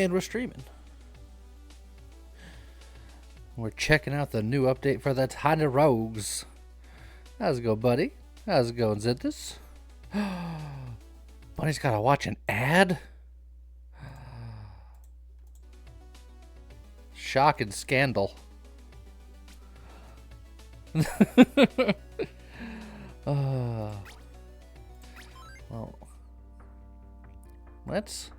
And we're streaming. We're checking out the new update for the Tiny Rogues. How's it going, buddy? How's it going, Zenthus? Bunny's gotta watch an ad? Shock and scandal. Well, let's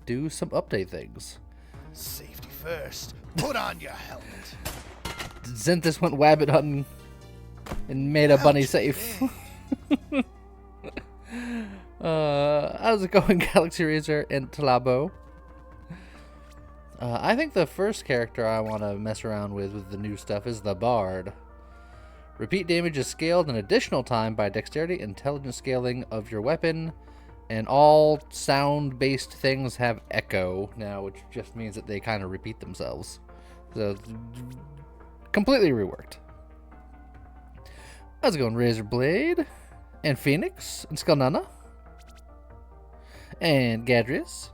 do some update things. Safety first. Put on your helmet. Zenthus went wabbit hunting and made a bunny safe. How's it going, Galaxy Razor and Talabo? I think the first character I want to mess around with the new stuff is the Bard. Repeat damage is scaled an additional time by dexterity intelligence scaling of your weapon, and all sound-based things have echo now, which just means that they kind of repeat themselves. So, completely reworked. How's it going, Razorblade? And Phoenix? And Skullnana? And Gadrius?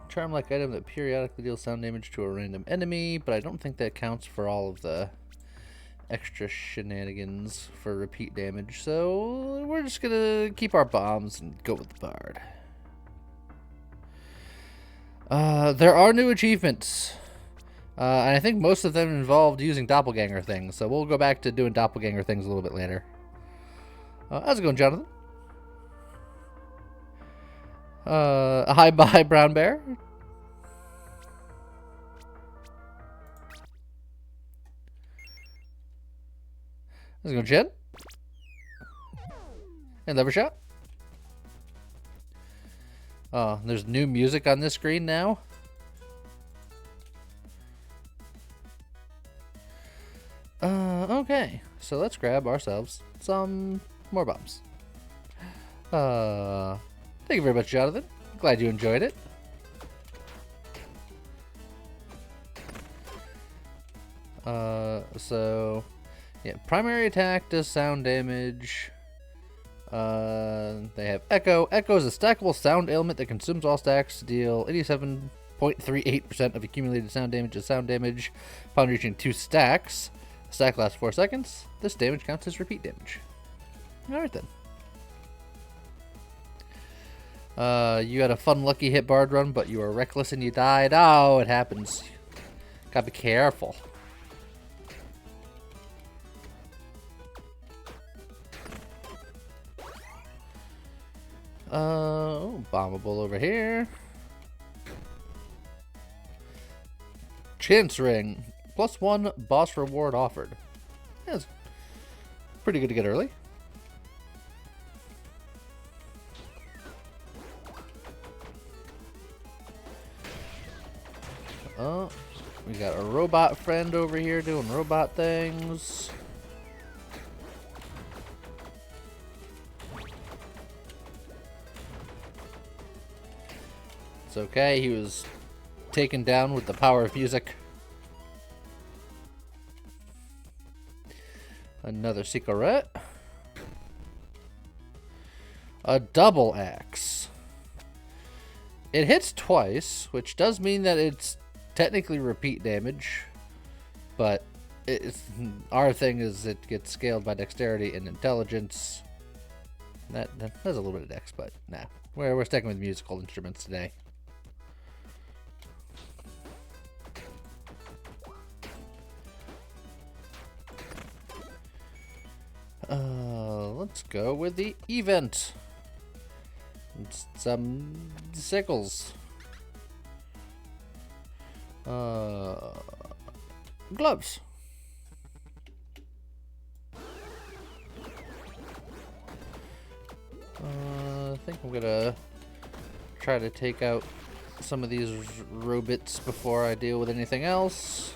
Charm-like item that periodically deals sound damage to a random enemy, but I don't think that counts for all of the extra shenanigans for repeat damage, so we're just gonna keep our bombs and go with the Bard. There are new achievements, and I think most of them involved using doppelganger things, so we'll go back to doing doppelganger things a little bit later. How's it going, Jonathan? Hi, bye, Brown Bear. How's it going, Jen? And Levershot? Oh, there's new music on this screen now? Okay. So let's grab ourselves some more bombs. Thank you very much, Jonathan. Glad you enjoyed it. So... yeah, primary attack does sound damage. They have Echo. Echo is a stackable sound ailment that consumes all stacks to deal 87.38% of accumulated sound damage as sound damage upon reaching 2 stacks. A stack lasts 4 seconds. This damage counts as repeat damage. Alright then. You had a fun lucky hit Bard run, but you were reckless and you died. Oh, it happens. Gotta be careful. Bombable over here. Chance Ring. +1 boss reward offered. That's pretty good to get early. Oh, we got a robot friend over here doing robot things. It's okay, he was taken down with the power of music. Another cigarette. A double axe. It hits twice, which does mean that it's technically repeat damage, but our thing is it gets scaled by dexterity and intelligence. That has a little bit of dex, but nah. We're sticking with musical instruments today. Let's go with the event. Some sickles. Gloves. I think I'm gonna try to take out some of these robots before I deal with anything else.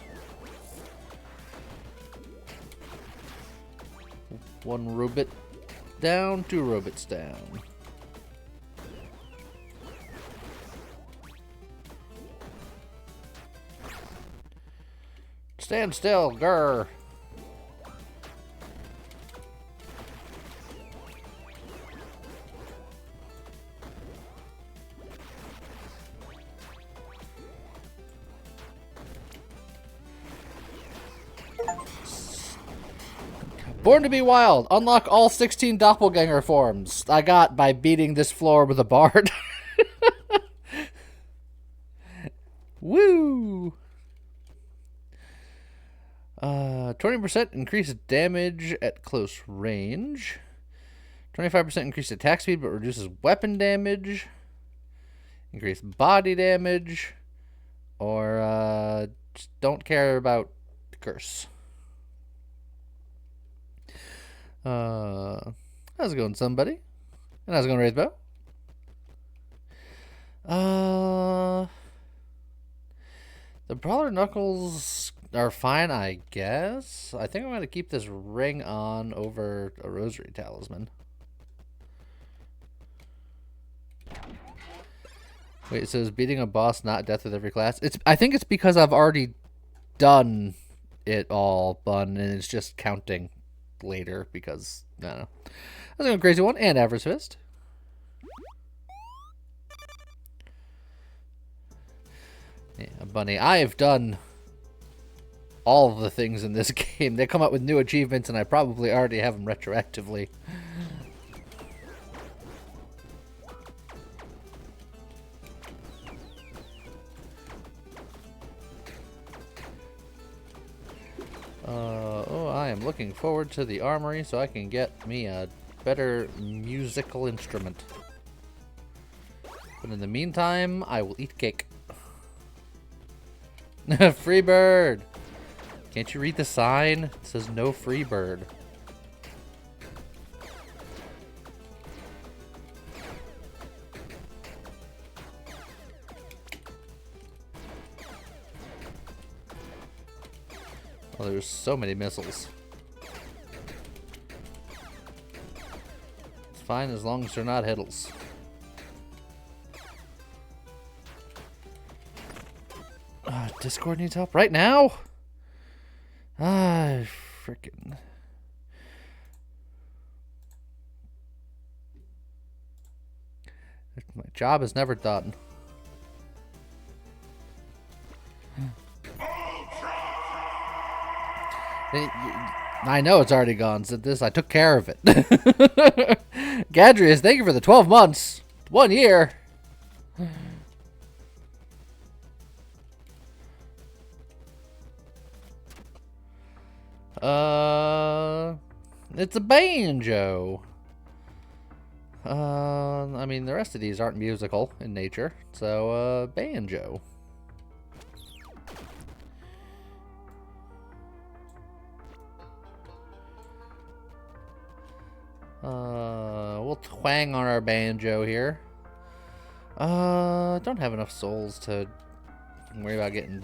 One robot down, 2 robots down. Stand still, grr. Born to be Wild. Unlock all 16 doppelganger forms I got by beating this floor with a bard. Woo! 20% increased damage at close range. 25% increased attack speed but reduces weapon damage. Increased body damage. Or just don't care about curse. How's it going, somebody? And how's it going, Wraithbow? The Brawler Knuckles are fine, I guess. I think I'm going to keep this ring on over a Rosary Talisman. Wait, it says beating a boss, not death with every class. I think it's because I've already done it all, Bun, and it's just counting later because, I don't know. That's a crazy one, and Avarice Fist. Yeah, Bunny, I've done all of the things in this game. They come up with new achievements, and I probably already have them retroactively. I am looking forward to the armory so I can get me a better musical instrument. But in the meantime, I will eat cake. Free bird! Can't you read the sign? It says no free bird. Oh, there's so many missiles. It's fine as long as they're not hiddles. Discord needs help right now? Frickin'. My job is never done. I know it's already gone. So I took care of it. Gadrius, thank you for the 12 months. 1 year. It's a banjo. I mean, the rest of these aren't musical in nature, so, banjo. We'll twang on our banjo here. Don't have enough souls to worry about getting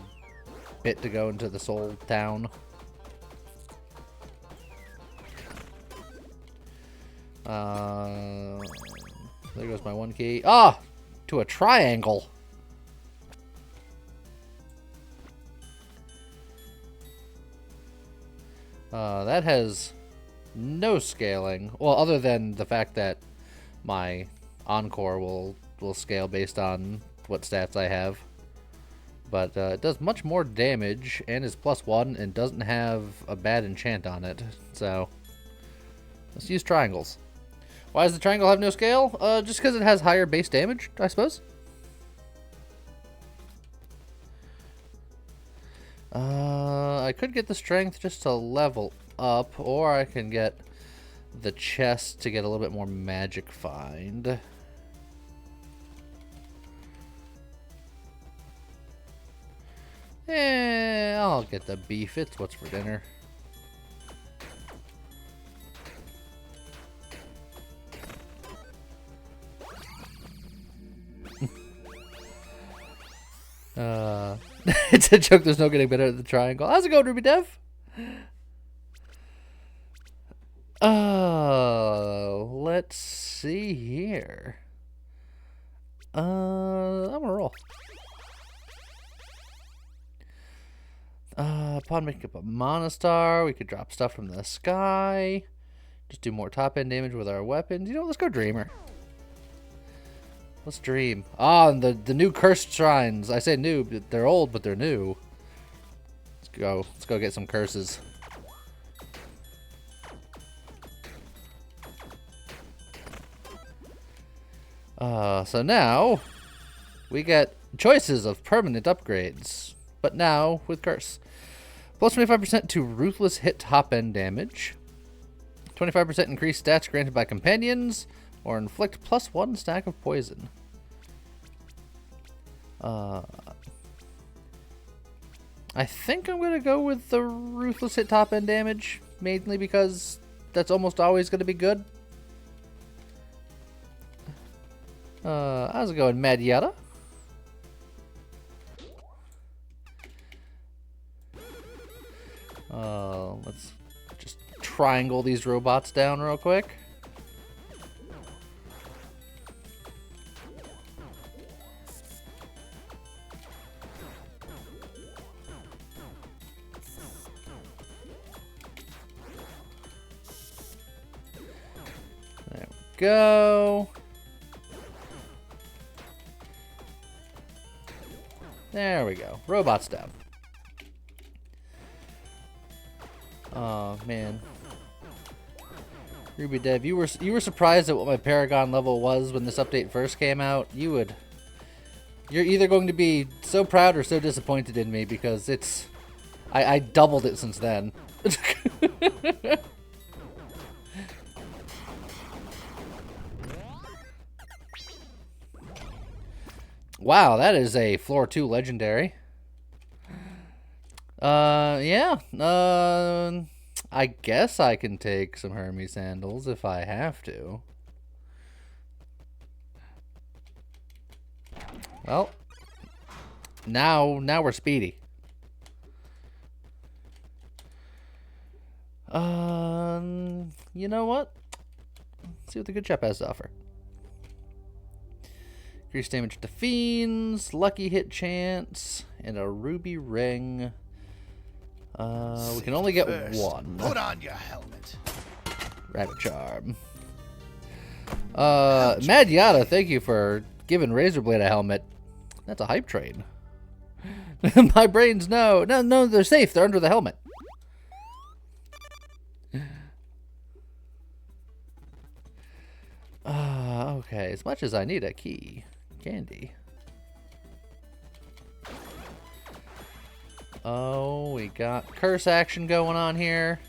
bit to go into the soul town. There goes my 1 key. Ah! To a triangle. That has no scaling. Well, other than the fact that my Encore will scale based on what stats I have. But it does much more damage and is +1 and doesn't have a bad enchant on it. So, let's use triangles. Why does the triangle have no scale? Just because it has higher base damage, I suppose. I could get the strength just to level up, or I can get the chest to get a little bit more magic find. I'll get the beef. It's what's for dinner. It's a joke. There's no getting better at the triangle. How's it going, Ruby Dev? Let's see here. I'm gonna roll. Upon making up a Monostar, we could drop stuff from the sky. Just do more top-end damage with our weapons. You know, let's go Dreamer. Let's dream. Ah, and the new cursed shrines. I say new, but they're old, but they're new. Let's go. Let's go get some curses. So now we get choices of permanent upgrades, but now with curse. Plus 25% to ruthless hit top end damage. 25% increased stats granted by companions, or inflict +1 stack of poison. I think I'm gonna go with the ruthless hit top end damage, mainly because that's almost always gonna be good. How's it going, Madiata? Let's just triangle these robots down real quick. There we go. There we go. Robots down. Oh man, Ruby Dev, you were surprised at what my Paragon level was when this update first came out. You're either going to be so proud or so disappointed in me, because I doubled it since then. Wow, that is a floor 2 legendary. Yeah. I guess I can take some Hermes sandals if I have to. Well, now we're speedy. You know what? Let's see what the good chap has to offer. Increased damage to fiends, lucky hit chance, and a ruby ring. We can only get one. Put on your helmet. Rabbit charm. Mad Yada, thank you for giving Razorblade a helmet. That's a hype train. My brains no, they're safe. They're under the helmet. Okay, as much as I need a key. Candy. Oh, we got curse action going on here.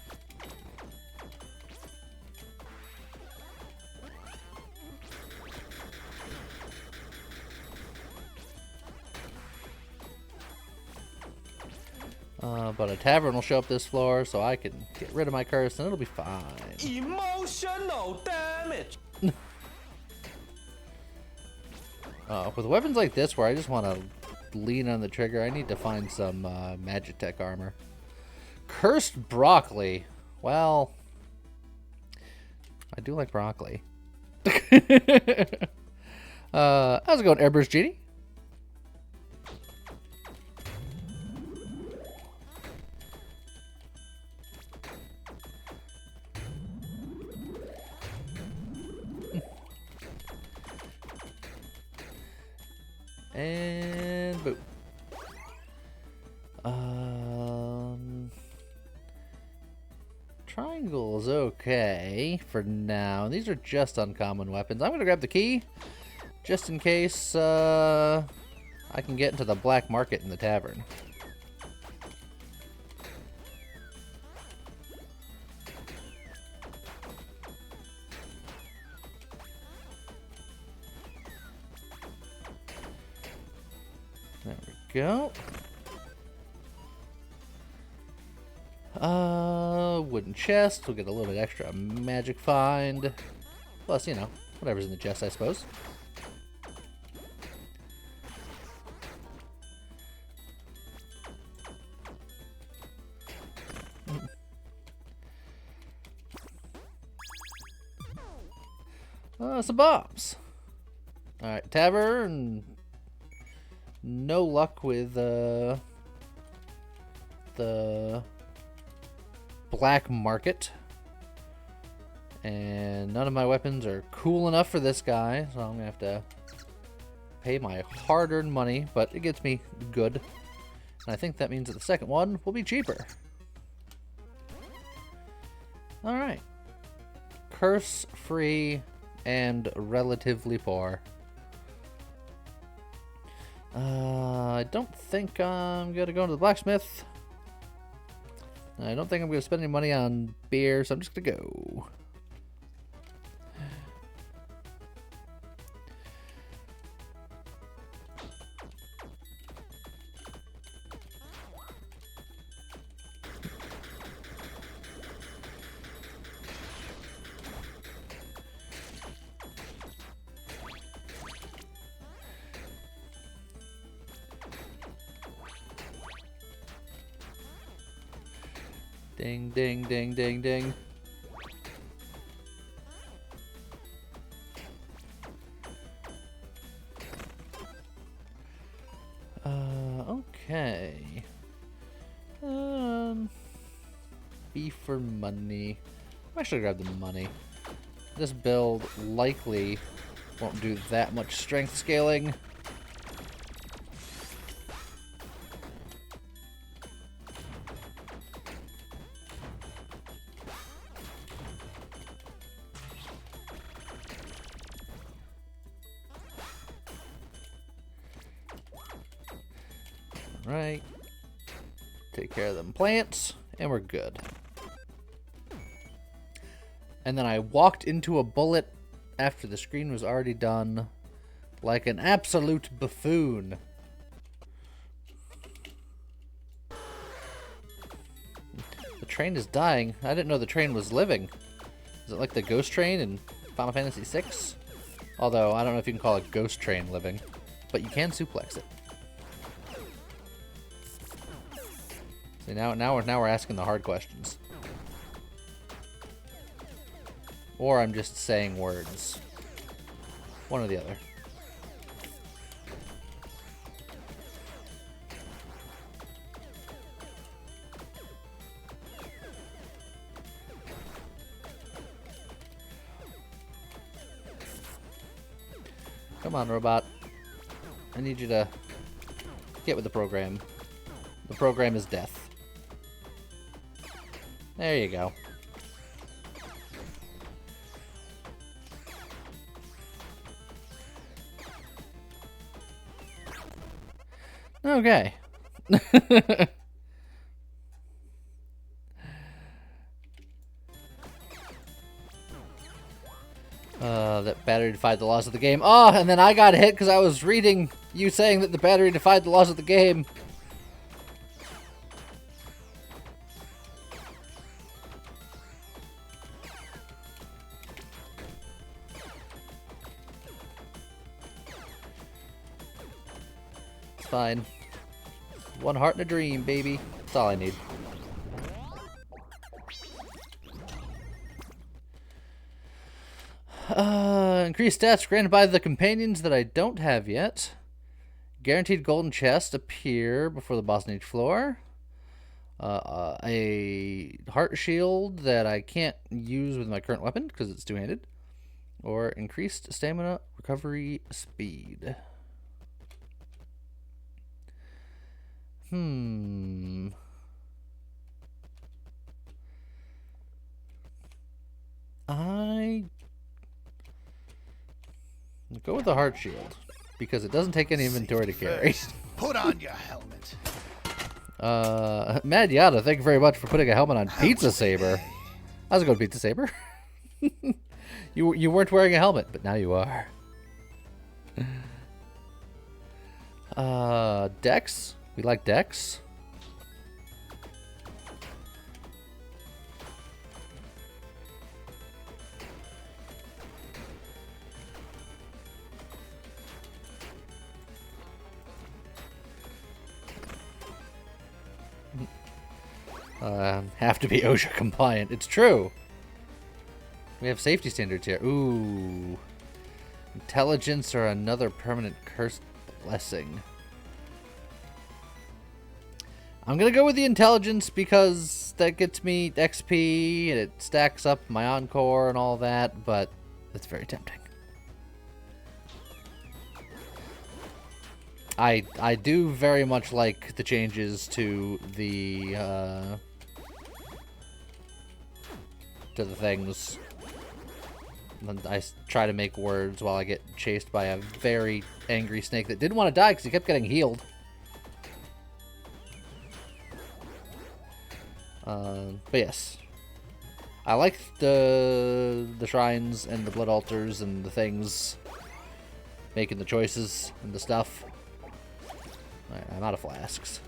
But a tavern will show up this floor, so I can get rid of my curse and it'll be fine. Emotional damage. With weapons like this where I just want to lean on the trigger, I need to find some Magitech armor. Cursed broccoli. Well, I do like broccoli. How's it going, Airburst Genie? And boom. Triangle's okay for now. These are just uncommon weapons. I'm gonna grab the key just in case I can get into the black market in the tavern. There we go. Wooden chest. We'll get a little bit extra magic find. Plus, you know, whatever's in the chest, I suppose. Some bombs. Alright, tavern. No luck with the black market. And none of my weapons are cool enough for this guy, so I'm gonna have to pay my hard-earned money, but it gets me good. And I think that means that the second one will be cheaper. Alright. Curse-free and relatively poor. I don't think I'm gonna go into the blacksmith. I don't think I'm gonna spend any money on beer, so I'm just gonna go. Ding, ding, ding, ding, ding. Okay. B for money. I should grab the money. This build likely won't do that much strength scaling. Right. Take care of them plants, and we're good. And then I walked into a bullet after the screen was already done, like an absolute buffoon. The train is dying. I didn't know the train was living. Is it like the ghost train in Final Fantasy VI? Although, I don't know if you can call a ghost train living, but you can suplex it. See, now we're asking the hard questions. Or I'm just saying words. One or the other. Come on, robot. I need you to get with the program. The program is death. There you go. Okay. That battery defied the laws of the game. Oh, and then I got hit because I was reading you saying that the battery defied the laws of the game. It's fine. One heart and a dream, baby. That's all I need. Increased stats granted by the companions that I don't have yet. Guaranteed golden chests appear before the boss on each floor. A heart shield that I can't use with my current weapon because it's two-handed. Or increased stamina recovery speed. Go with the heart shield because it doesn't take any inventory to carry. First, put on your helmet. Mad Yada, thank you very much for putting a helmet on Pizza Saber. How's it going, Pizza Saber? You weren't wearing a helmet, but now you are. Dex? We like Dex? Have to be OSHA compliant. It's true. We have safety standards here. Ooh. Intelligence or another permanent cursed blessing. I'm gonna go with the intelligence because that gets me XP and it stacks up my encore and all that, but it's very tempting. I do very much like the changes to the things. And I try to make words while I get chased by a very angry snake that didn't want to die because he kept getting healed. But yes. I like the shrines and the blood altars and the things. Making the choices and the stuff. Alright, I'm out of flasks.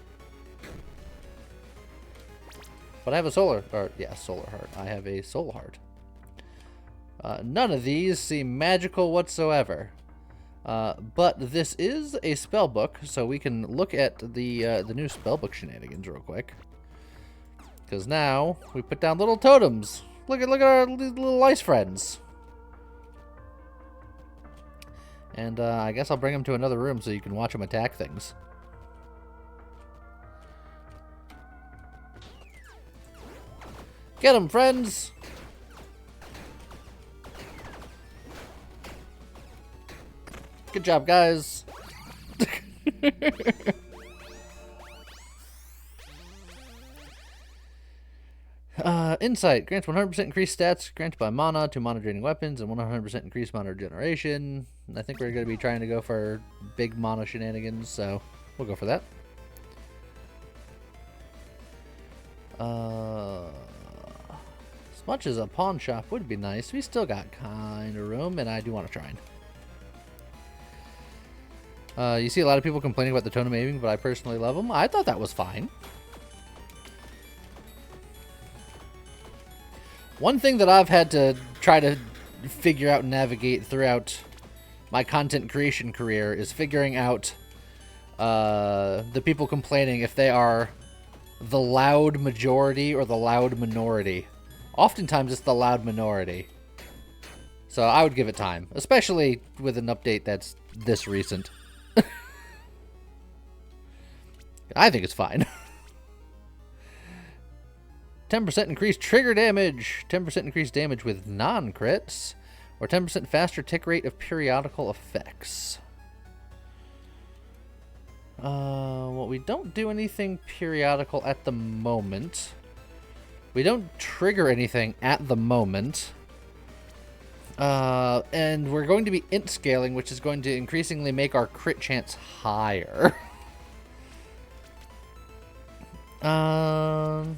But I have a solar heart. I have a soul heart. None of these seem magical whatsoever. But this is a spell book, so we can look at the new spell book shenanigans real quick. Because now we put down little totems. Look at our little ice friends. And I guess I'll bring them to another room so you can watch them attack things. Get them, friends! Good job, guys. Insight grants 100% increased stats granted by mana to mana draining weapons and 100% increased mana regeneration. I think we're going to be trying to go for big mana shenanigans, so we'll go for that. As much as a pawn shop would be nice, we still got kind of room, and I do want a shrine. You see a lot of people complaining about the totem aiming, but I personally love them. I thought that was fine. One thing that I've had to try to figure out and navigate throughout my content creation career is figuring out the people complaining if they are the loud majority or the loud minority. Oftentimes it's the loud minority. So I would give it time, especially with an update that's this recent. I think it's fine. 10% increased trigger damage, 10% increased damage with non-crits, or 10% faster tick rate of periodical effects. Well, we don't do anything periodical at the moment. We don't trigger anything at the moment. And we're going to be int scaling, which is going to increasingly make our crit chance higher. I'm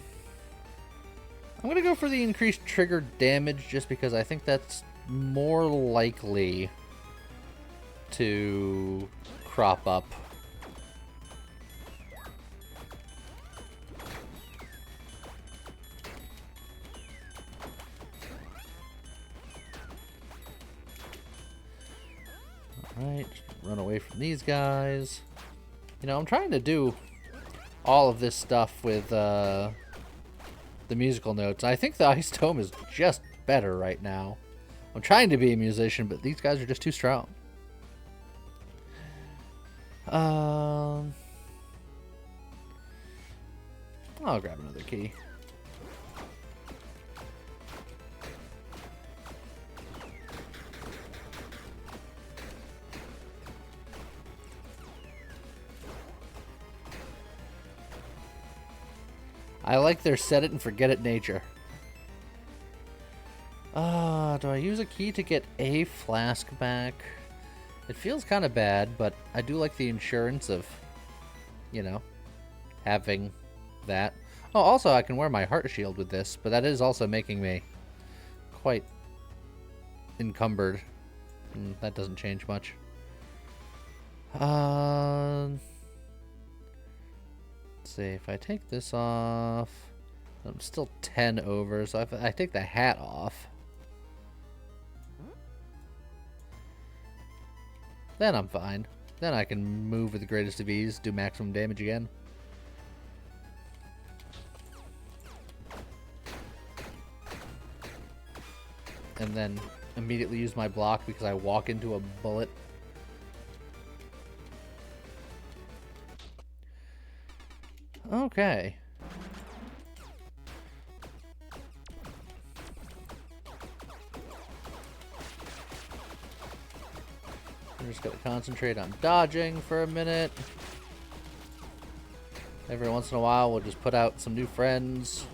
going to go for the increased trigger damage just because I think that's more likely to crop up. Alright, run away from these guys. You know, I'm trying to do all of this stuff with the musical notes. I think the Ice Tome is just better right now. I'm trying to be a musician, but these guys are just too strong. I'll grab another key. I like their set it and forget it nature. Do I use a key to get a flask back? It feels kind of bad, but I do like the insurance of, you know, having that. Oh, also I can wear my heart shield with this, but that is also making me quite encumbered. That doesn't change much. Let's see, if I take this off, I'm still 10 over, so if I take the hat off, then I'm fine. Then I can move with the greatest of ease, do maximum damage again. And then immediately use my block because I walk into a bullet. Okay. We're just going to concentrate on dodging for a minute. Every once in a while, we'll just put out some new friends.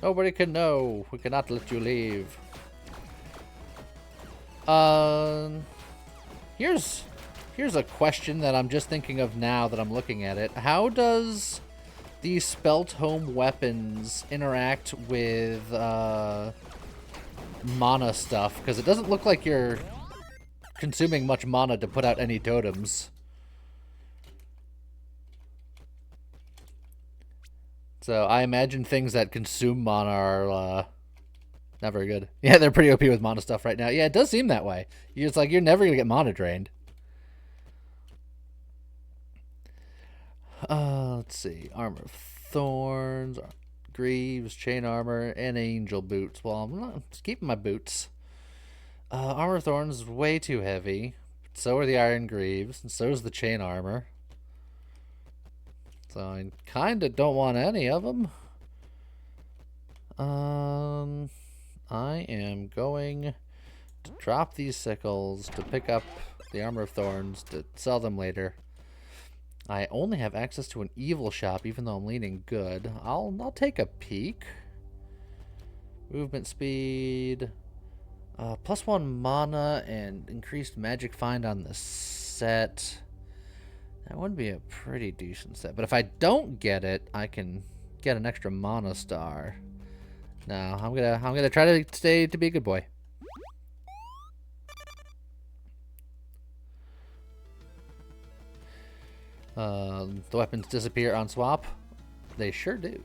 Nobody can know. We cannot let you leave. Here's a question that I'm just thinking of now that I'm looking at it. How does these spelt home weapons interact with mana stuff? Because it doesn't look like you're consuming much mana to put out any totems. So I imagine things that consume mana are not very good. Yeah, they're pretty OP with mana stuff right now. Yeah, it does seem that way. It's like you're never going to get mana drained. Let's see. Armor of Thorns, Greaves, Chain Armor, and Angel Boots. Well, I'm just keeping my boots. Armor of Thorns is way too heavy. So are the Iron Greaves, and so is the Chain Armor. So I kind of don't want any of them. I am going to drop these sickles to pick up the Armor of Thorns to sell them later. I only have access to an evil shop, even though I'm leaning good. I'll take a peek. Movement speed, +1 mana, and increased magic find on the set. That would be a pretty decent set. But if I don't get it, I can get an extra mana star. No, I'm gonna try to be a good boy. The weapons disappear on swap. They sure do.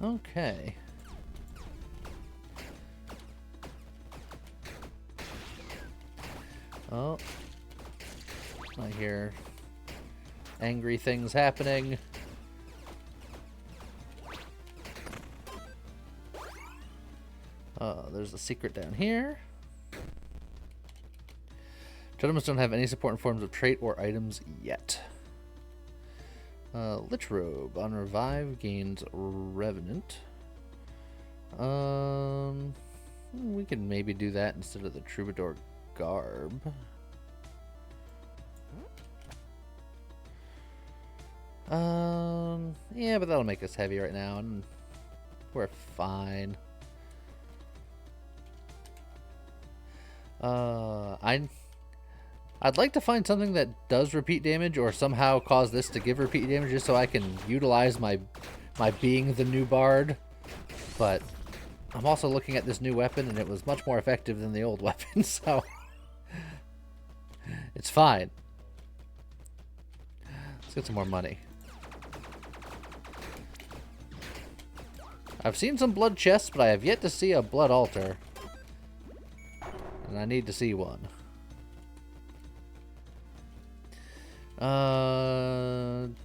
Okay. Oh. I hear angry things happening. There's a secret down here. Totems don't have any support in forms of trait or items yet. Lich Robe. On revive gains Revenant. We can maybe do that instead of the Troubadour Garb. Yeah, but that'll make us heavy right now, and we're fine. I'd like to find something that does repeat damage, or somehow cause this to give repeat damage, just so I can utilize my being the new bard. But I'm also looking at this new weapon, and it was much more effective than the old weapon, so it's fine. Let's get some more money. I've seen some blood chests, but I have yet to see a blood altar. And I need to see one.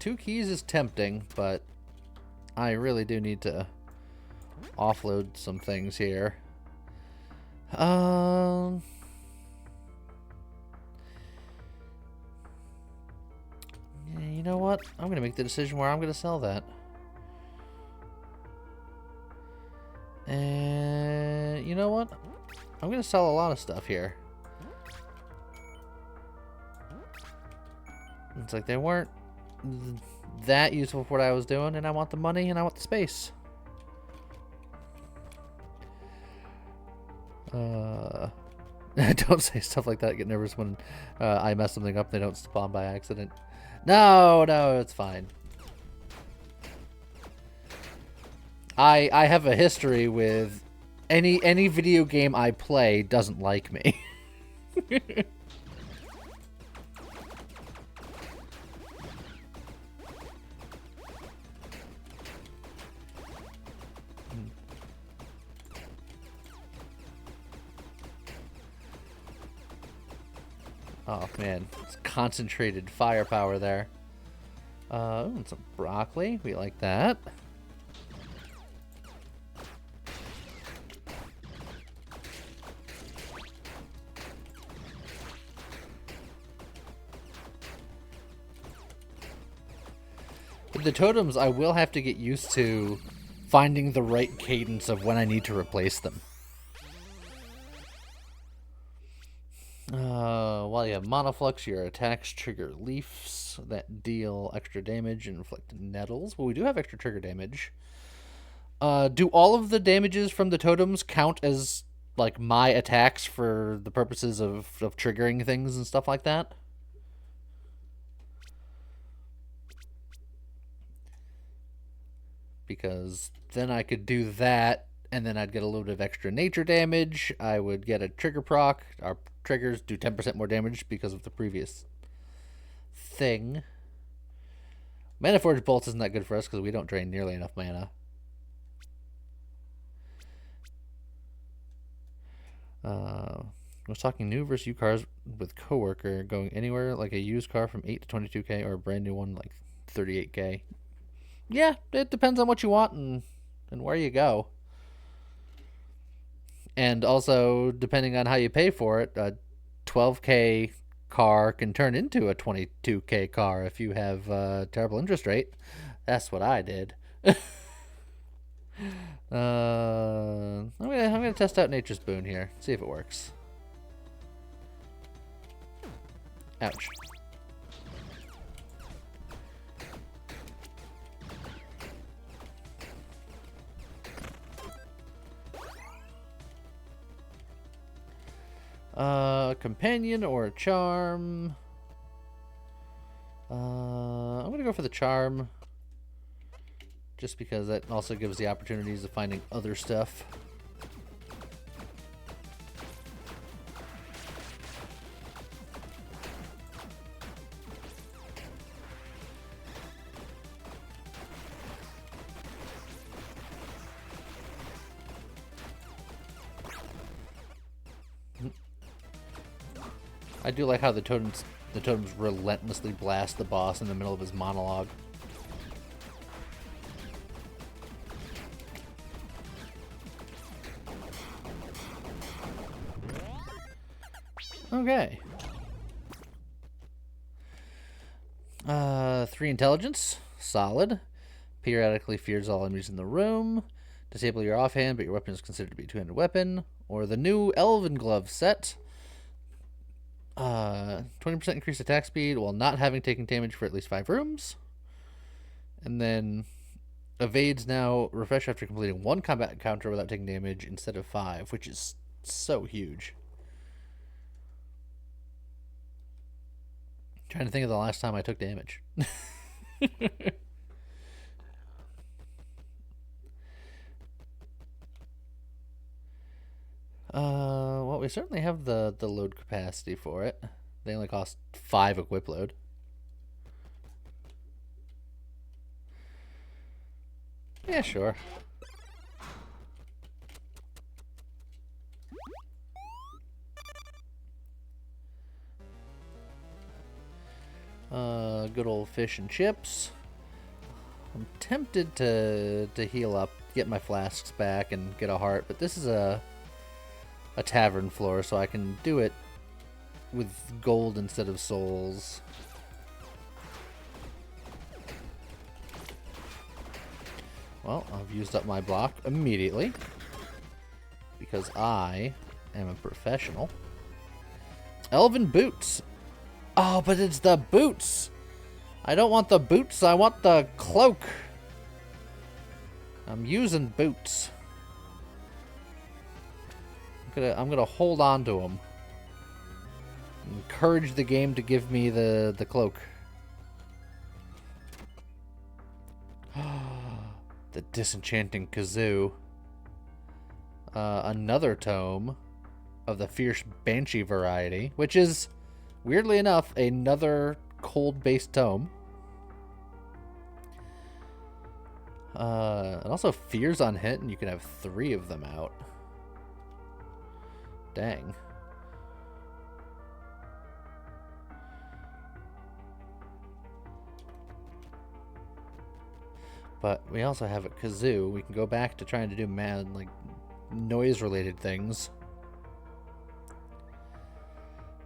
2 keys is tempting, but I really do need to offload some things here. Yeah, you know what? I'm going to make the decision where I'm going to sell that. And you know what? I'm going to sell a lot of stuff here. It's like they weren't that useful for what I was doing, and I want the money and I want the space. Don't say stuff like that. I get nervous when I mess something up and they don't spawn by accident. No, it's fine. I have a history with any video game I play doesn't like me. Oh man, it's concentrated firepower there. And some broccoli, we like that. With the totems, I will have to get used to finding the right cadence of when I need to replace them. While you have Monoflux, your attacks trigger leafs that deal extra damage and inflict nettles. Well, we do have extra trigger damage. Do all of the damages from the totems count as, like, my attacks for the purposes of triggering things and stuff like that? Because then I could do that, and then I'd get a little bit of extra nature damage. I would get a trigger proc. Our triggers do 10% more damage because of the previous thing. Mana Forge Bolts isn't that good for us because we don't drain nearly enough mana. I was talking new versus used cars with coworker, going anywhere like a used car from 8 to 22k or a brand new one like 38k. Yeah, it depends on what you want and where you go. And also, depending on how you pay for it, a 12k car can turn into a 22k car if you have a terrible interest rate. That's what I did. I'm gonna test out Nature's Boon here, see if it works. Ouch. Companion or a charm. I'm gonna go for the charm. Just because that also gives the opportunities of finding other stuff. I do like how the totems relentlessly blast the boss in the middle of his monologue. Okay. 3 intelligence. Solid. Periodically fears all enemies in the room. Disable your offhand, but your weapon is considered to be a two-handed weapon. Or the new Elven Glove set. 20% increased attack speed while not having taken damage for at least 5 rooms. And then evades now refresh after completing 1 combat encounter without taking damage instead of 5, which is so huge. Trying to think of the last time I took damage. Well, we certainly have the load capacity for it. They only cost 5 equip load. Yeah, sure. Good old fish and chips. I'm tempted to heal up, get my flasks back, and get a heart, but this is a tavern floor, so I can do it with gold instead of souls. Well, I've used up my block immediately because I am a professional. Elven boots. Oh, but it's the boots. I don't want the boots. I want the cloak. I'm using boots. I'm gonna hold on to them. Encourage the game to give me the cloak. The Disenchanting Kazoo. Another tome of the Fierce Banshee variety, which is, weirdly enough, another cold-based tome. And also Fears on Hit, and you can have 3 of them out. Dang. But we also have a kazoo. We can go back to trying to do mad, like, noise-related things.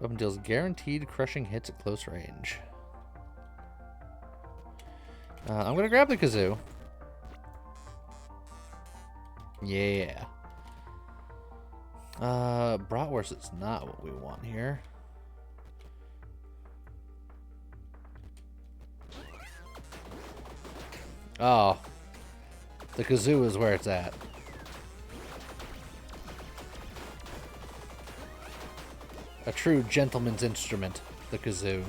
Weapon deals guaranteed crushing hits at close range. I'm gonna grab the kazoo. Yeah. Bratwurst is not what we want here. Oh. The kazoo is where it's at. A true gentleman's instrument, the kazoo.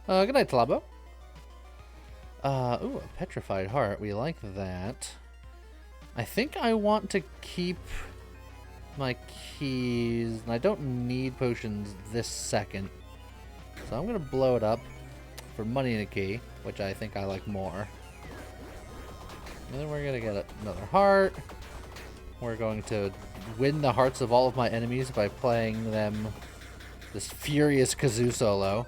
Good night, Talabo. Ooh, a petrified heart. We like that. I think I want to keep my keys. And I don't need potions this second. So I'm going to blow it up for money and a key, which I think I like more. And then we're going to get another heart. We're going to win the hearts of all of my enemies by playing them this furious kazoo solo.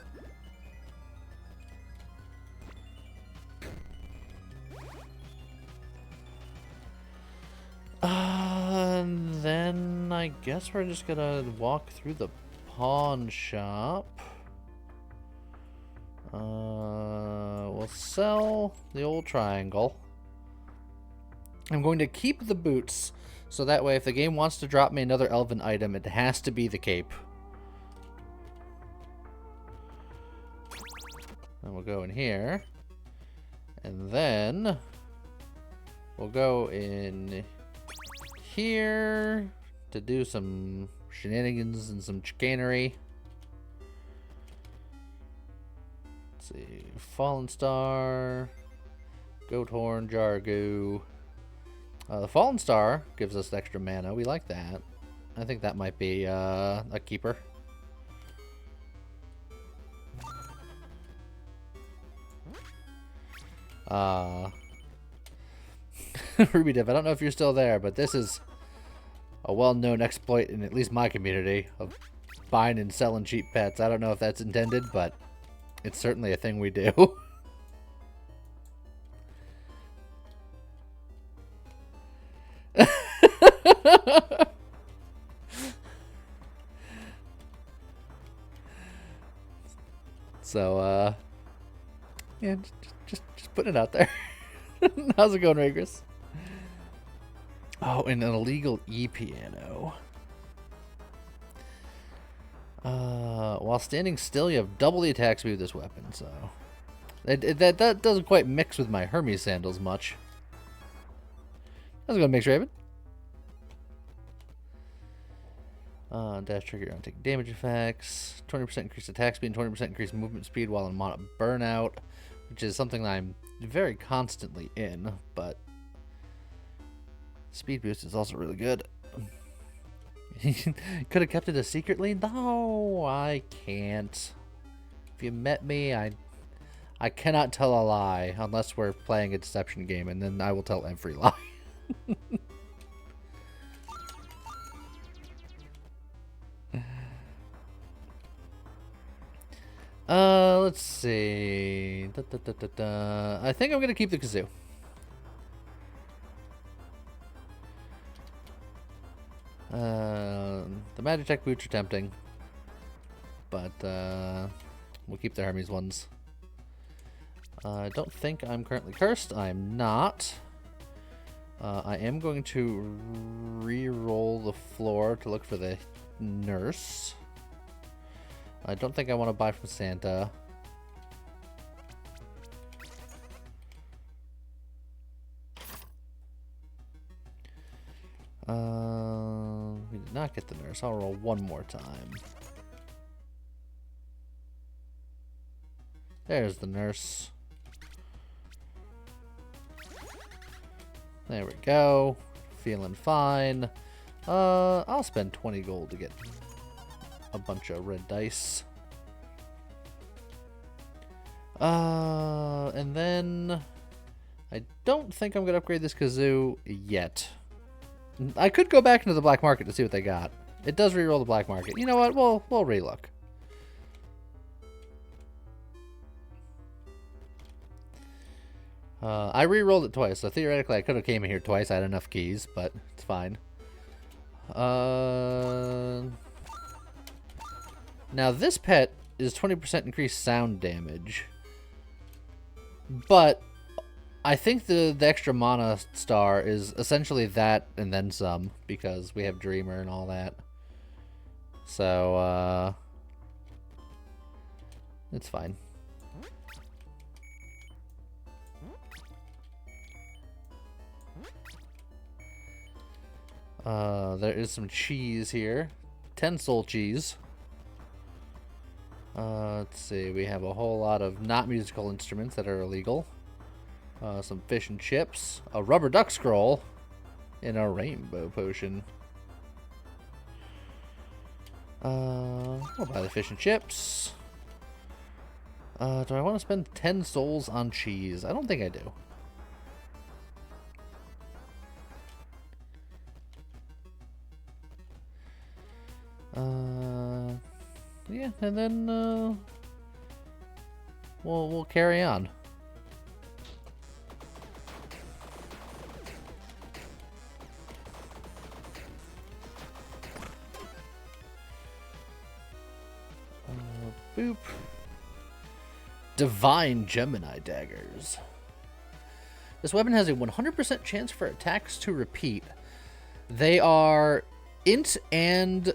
And then I guess we're just gonna walk through the pawn shop. We'll sell the old triangle. I'm going to keep the boots, so that way if the game wants to drop me another elven item, it has to be the cape. And we'll go in here. And then we'll go in here to do some shenanigans and some chicanery. Let's see. Fallen Star. Goat Horn, Jargoo. The Fallen Star gives us extra mana. We like that. I think that might be a keeper. Ruby Div, I don't know if you're still there, but this is a well-known exploit in at least my community of buying and selling cheap pets. I don't know if that's intended, but it's certainly a thing we do. So, yeah, just putting it out there. How's it going, Ragris? Oh, and an illegal E-piano. While standing still, you have double the attack speed with this weapon, so... That doesn't quite mix with my Hermes sandals much. How's it going, Mix Raven? Dash trigger on taking damage effects. 20% increased attack speed and 20% increased movement speed while in Mana Burnout, which is something that I'm very constantly in, but speed boost is also really good. Could have kept it a secret lead? No, I can't. If you met me, I cannot tell a lie unless we're playing a deception game, and then I will tell every lie. Let's see. I think I'm gonna keep the kazoo. The Magitech boots are tempting, but we'll keep the Hermes ones. I don't think I'm currently cursed. I'm not. I am going to re-roll the floor to look for the nurse. I don't think I want to buy from Santa. We did not get the nurse. I'll roll one more time. There's the nurse. There we go. Feeling fine. I'll spend 20 gold to get a bunch of red dice. And then I don't think I'm gonna upgrade this kazoo yet. I could go back into the black market to see what they got. It does reroll the black market. You know what? We'll relook. I re-rolled it twice, so theoretically I could have came in here twice. I had enough keys, but it's fine. Now this pet is 20% increased sound damage, but I think the extra mana star is essentially that and then some, because we have Dreamer and all that. So, it's fine. There is some cheese here. 10 soul cheese. Let's see, we have a whole lot of not musical instruments that are illegal. Some fish and chips, a rubber duck scroll, and a rainbow potion. We'll buy the fish and chips. Do I want to spend 10 souls on cheese? I don't think I do. Yeah, and then we'll carry on. Boop. Divine Gemini daggers. This weapon has a 100% chance for attacks to repeat. They are int and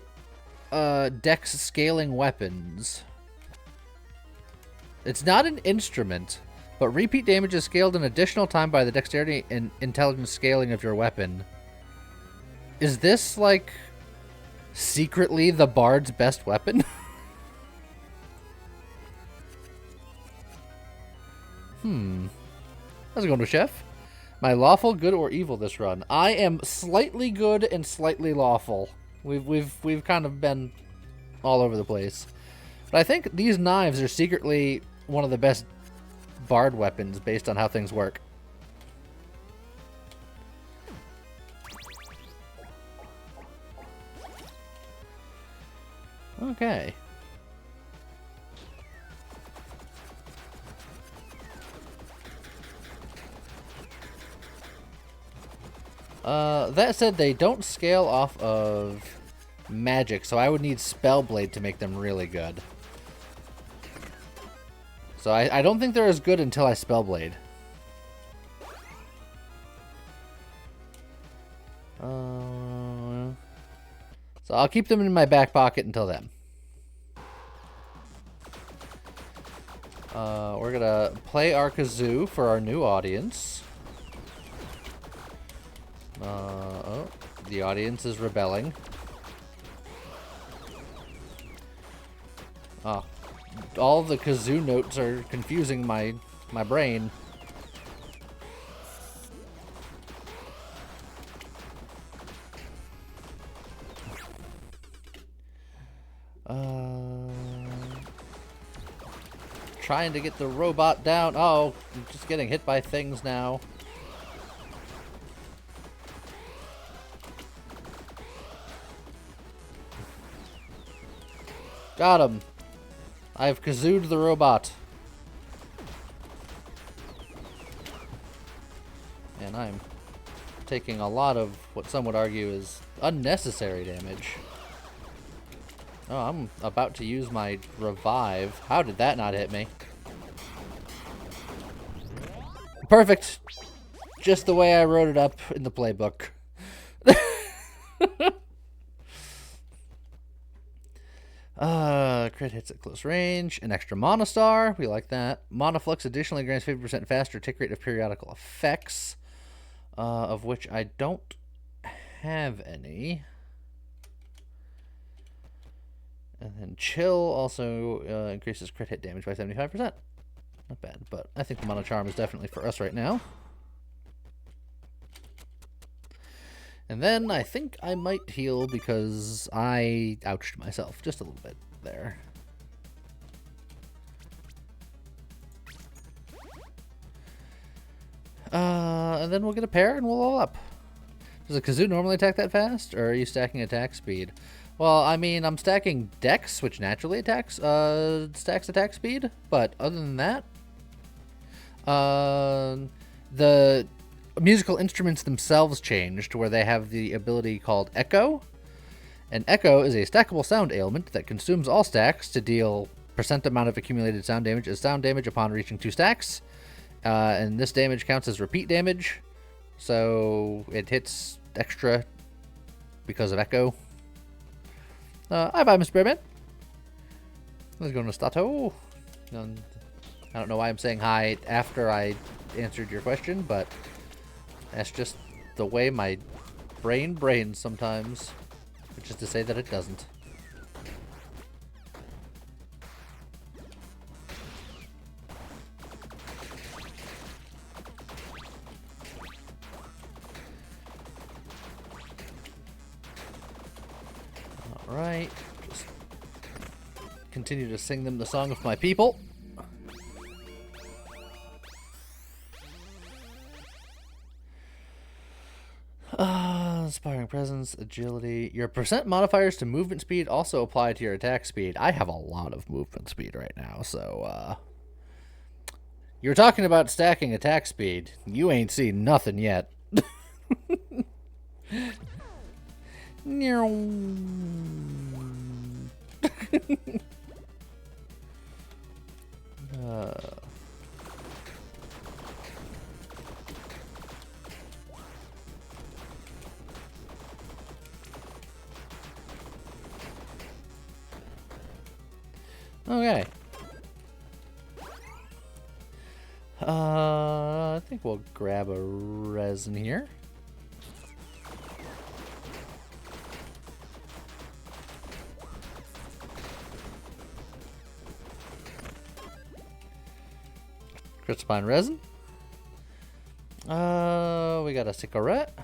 dex scaling weapons. It's not an instrument, but repeat damage is scaled an additional time by the dexterity and intelligence scaling of your weapon. Is this, like, secretly the bard's best weapon? How's it going, Chef? My lawful good or evil this run? I am slightly good and slightly lawful. We've kind of been all over the place. But I think these knives are secretly one of the best bard weapons based on how things work. Okay. That said, they don't scale off of magic, so I would need Spellblade to make them really good. So I don't think they're as good until I Spellblade. So I'll keep them in my back pocket until then. We're gonna play our kazoo for our new audience. Oh, the audience is rebelling. Oh, all the kazoo notes are confusing my brain. Trying to get the robot down. Oh, I'm just getting hit by things now. Got him. I've kazooed the robot. And I'm taking a lot of what some would argue is unnecessary damage. Oh, I'm about to use my revive. How did that not hit me? Perfect. Just the way I wrote it up in the playbook. Crit hits at close range. An extra Mana Star. We like that. Mana Flux additionally grants 50% faster tick rate of periodical effects. Of which I don't have any. And then Chill also increases crit hit damage by 75%. Not bad, but I think the Mana Charm is definitely for us right now. And then I think I might heal because I ouched myself just a little bit there. And then we'll get a pair and we'll all up. Does a kazoo normally attack that fast, or are you stacking attack speed? Well, I mean, I'm stacking Dex, which naturally stacks attack speed, but other than that, the musical instruments themselves changed, where they have the ability called Echo. And Echo is a stackable sound ailment that consumes all stacks to deal % amount of accumulated sound damage as sound damage upon reaching 2 stacks. And this damage counts as repeat damage, so it hits extra because of Echo. Hi, bye, Mr. Bearman. Let's go to Stato. I don't know why I'm saying hi after I answered your question, but that's just the way my brain brains sometimes, which is to say that it doesn't. Alright, just continue to sing them the song of my people. Inspiring presence, agility. Your percent modifiers to movement speed also apply to your attack speed. I have a lot of movement speed right now, so you're talking about stacking attack speed. You ain't seen nothing yet. Okay. I think we'll grab a resin here. Crit Spine resin. We got a cigarette.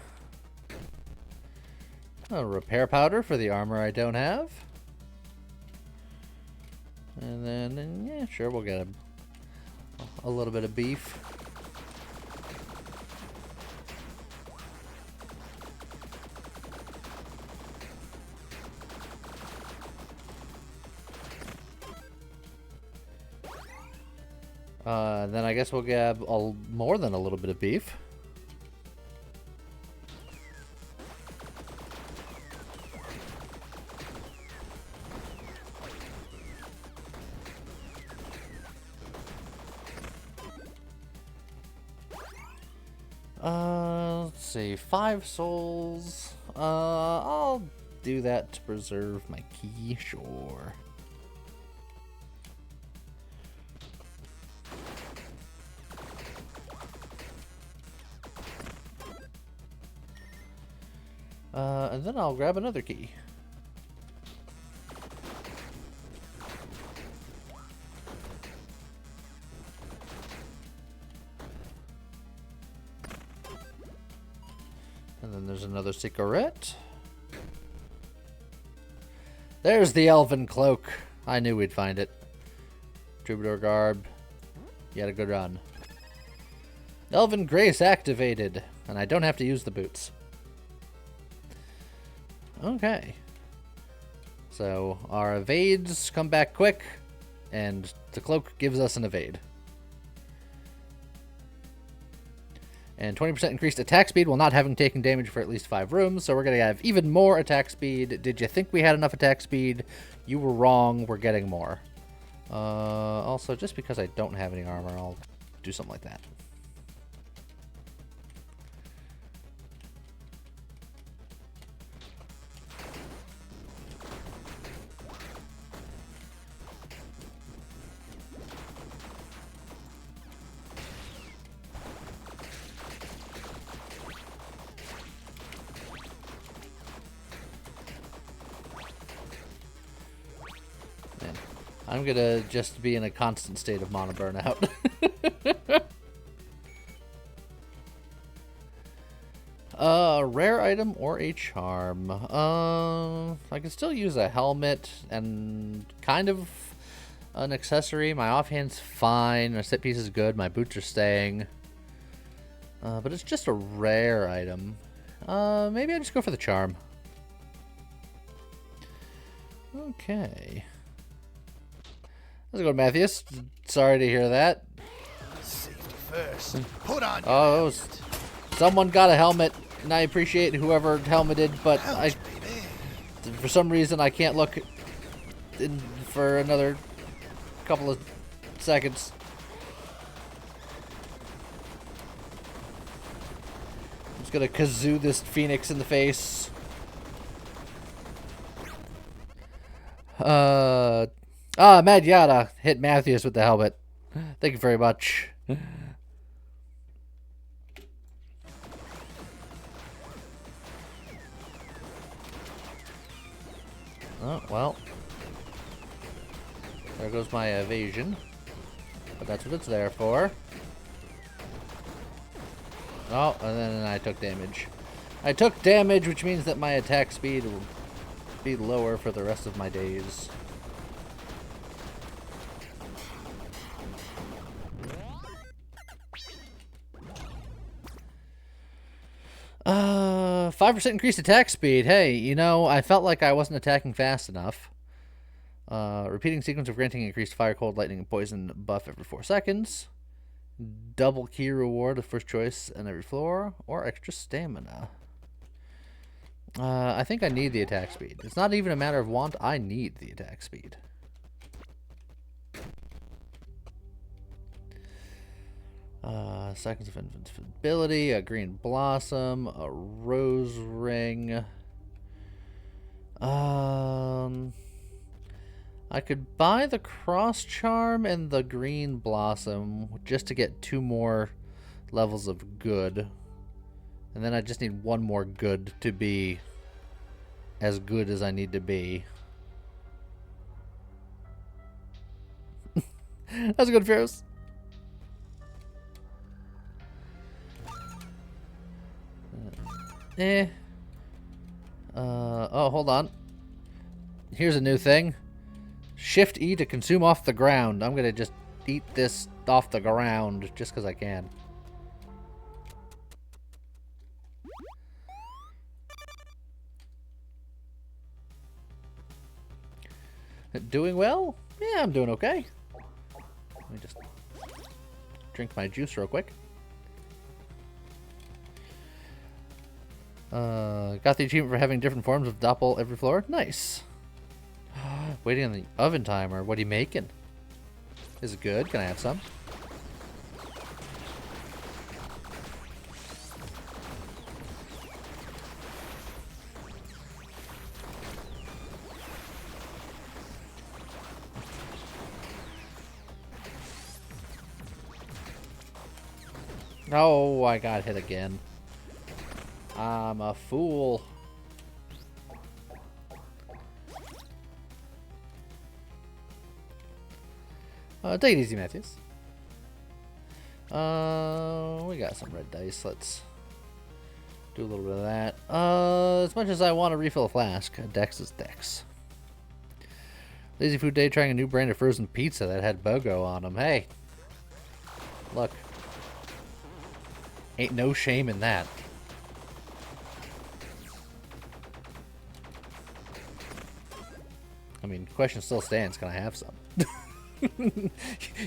A repair powder for the armor I don't have. And then, yeah, sure, we'll get a little bit of beef. Then I guess we'll grab more than a little bit of beef. Let's see, 5 souls. I'll do that to preserve my key, sure. And then I'll grab another key. And then there's another cigarette. There's the elven cloak. I knew we'd find it. Troubadour garb. You had a good run. Elven grace activated. And I don't have to use the boots. Okay. So our evades come back quick. And the cloak gives us an evade. And 20% increased attack speed while not having taken damage for at least 5 rooms. So we're going to have even more attack speed. Did you think we had enough attack speed? You were wrong. We're getting more. Also, just because I don't have any armor, I'll do something like that. I'm gonna just be in a constant state of mana burnout. Rare item or a charm. I can still use a helmet and kind of an accessory. My offhand's fine. My set piece is good. My boots are staying. But it's just a rare item. Maybe I just go for the charm. Okay. How's it going, Matthias? Sorry to hear that. Safety first. Put on your Oh, someone got a helmet, and I appreciate whoever helmeted, but helmet, baby. for some reason I can't look for another couple of seconds. gonna kazoo this Phoenix in the face. Mad Yada hit Matthews with the helmet. Thank you very much. Oh, well. There goes my evasion. But that's what it's there for. Oh, and then I took damage. I took damage, which means that my attack speed will be lower for the rest of my days. 5% increased attack speed. Hey, you know, I felt like I wasn't attacking fast enough. Repeating sequence of granting increased fire, cold, lightning, and poison buff every 4 seconds. Double key reward of first choice on every floor. Or extra stamina. I think I need the attack speed. It's not even a matter of want. I need the attack speed. Seconds of invincibility, a green blossom, a rose ring. I could buy the cross charm and the green blossom just to get 2 more levels of good. And then I just need 1 more good to be as good as I need to be. That's a good, Ferris. Oh, hold on. Here's a new thing. Shift E to consume off the ground. I'm gonna just eat this off the ground just because I can. Doing well? Yeah, I'm doing okay. Let me just drink my juice real quick. Got the achievement for having different forms of Doppel every floor. Nice. Waiting on the oven timer. What are you making? Is it good? Can I have some? Oh, I got hit again. I'm a fool. Take it easy, Matthews. We got some red dice. Let's do a little bit of that. As much as I want to refill a flask, Dex is Dex. Lazy Food Day trying a new brand of frozen pizza that had BOGO on them. Hey, look. Ain't no shame in that. I mean, the question still stands, can I have some?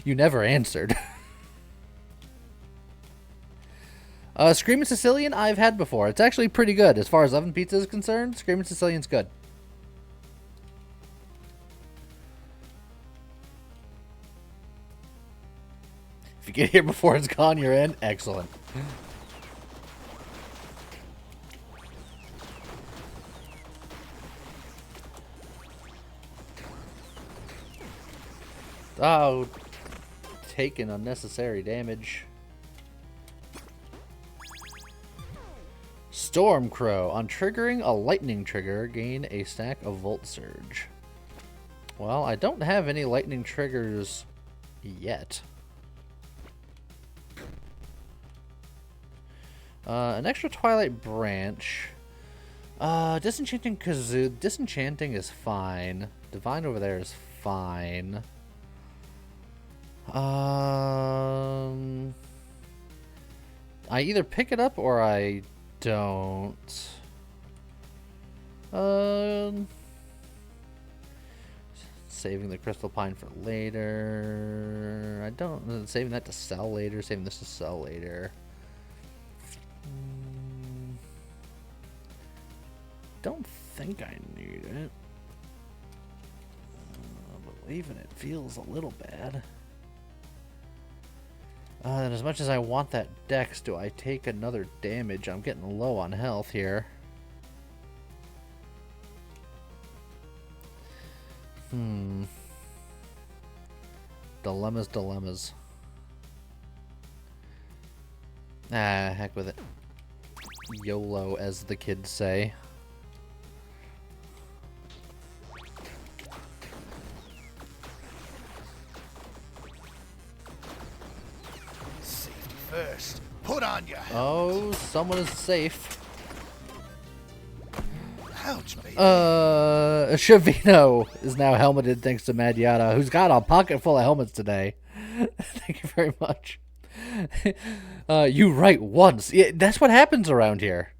You never answered. Screaming Sicilian I've had before. It's actually pretty good. As far as oven pizza is concerned, Screaming Sicilian's good. If you get here before it's gone, you're in. Excellent. Oh, taking unnecessary damage. Stormcrow. On triggering a lightning trigger, gain a stack of Volt Surge. Well, I don't have any lightning triggers yet. An extra Twilight Branch. Disenchanting Kazoo. Disenchanting is fine. Divine over there is fine. I either pick it up or I don't. Saving the Crystal Pine for later. I don't. Saving that to sell later. Saving this to sell later. Don't think I need it. But leaving it feels a little bad. And as much as I want that dex, do I take another damage? I'm getting low on health here. Dilemmas. Ah, heck with it. YOLO, as the kids say. Safety first. Put on your helmet. Oh, someone is safe. Ouch, baby. Shavino is now helmeted thanks to Madyata, who's got a pocket full of helmets today. Thank you very much. You write once. Yeah, that's what happens around here.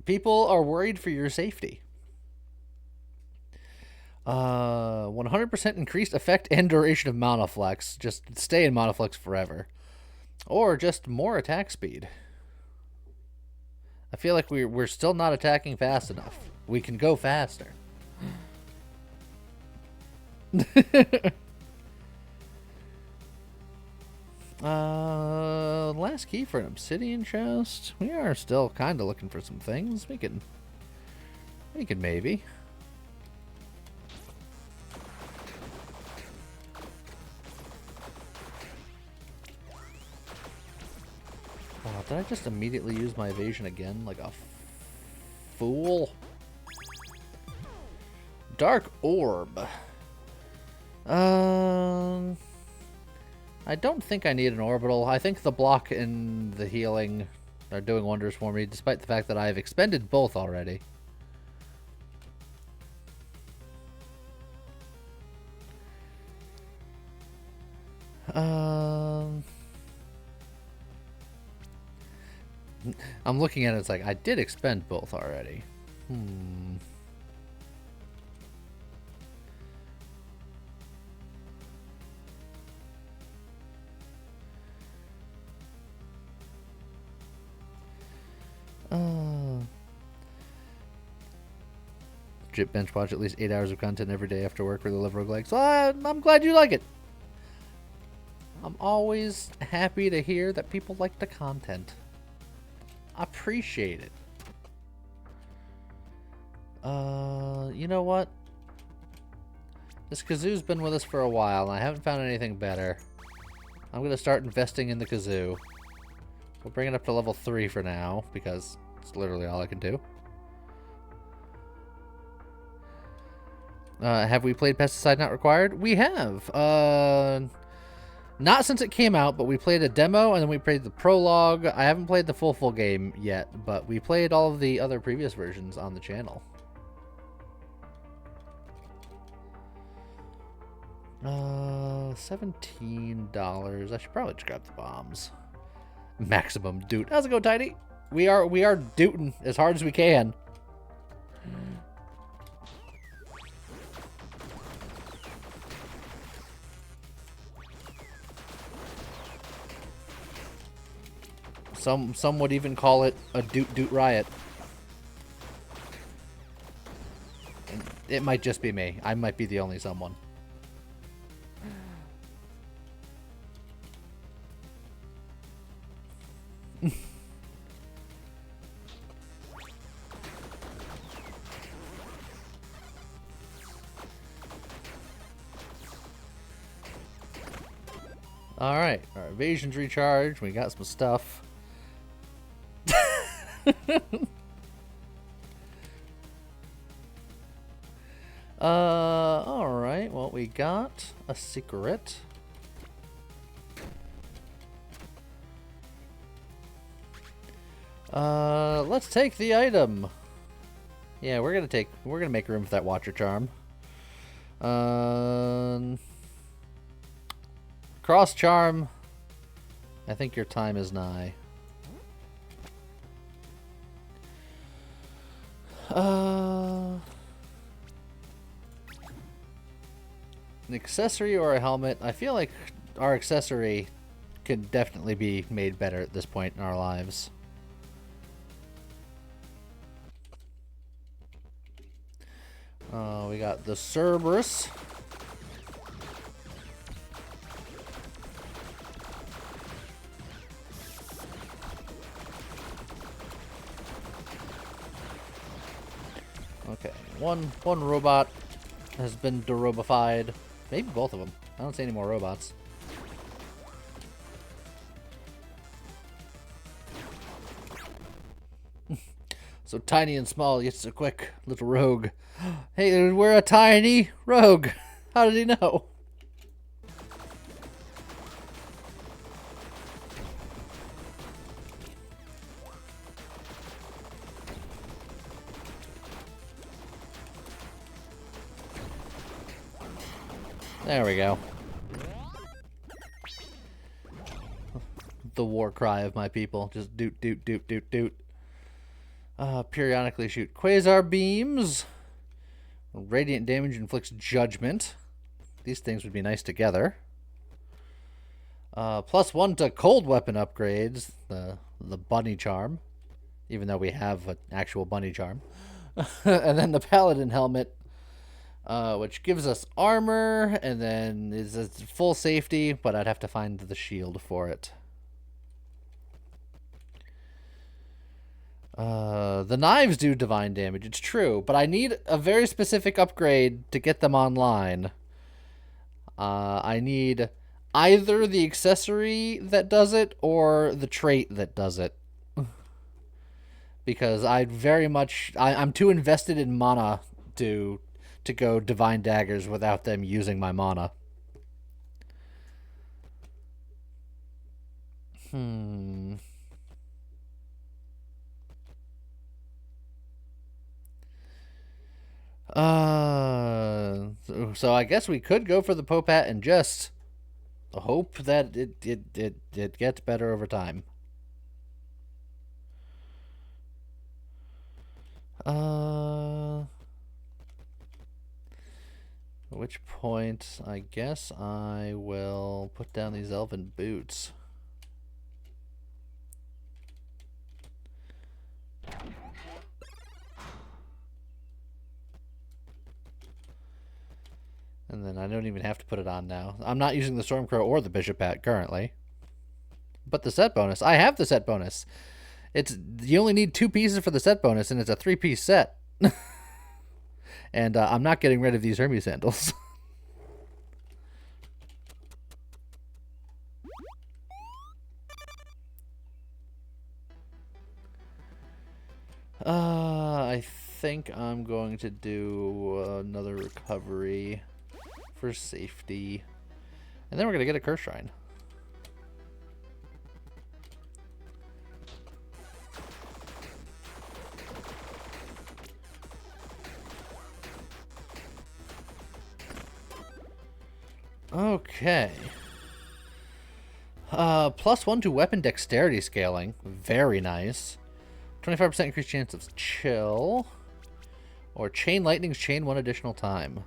People are worried for your safety. 100% increased effect and duration of Mana Flex. Just stay in Mana Flex forever. Or just more attack speed. I feel like we're still not attacking fast enough. We can go faster. Last key for an obsidian chest. We are still kind of looking for some things. We can maybe. Oh, did I just immediately use my evasion again like a fool? Dark Orb. I don't think I need an orbital. I think the block and the healing are doing wonders for me, despite the fact that I have expended both already. I'm looking at it, it's like, I did expend both already. Legit bench watch at least 8 hours of content every day after work for the Live Roguelike. So I'm glad you like it. I'm always happy to hear that people like the content. I appreciate it. You know what? This kazoo's been with us for a while, and I haven't found anything better. I'm going to start investing in the kazoo. We'll bring it up to level 3 for now, because it's literally all I can do. Have we played Pesticide Not Required? We have. Not since it came out, but we played a demo, and then we played the prologue. I haven't played the full game yet, but we played all of the other previous versions on the channel. $17. I should probably just grab the bombs. Maximum doot. How's it go, Tiny? We are dooting as hard as we can. Some would even call it a doot riot. And it might just be me. I might be the only someone. Alright, our evasion's recharged. We got some stuff. Alright, well, we got a secret. Let's take the item. Yeah, we're gonna make room for that Watcher Charm. Cross Charm. I think your time is nigh. An accessory or a helmet? I feel like our accessory could definitely be made better at this point in our lives. We got the Cerberus. Okay, one robot has been derobified. Maybe both of them. I don't see any more robots. So tiny and small, yet so quick, little rogue. Hey, we're a tiny rogue. How did he know? There we go. The war cry of my people. Just doot, doot, doot, doot, doot. Periodically shoot quasar beams. Radiant damage inflicts judgment. These things would be nice together. +1 to cold weapon upgrades. The bunny charm. Even though we have an actual bunny charm. And then the paladin helmet. Which gives us armor, and then is a full safety, but I'd have to find the shield for it. The knives do divine damage, it's true, but I need a very specific upgrade to get them online. I need either the accessory that does it, or the trait that does it. Because I'm too invested in mana to go divine daggers without them using my mana. So I guess we could go for the Popat and just hope that it gets better over time. At which point, I guess I will put down these elven boots. And then I don't even have to put it on now. I'm not using the Stormcrow or the Bishop Hat currently. But the set bonus. I have the set bonus. You only need 2 pieces for the set bonus, and it's a 3-piece set. And I'm not getting rid of these Hermes sandals. I think I'm going to do another recovery for safety. And then we're going to get a Curse Shrine. Okay. +1 to weapon dexterity scaling. Very nice. 25% increased chance of chill. Or chain lightnings chain 1 additional time.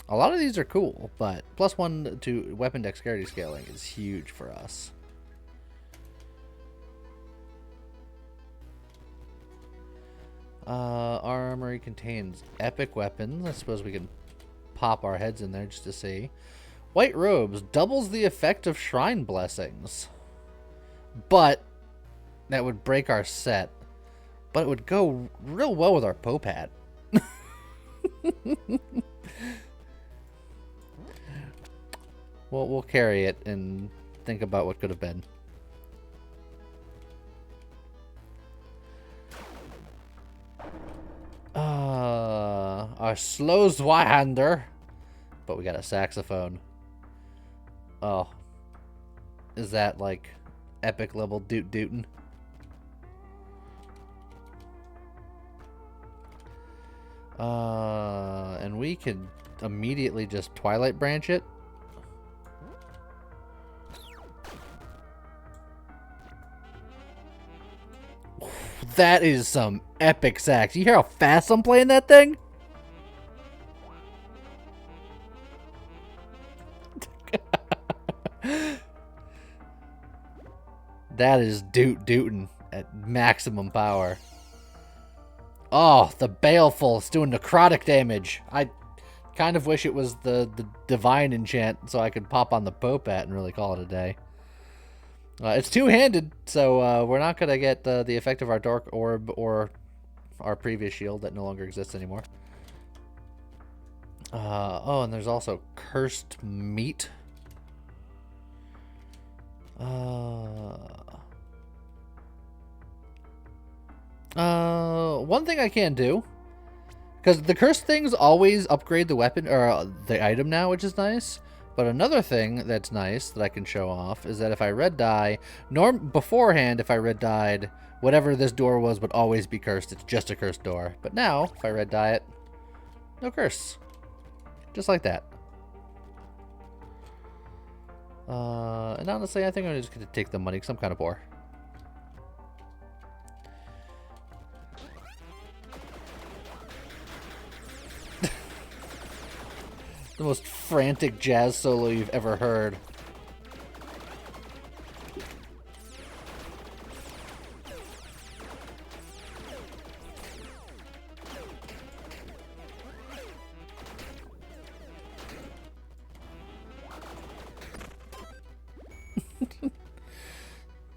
A lot of these are cool, but +1 to weapon dexterity scaling is huge for us. Armory contains epic weapons. I suppose we can pop our heads in there just to see. White robes doubles the effect of shrine blessings. But that would break our set. But it would go real well with our Popat. We'll carry it and think about what could have been. Our slow Zweihander. But we got a saxophone. Oh. Is that like epic level doot dootin'? And we could immediately just Twilight Branch it. That is some epic sax. You hear how fast I'm playing that thing? That is doot dootin' at maximum power. Oh, the Baleful is doing necrotic damage. I kind of wish it was the divine enchant so I could pop on the Popat and really call it a day. It's two-handed, so we're not going to get the effect of our Dark Orb or our previous shield that no longer exists anymore. Oh, and there's also cursed meat. One thing I can do, because the cursed things always upgrade the weapon or the item now, which is nice. But another thing that's nice that I can show off is that if I red dye, beforehand, if I red dyed, whatever this door was would always be cursed. It's just a cursed door. But now, if I red dye it, no curse. Just like that. And honestly, I think I'm just going to take the money because I'm kind of poor. The most frantic jazz solo you've ever heard.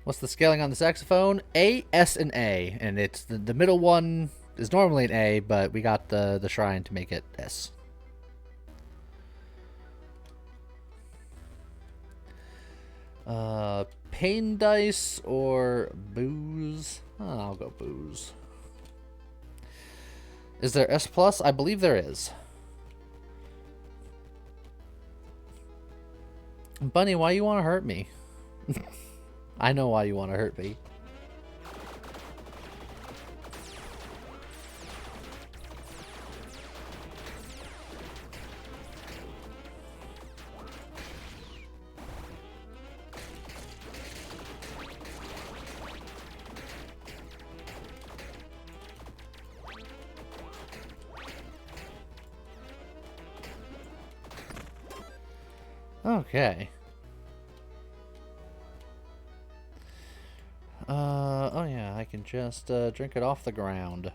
What's the scaling on the saxophone? A, S, and A. And it's the middle one is normally an A, but we got the shrine to make it S. Pain dice or booze? Oh, I'll go booze. Is there S plus? I believe there is. Bunny, why you want to hurt me? I know why you want to hurt me. Okay. Oh yeah, I can just drink it off the ground.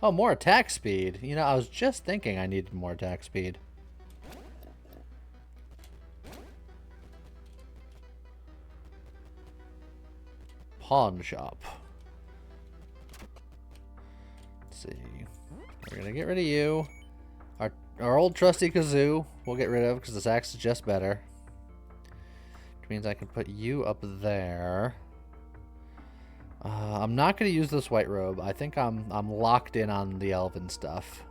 Oh, more attack speed. You know, I was just thinking I needed more attack speed. Pawn shop. Let's see. We're gonna get rid of you. Our old trusty kazoo we'll get rid of because this axe is just better. Which means I can put you up there. I'm not going to use this white robe. I think I'm locked in on the elven stuff.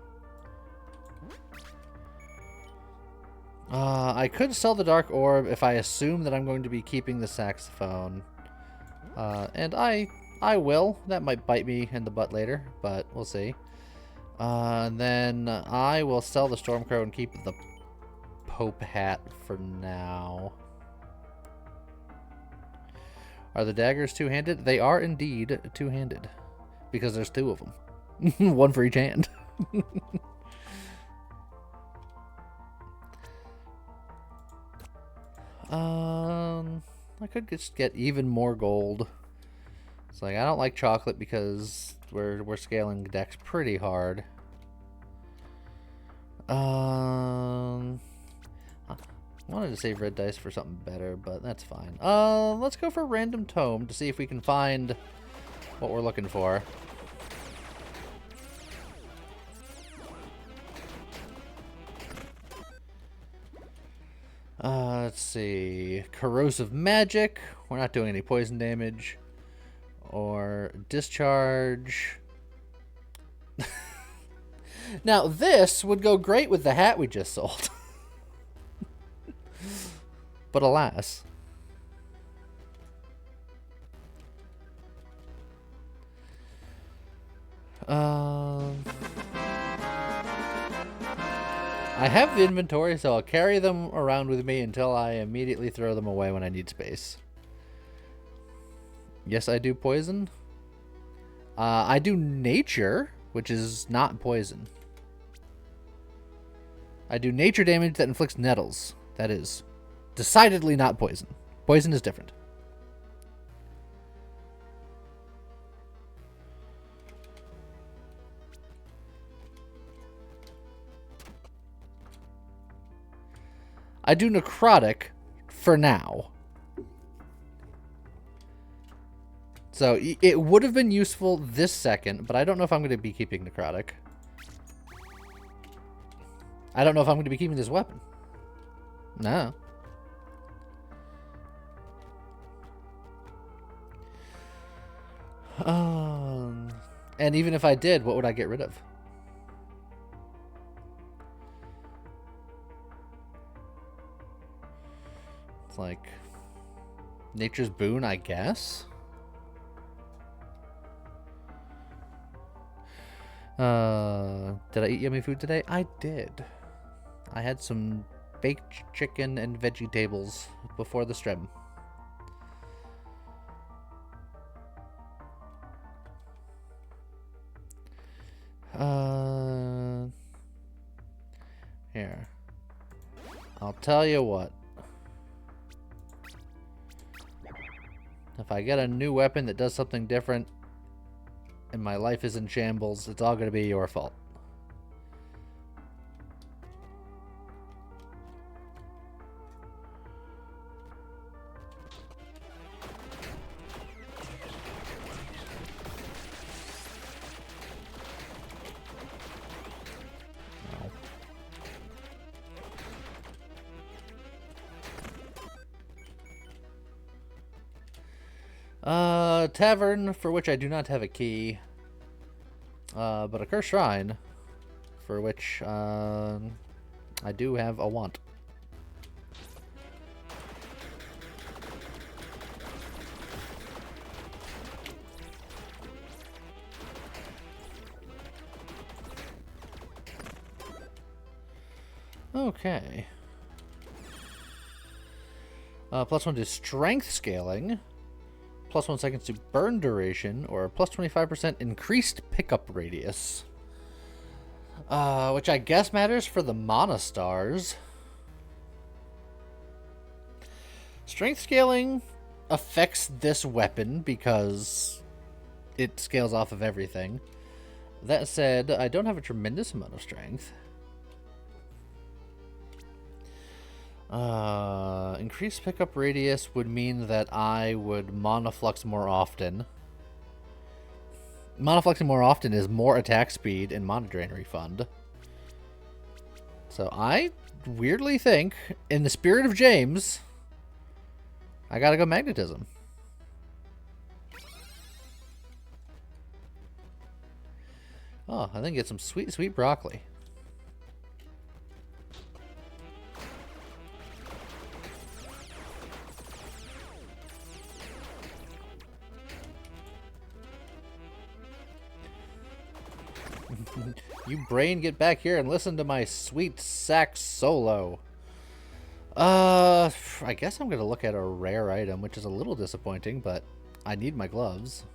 I could sell the dark orb if I assume that I'm going to be keeping the saxophone. And I will. That might bite me in the butt later, but we'll see. Then I will sell the Stormcrow and keep the Pope hat for now. Are the daggers two-handed? They are indeed two-handed. Because there's two of them. One for each hand. I could just get even more gold. It's like, I don't like chocolate because we're scaling decks pretty hard. I wanted to save red dice for something better, but that's fine. Let's go for random tome to see if we can find what we're looking for. Let's see. Corrosive magic. We're not doing any poison damage. Or discharge. Now, this would go great with the hat we just sold. But alas. I have the inventory, so I'll carry them around with me until I immediately throw them away when I need space. Yes, I do poison. I do nature, which is not poison. I do nature damage that inflicts nettles. That is decidedly not poison. Poison is different. I do necrotic for now. So it would have been useful this second, but I don't know if I'm going to be keeping Necrotic. I don't know if I'm going to be keeping this weapon. No. And even if I did, what would I get rid of? It's like Nature's Boon, I guess. Did I eat yummy food today? I did. I had some baked chicken and veggie tables before the stream. Here. I'll tell you what. If I get a new weapon that does something different and my life is in shambles, it's all going to be your fault. Tavern, for which I do not have a key. But a Cursed Shrine, for which I do have a want. Okay. +1 to strength scaling. +1 seconds to burn duration, or plus 25% increased pickup radius. Which I guess matters for the mana stars. Strength scaling affects this weapon because it scales off of everything. That said, I don't have a tremendous amount of strength. Increased pickup radius would mean that I would mana flux more often. Mana fluxing more often is more attack speed and mana drain refund. So I weirdly think, in the spirit of James, I gotta go magnetism. Oh, I think get some sweet, sweet broccoli. You brain, get back here and listen to my sweet sax solo. I guess I'm gonna look at a rare item, which is a little disappointing, but I need my gloves.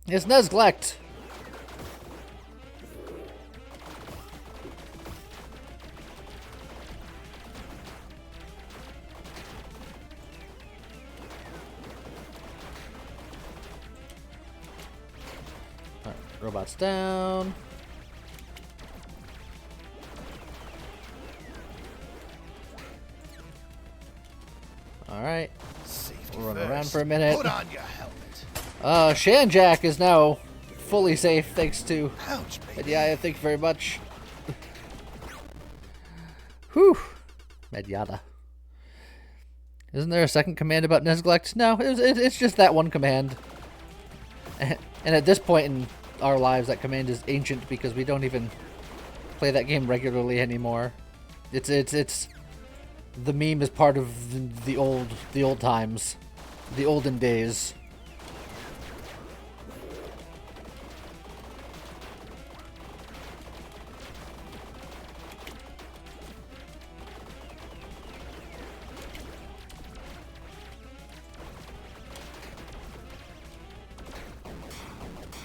It's Nezglect! Robots down. Alright. We'll run around for a minute. Put on your helmet. Shanjack is now fully safe thanks to Ouch, baby. Medyaya. Thank you very much. Whew. Medyada. Isn't there a second command about Nezglect? No, it's just that one command. And at this point in our lives, that command is ancient because we don't even play that game regularly anymore. It's the meme is part of the old times, the olden days.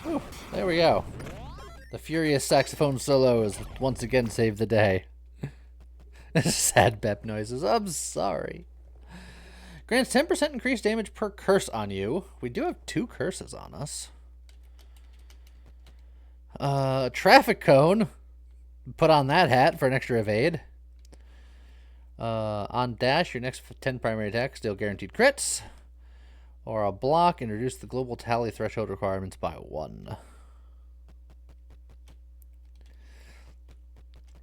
Whew, there we go. The furious saxophone solo has once again saved the day. Sad Bep noises. I'm sorry. Grants 10% increased damage per curse on you. We do have 2 curses on us. Traffic cone. Put on that hat for an extra evade. On dash, your next 10 primary attacks deal guaranteed crits. Or a block and reduce the global tally threshold requirements by 1.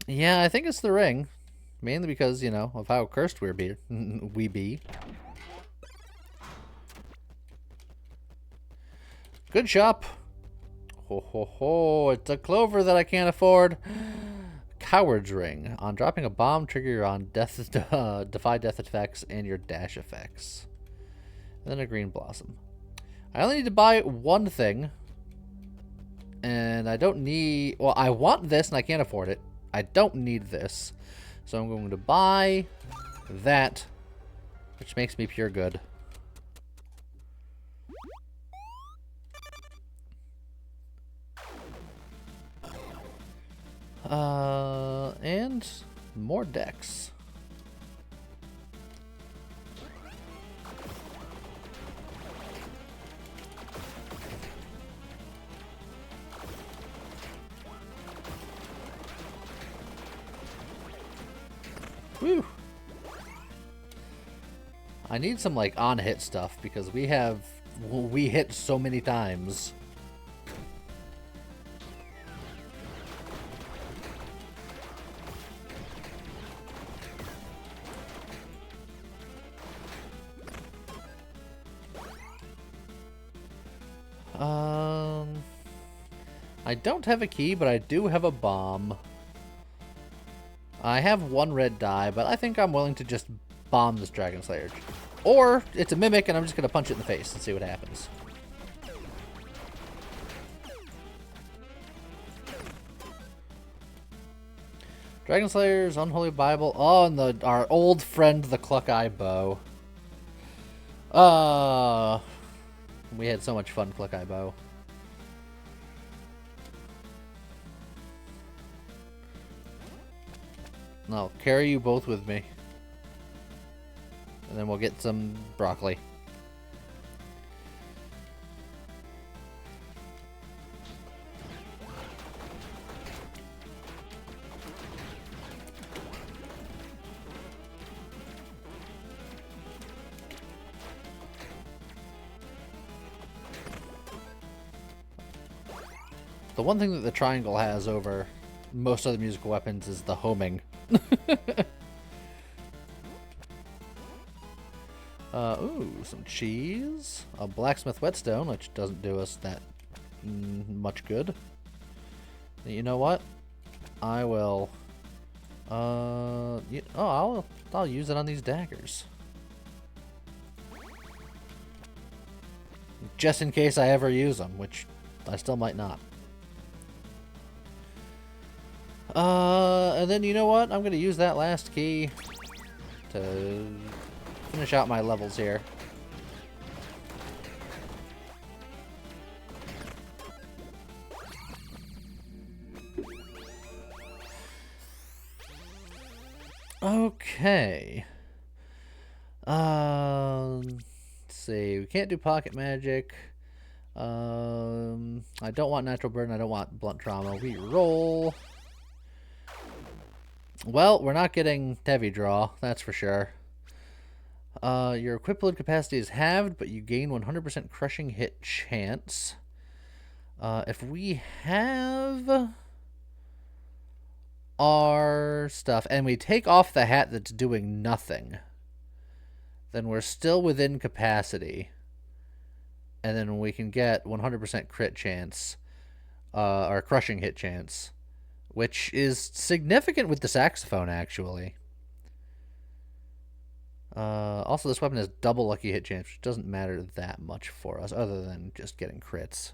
Yeah, I think it's the ring. Mainly because, you know, of how cursed we be. Good shop. Ho ho ho, it's a clover that I can't afford. Coward's Ring. On dropping a bomb, trigger your on death, defy death effects and your dash effects. And then a green blossom. I only need to buy one thing. And I don't need... Well, I want this and I can't afford it. I don't need this. So I'm going to buy that, which makes me pure good. And more decks. Woo! I need some like on-hit stuff because we hit so many times. I don't have a key, but I do have a bomb. I have one red die, but I think I'm willing to just bomb this Dragon Slayer. Or it's a mimic and I'm just going to punch it in the face and see what happens. Dragon Slayer's Unholy Bible. Oh, and our old friend, the Cluck-Eye Bow. We had so much fun, Cluck-Eye Bow. I'll carry you both with me. And then we'll get some broccoli. The one thing that the triangle has over most other musical weapons is the homing. Ooh, some cheese. A blacksmith whetstone, which doesn't do us that much good. You know what? I will. I'll use it on these daggers. Just in case I ever use them, which I still might not. And then you know what? I'm gonna use that last key to finish out my levels here. Okay. Let's see. We can't do pocket magic. I don't want natural burden. I don't want blunt trauma. We roll. Well, we're not getting heavy draw, that's for sure. Your equip load capacity is halved, but you gain 100% crushing hit chance. If we have our stuff and we take off the hat that's doing nothing, then we're still within capacity. And then we can get 100% crit chance, or crushing hit chance, which is significant with the saxophone, actually. Also, this weapon has double lucky hit chance, which doesn't matter that much for us, other than just getting crits.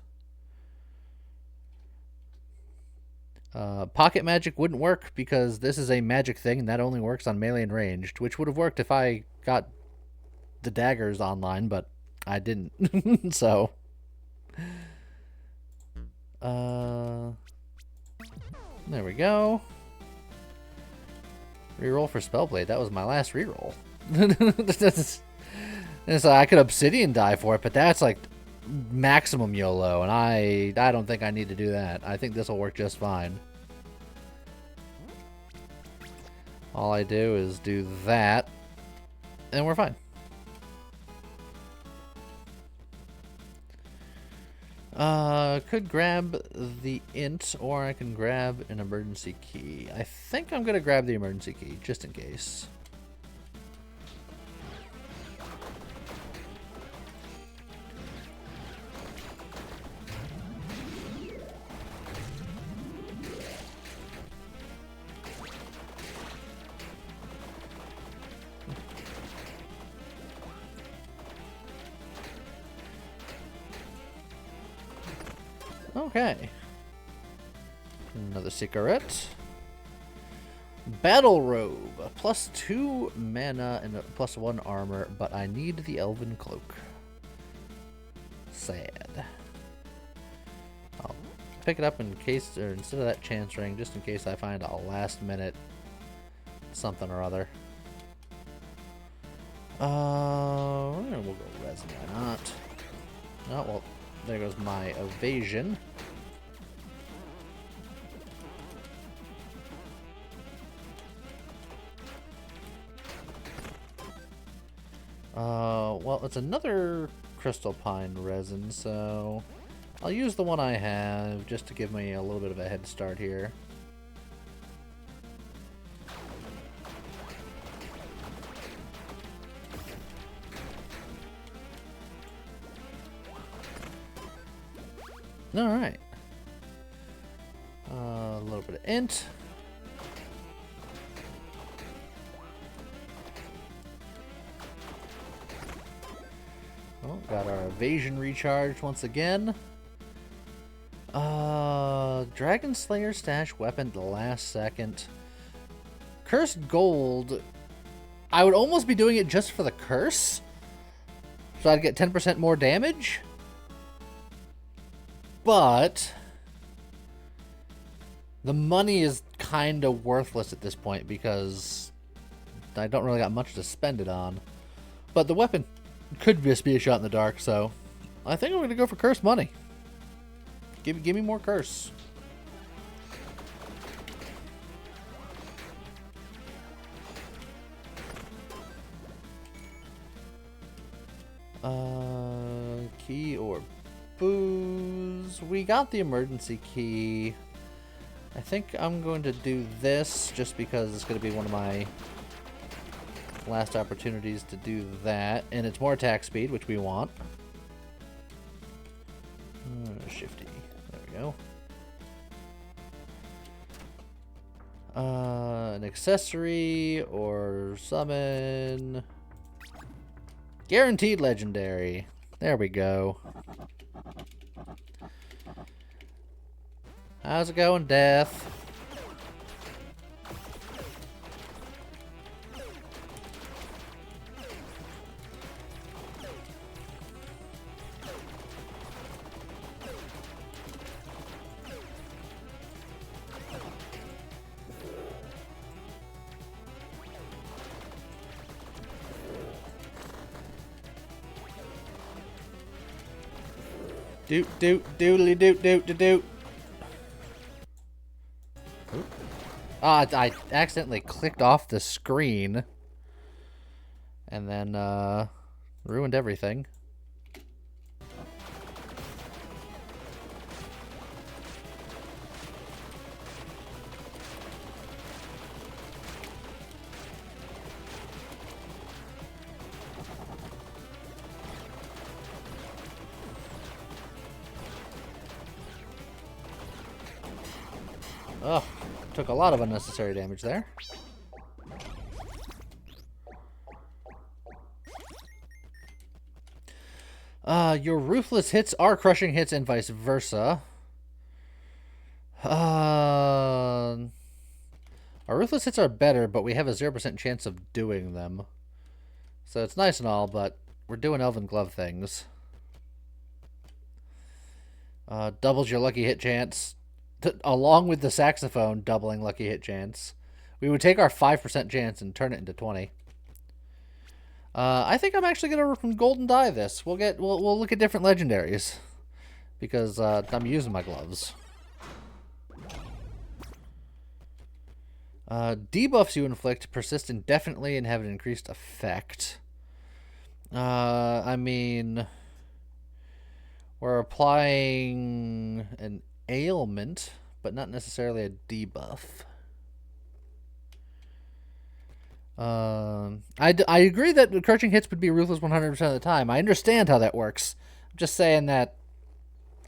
Pocket magic wouldn't work, because this is a magic thing, and that only works on melee and ranged, which would have worked if I got the daggers online, but I didn't. So... there we go. Reroll for Spellblade. That was my last reroll. So I could Obsidian die for it, but that's like maximum YOLO, and I don't think I need to do that. I think this will work just fine. All I do is do that, and we're fine. Could grab the int, or I can grab an emergency key. I think I'm gonna grab the emergency key, just in case. Okay. Another cigarette. Battle robe. +2 mana and +1 armor, but I need the elven cloak. Sad. I'll pick it up in case, or instead of that chance ring, just in case I find a last minute something or other. We'll go resin, why not? Oh, well, there goes my evasion. Well, it's another crystal pine resin, so I'll use the one I have just to give me a little bit of a head start here. Alright. A little bit of int. Oh, got our evasion recharged once again. Dragon Slayer stash weapon at the last second. Cursed gold. I would almost be doing it just for the curse. So I'd get 10% more damage. But the money is kind of worthless at this point because I don't really got much to spend it on. But the weapon could just be a shot in the dark, so I think I'm going to go for curse money. Give me more curse. Key or booze. We got the emergency key. I think I'm going to do this just because it's going to be one of my last opportunities to do that. And it's more attack speed, which we want. Shifty. There we go. An accessory or summon. Guaranteed legendary. There we go. How's it going, Death? Doodly doot. I accidentally clicked off the screen and then ruined everything. Ugh, took a lot of unnecessary damage there. Your ruthless hits are crushing hits and vice versa. Our ruthless hits are better, but we have a 0% chance of doing them. So it's nice and all, but we're doing Elven Glove things. Doubles your lucky hit chance. Along with the saxophone doubling lucky hit chance. We would take our 5% chance and turn it into 20. I think I'm actually gonna golden die this. We'll look at different legendaries because I'm using my gloves. Debuffs you inflict persist indefinitely and have an increased effect. I mean, We're applying an ailment, but not necessarily a debuff. I agree that crushing hits would be ruthless 100% of the time. I understand how that works. I'm just saying that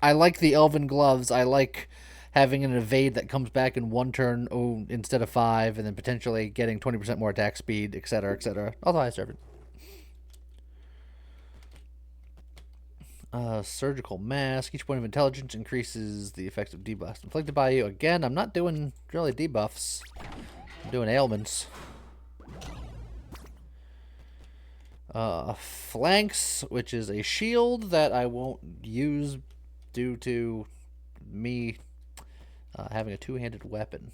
I like the Elven Gloves. I like having an evade that comes back in one turn instead of 5, and then potentially getting 20% more attack speed, etc., etc. Although I serve it. Surgical Mask. Each point of intelligence increases the effects of debuffs inflicted by you. Again, I'm not doing really debuffs. I'm doing ailments. Flanks, which is a shield that I won't use due to me having a two-handed weapon.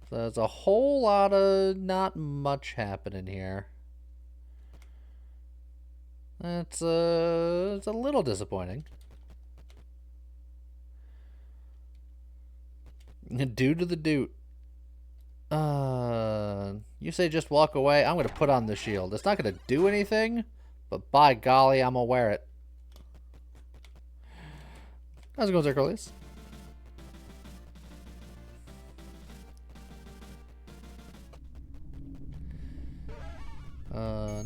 So there's a whole lot of not much happening here. It's a little disappointing. Due to the doot. You say just walk away. I'm going to put on the shield. It's not going to do anything, but by golly, I'm going to wear it. How's it going, Zercolius?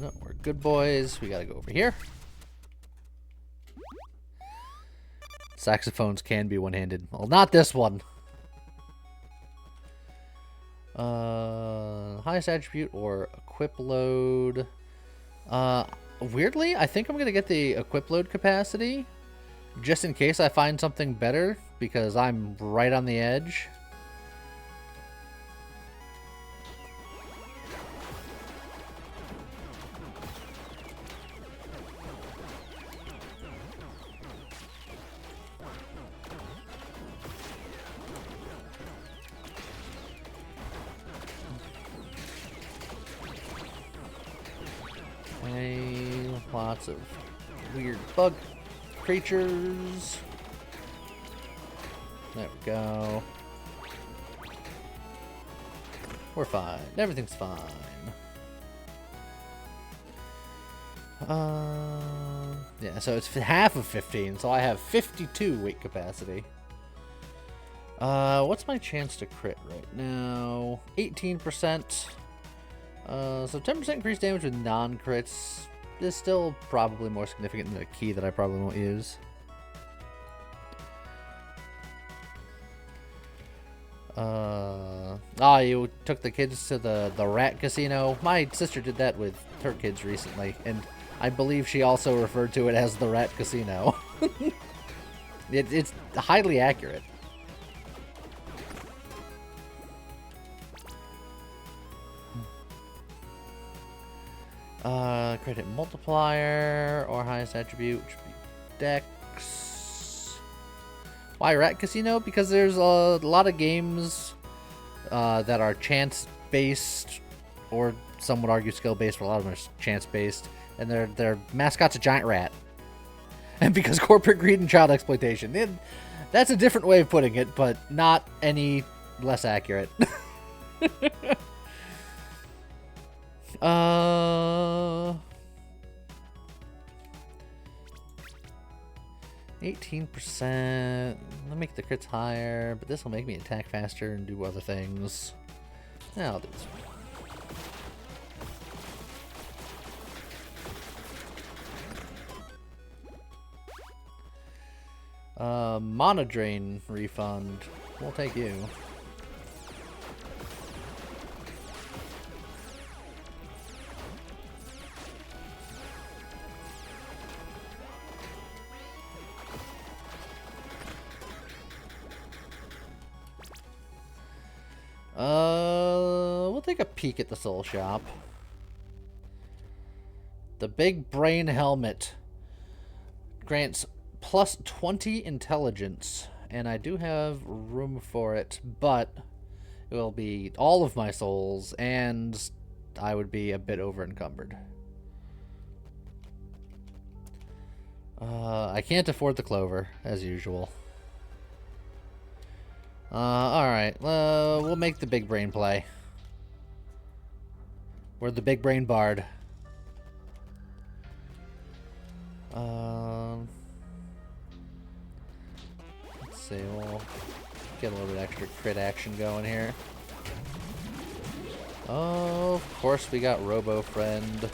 No, we're good boys. We gotta go over here. Saxophones can be one-handed. Well, not this one. Highest attribute or equip load. Weirdly, I think I'm gonna get the equip load capacity, just in case I find something better, because I'm right on the edge. Lots of weird bug creatures. There we go. We're fine. Everything's fine. Yeah, so it's half of 15, so I have 52 weight capacity. What's my chance to crit right now? 18%. So 10% increased damage with non-crits is still probably more significant than a key that I probably won't use. You took the kids to the rat casino. My sister did that with her kids recently, and I believe she also referred to it as the rat casino. It's highly accurate. Credit multiplier or highest attribute, which would be Dex. Why Rat Casino? Because there's a lot of games that are chance-based, or some would argue skill-based, but a lot of them are chance-based, and their mascot's a giant rat. And because corporate greed and child exploitation. That's a different way of putting it, but not any less accurate. 18%. I'll make the crits higher, but this will make me attack faster and do other things. Yeah, I'll do this one. Mana Drain refund. We'll take you. We'll take a peek at the soul shop. The Big Brain Helmet grants plus 20 intelligence, and I do have room for it, but it will be all of my souls, and I would be a bit over encumbered. I can't afford the clover, as usual. Alright, we'll make the big brain play. We're the big brain bard. see, we'll get a little bit extra crit action going here. Oh, of course we got Robo Friend.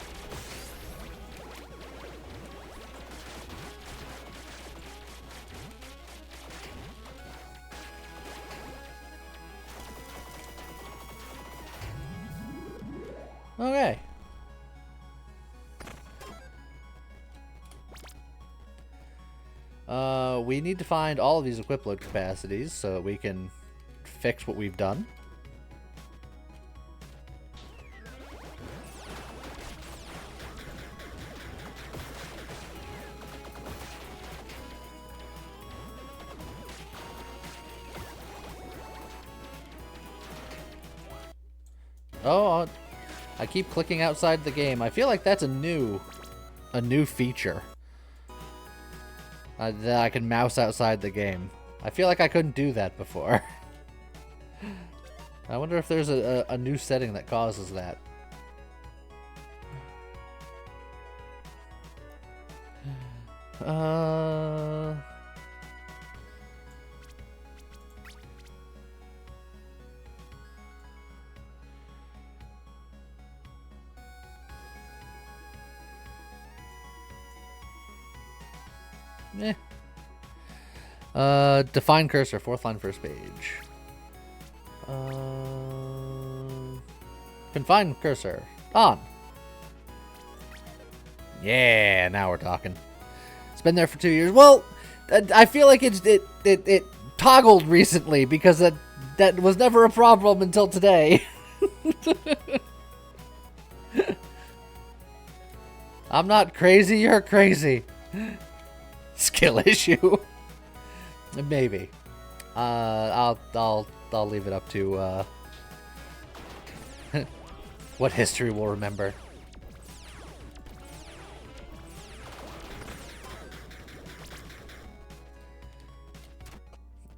Okay. We need to find all of these equip load capacities so that we can fix what we've done. Oh, I keep clicking outside the game. I feel like that's a new feature. That I can mouse outside the game. I feel like I couldn't do that before. I wonder if there's a new setting that causes that. Define cursor, 4th line, first page. Confine cursor, on. Yeah, now we're talking. It's been there for 2 years. Well, I feel like it toggled recently because that was never a problem until today. I'm not crazy, you're crazy. Skill issue. Maybe. I'll leave it up to what history will remember.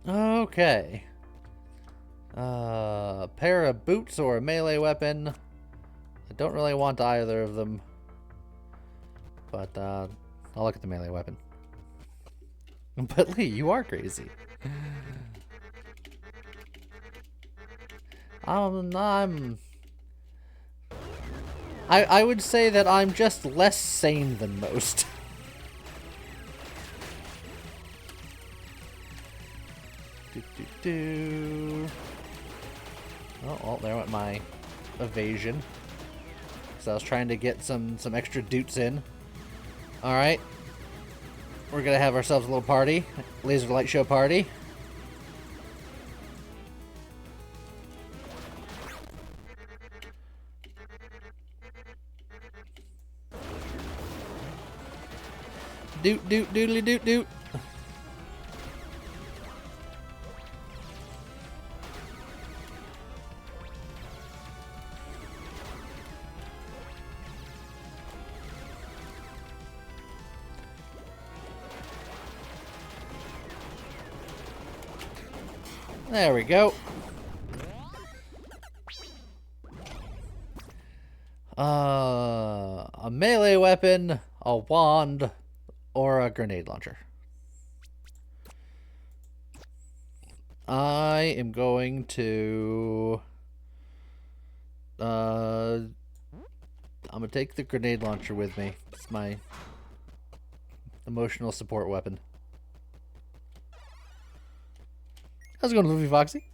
Okay. Pair of boots or a melee weapon. I don't really want either of them. But I'll look at the melee weapon. But Lee, you are crazy. I would say that I'm just less sane than most. Oh, well, there went my evasion. So I was trying to get some extra doots in. Alright. We're gonna have ourselves a little party. Laser light show party. Doot doot doodly doot doot. There we go. A melee weapon, a wand, or a grenade launcher. I am going to I'm gonna take the grenade launcher with me. It's my emotional support weapon. How's it going, Luffy Foxy?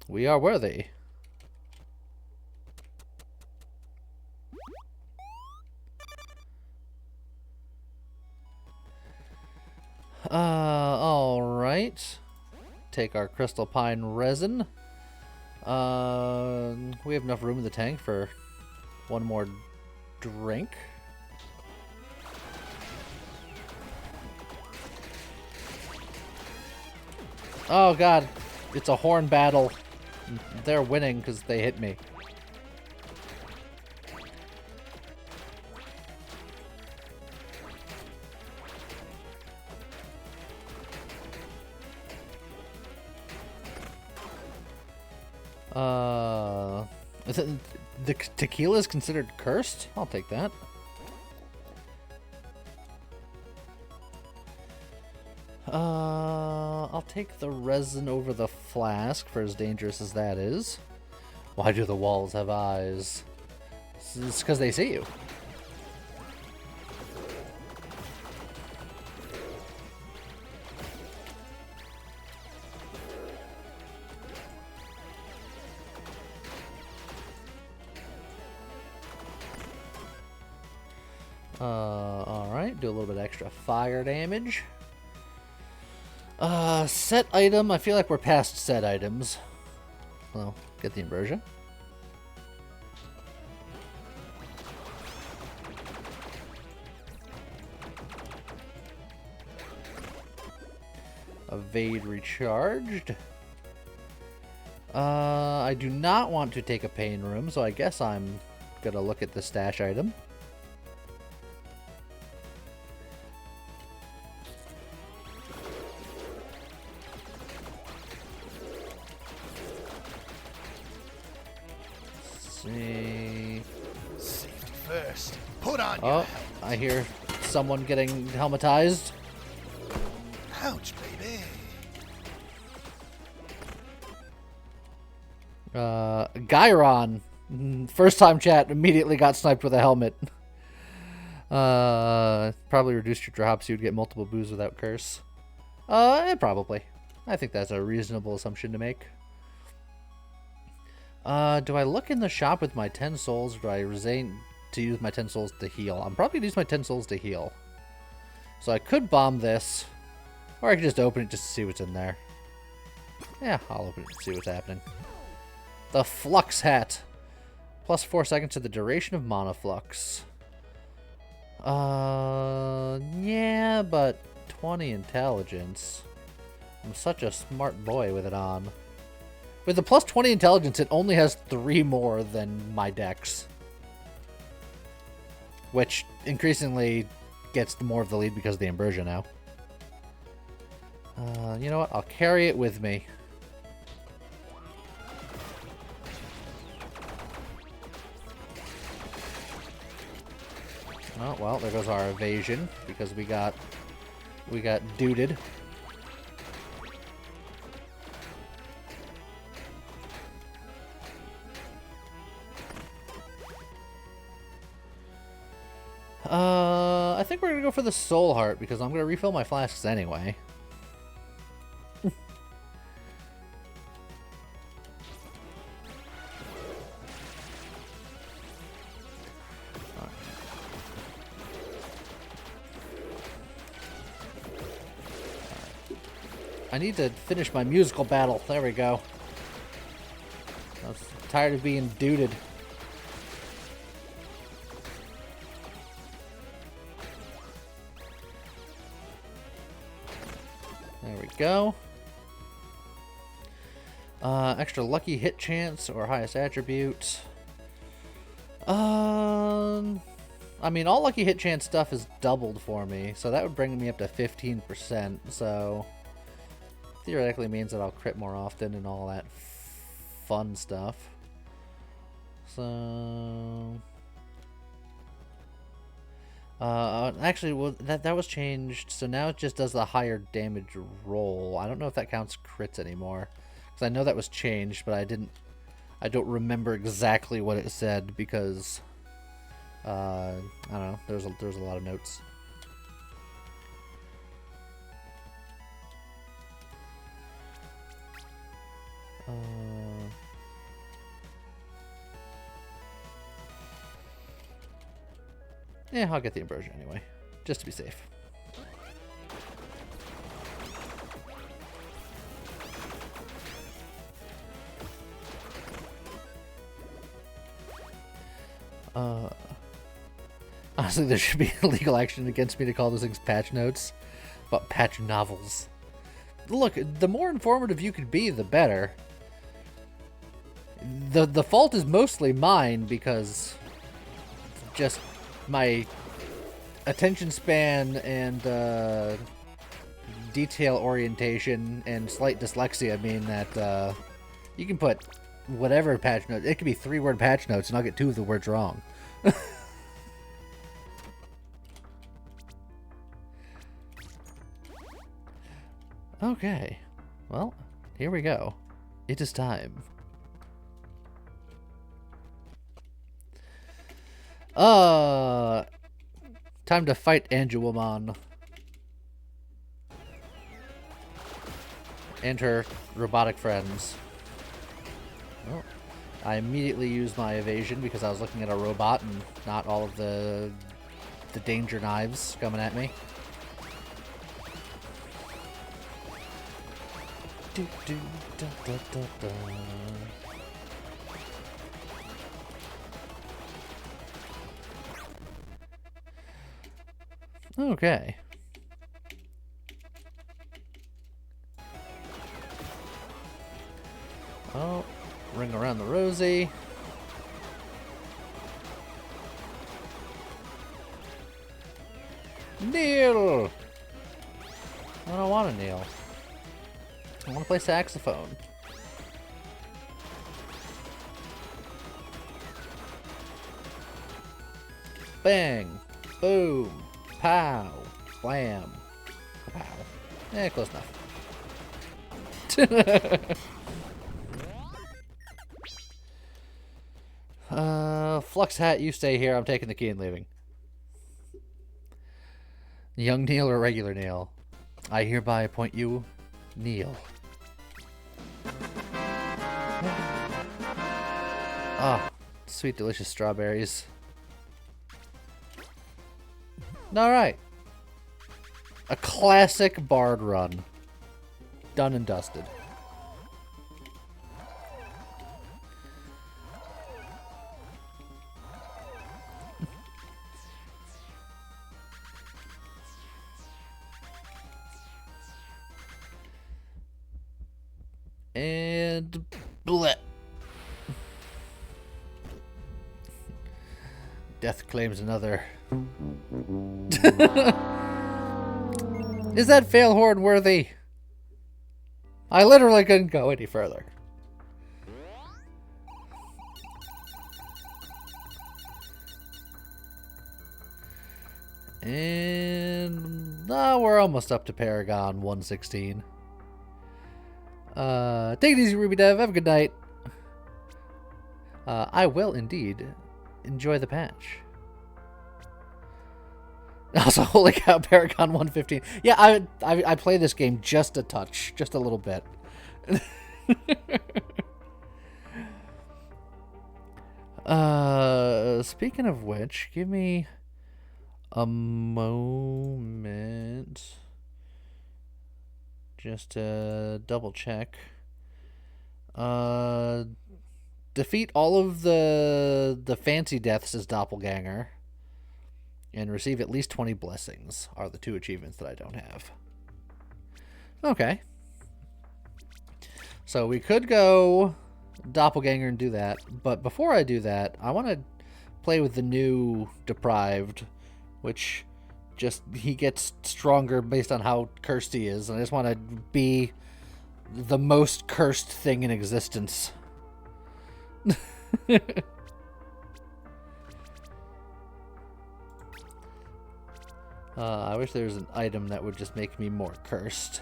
We are worthy. Alright. Take our crystal pine resin. We have enough room in the tank for one more drink. Oh god, it's a horn battle. They're winning because they hit me. Is it the tequila is considered cursed? I'll take that. I'll take the resin over the flask for as dangerous as that is. Why do the walls have eyes? It's because they see you. Alright, do a little bit extra fire damage. Set item, I feel like we're past set items. Well, get the Ambrosia. Evade recharged. I do not want to take a pain room, so I guess I'm gonna look at the stash item. See. Safety first. Put on your Oh, helmet. I hear someone getting helmetized. Ouch, baby. Gyron, first time chat, immediately got sniped with a helmet. Probably reduced your drops, you'd get multiple boos without curse. Probably. I think that's a reasonable assumption to make. Do I look in the shop with my 10 souls, or do I resign to use my 10 souls to heal? I'm probably going to use my 10 souls to heal. So I could bomb this, or I could just open it just to see what's in there. Yeah, I'll open it to see what's happening. The Flux Hat. Plus 4 seconds to the duration of Mana Flux. Yeah, but 20 intelligence. I'm such a smart boy with it on. With the plus 20 intelligence, it only has 3 more than my dex. Which increasingly gets more of the lead because of the Ambrosia now. You know what? I'll carry it with me. Oh, well, there goes our evasion because we got duded. I think we're gonna go for the Soul Heart because I'm gonna refill my flasks anyway. I need to finish my musical battle. There we go. I was tired of being duded. There we go. Extra lucky hit chance or highest attribute. I mean, all lucky hit chance stuff is doubled for me, so that would bring me up to 15%. So theoretically means that I'll crit more often and all that fun stuff. So actually, well, that was changed, so now it just does the higher damage roll. I don't know if that counts crits anymore, because I know that was changed, but I don't remember exactly what it said because I don't know. There's a lot of notes. Yeah, I'll get the Ambrosia anyway, just to be safe. Honestly, there should be legal action against me to call those things patch notes, but patch novels. Look, the more informative you could be, the better. The fault is mostly mine because just my attention span and detail orientation and slight dyslexia mean that you can put whatever patch note. It could be 3-word patch notes and I'll get 2 of the words wrong. Okay. Well, here we go. It is time. Time to fight Angelwoman. And her robotic friends. Oh, I immediately used my evasion because I was looking at a robot and not all of the danger knives coming at me. Do, do, da, da, da, da. Okay. Oh, ring around the rosy. Kneel! I don't want to kneel. I want to play saxophone. Bang! Boom! Pow! Blam! Pow. Eh, close enough. Flux Hat, you stay here. I'm taking the key and leaving. Young Neil or regular Neil? I hereby appoint you Neil. Ah, sweet, delicious strawberries. Alright. A classic Bard run. Done and dusted. And bleh. Death claims another. Is that Failhorn worthy? I literally couldn't go any further. And we're almost up to Paragon 116. Take it easy, Ruby Dev. Have a good night. I will indeed enjoy the patch. Also, holy cow, Paragon 115. Yeah, I play this game just a touch, just a little bit. Speaking of which, give me a moment just to double check. Defeat all of the fancy deaths as Doppelganger and receive at least 20 blessings are the two achievements that I don't have. Okay. So we could go Doppelganger and do that, but before I do that, I want to play with the new Deprived, which just, he gets stronger based on how cursed he is, and I just want to be the most cursed thing in existence. I wish there was an item that would just make me more cursed.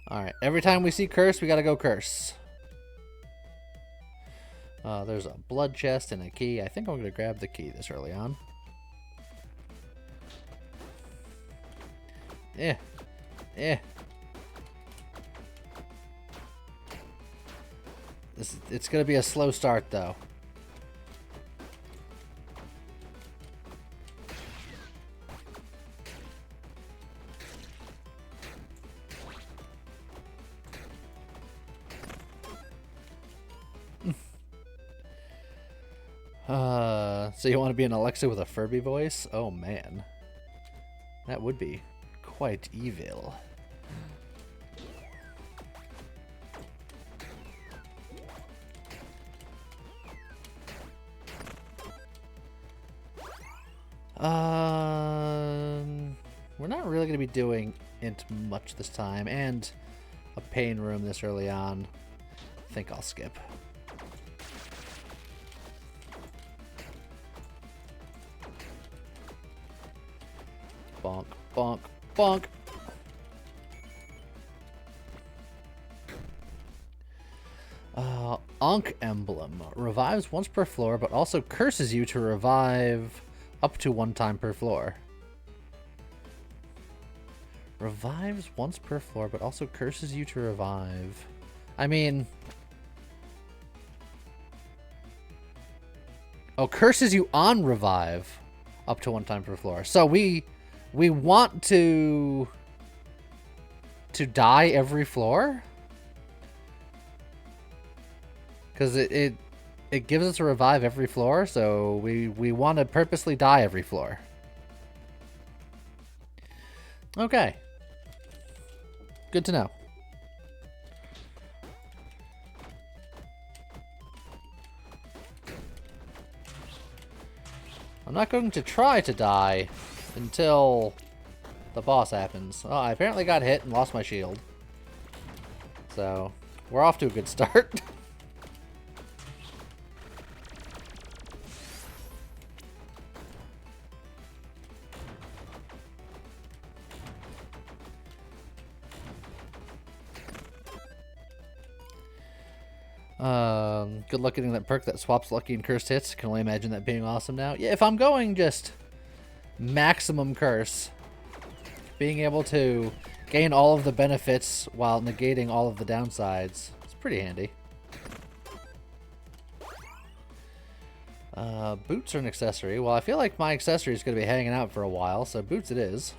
Alright, every time we see curse, we gotta go curse. There's a blood chest and a key. I think I'm gonna grab the key this early on. It's gonna be a slow start, though. So you want to be an Alexa with a Furby voice? Oh man, that would be quite evil. We're not really going to be doing int much this time, and a pain room this early on. I think I'll skip. Bonk, bonk, bonk. Ankh Emblem. Revives once per floor, but also curses you to revive up to 1 time per floor. Revives once per floor, but also curses you to revive. I mean... Oh, curses you on revive up to 1 time per floor. So we want to die every floor? Because it gives us a revive every floor, so we want to purposely die every floor. Okay. Good to know. I'm not going to try to die until the boss happens. Oh, I apparently got hit and lost my shield. So, we're off to a good start. Good luck getting that perk that swaps lucky and cursed hits. Can only imagine that being awesome now. Yeah, if I'm going just maximum curse, being able to gain all of the benefits while negating all of the downsides, it's pretty handy. Boots are an accessory. Well, I feel like my accessory is going to be hanging out for a while, so boots it is.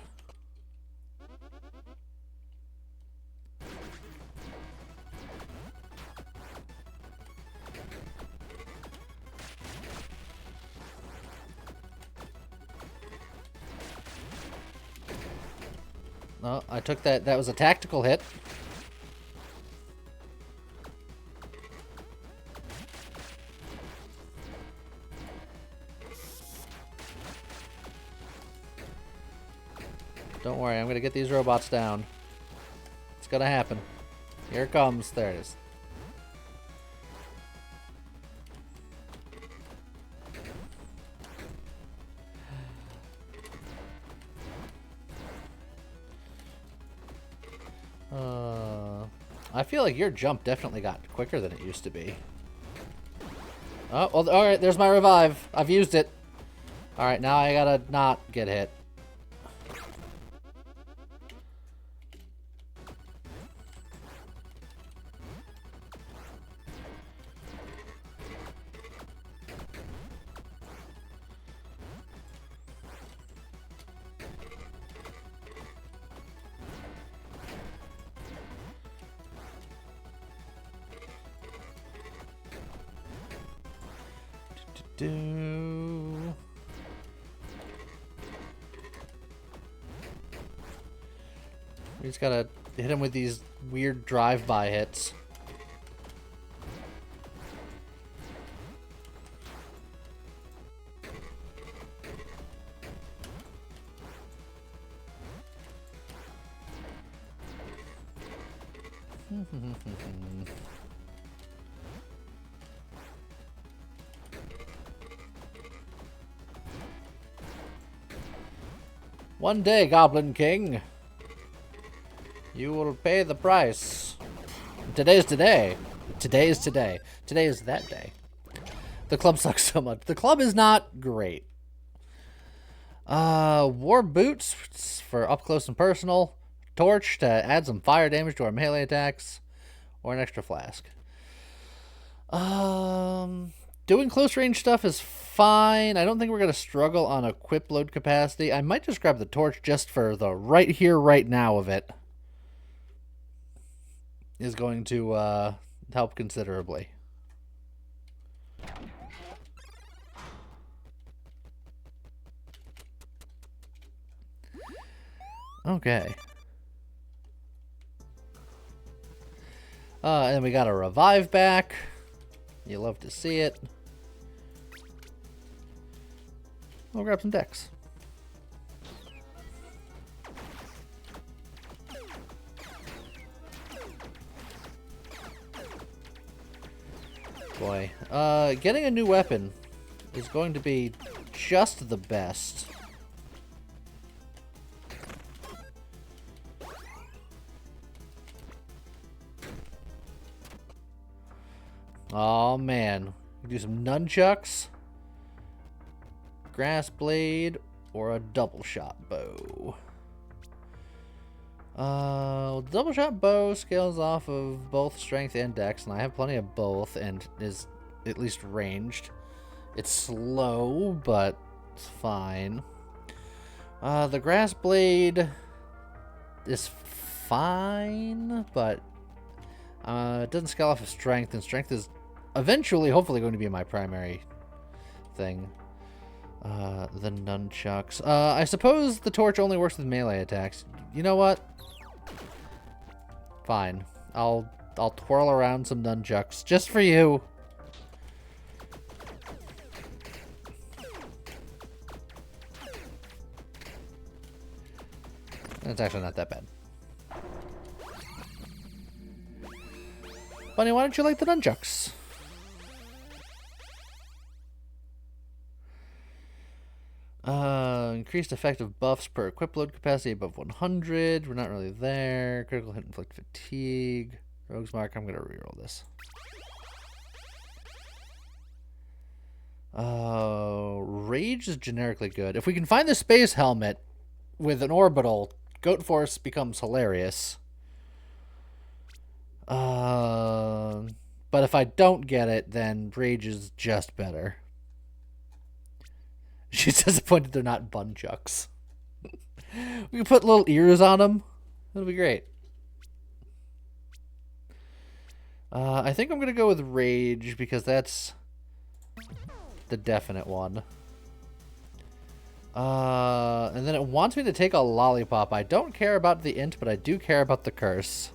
Oh, I took that. That was a tactical hit. Don't worry, I'm going to get these robots down. It's going to happen. Here it comes. There it is. I feel like your jump definitely got quicker than it used to be. Oh, well, alright, there's my revive. I've used it. Alright, now I gotta not get hit. We just gotta hit him with these weird drive-by hits. One day, Goblin King, you will pay the price. Today's today. Today is today. Today is that day. The club sucks so much. The club is not great. War boots for up close and personal. Torch to add some fire damage to our melee attacks. Or an extra flask. Doing close range stuff is fine. I don't think we're going to struggle on equip load capacity. I might just grab the torch just for the right here, right now of it. Is going to help considerably. Okay. And then we got a revive back. You love to see it. We'll grab some decks. Boy. Getting a new weapon is going to be just the best. Oh man. Do some nunchucks, grass blade, or a double shot bow. Double shot bow scales off of both strength and dex, and I have plenty of both, and is at least ranged. It's slow, but it's fine. The grass blade is fine, but it doesn't scale off of strength, and strength is eventually, hopefully, going to be my primary thing. The nunchucks. I suppose the torch only works with melee attacks. You know what? Fine. I'll twirl around some nunchucks just for you. It's actually not that bad. Bunny, why don't you like the nunchucks? Increased effective buffs per equip load capacity above 100. We're not really there. Critical hit inflict fatigue. Rogue's Mark. I'm going to reroll this. Rage is generically good. If we can find the space helmet with an orbital, Goat Force becomes hilarious. But if I don't get it, then Rage is just better. She's disappointed they're not bunchucks. We can put little ears on them. That'll be great. I think I'm going to go with Rage because that's the definite one. And then it wants me to take a lollipop. I don't care about the int, but I do care about the curse.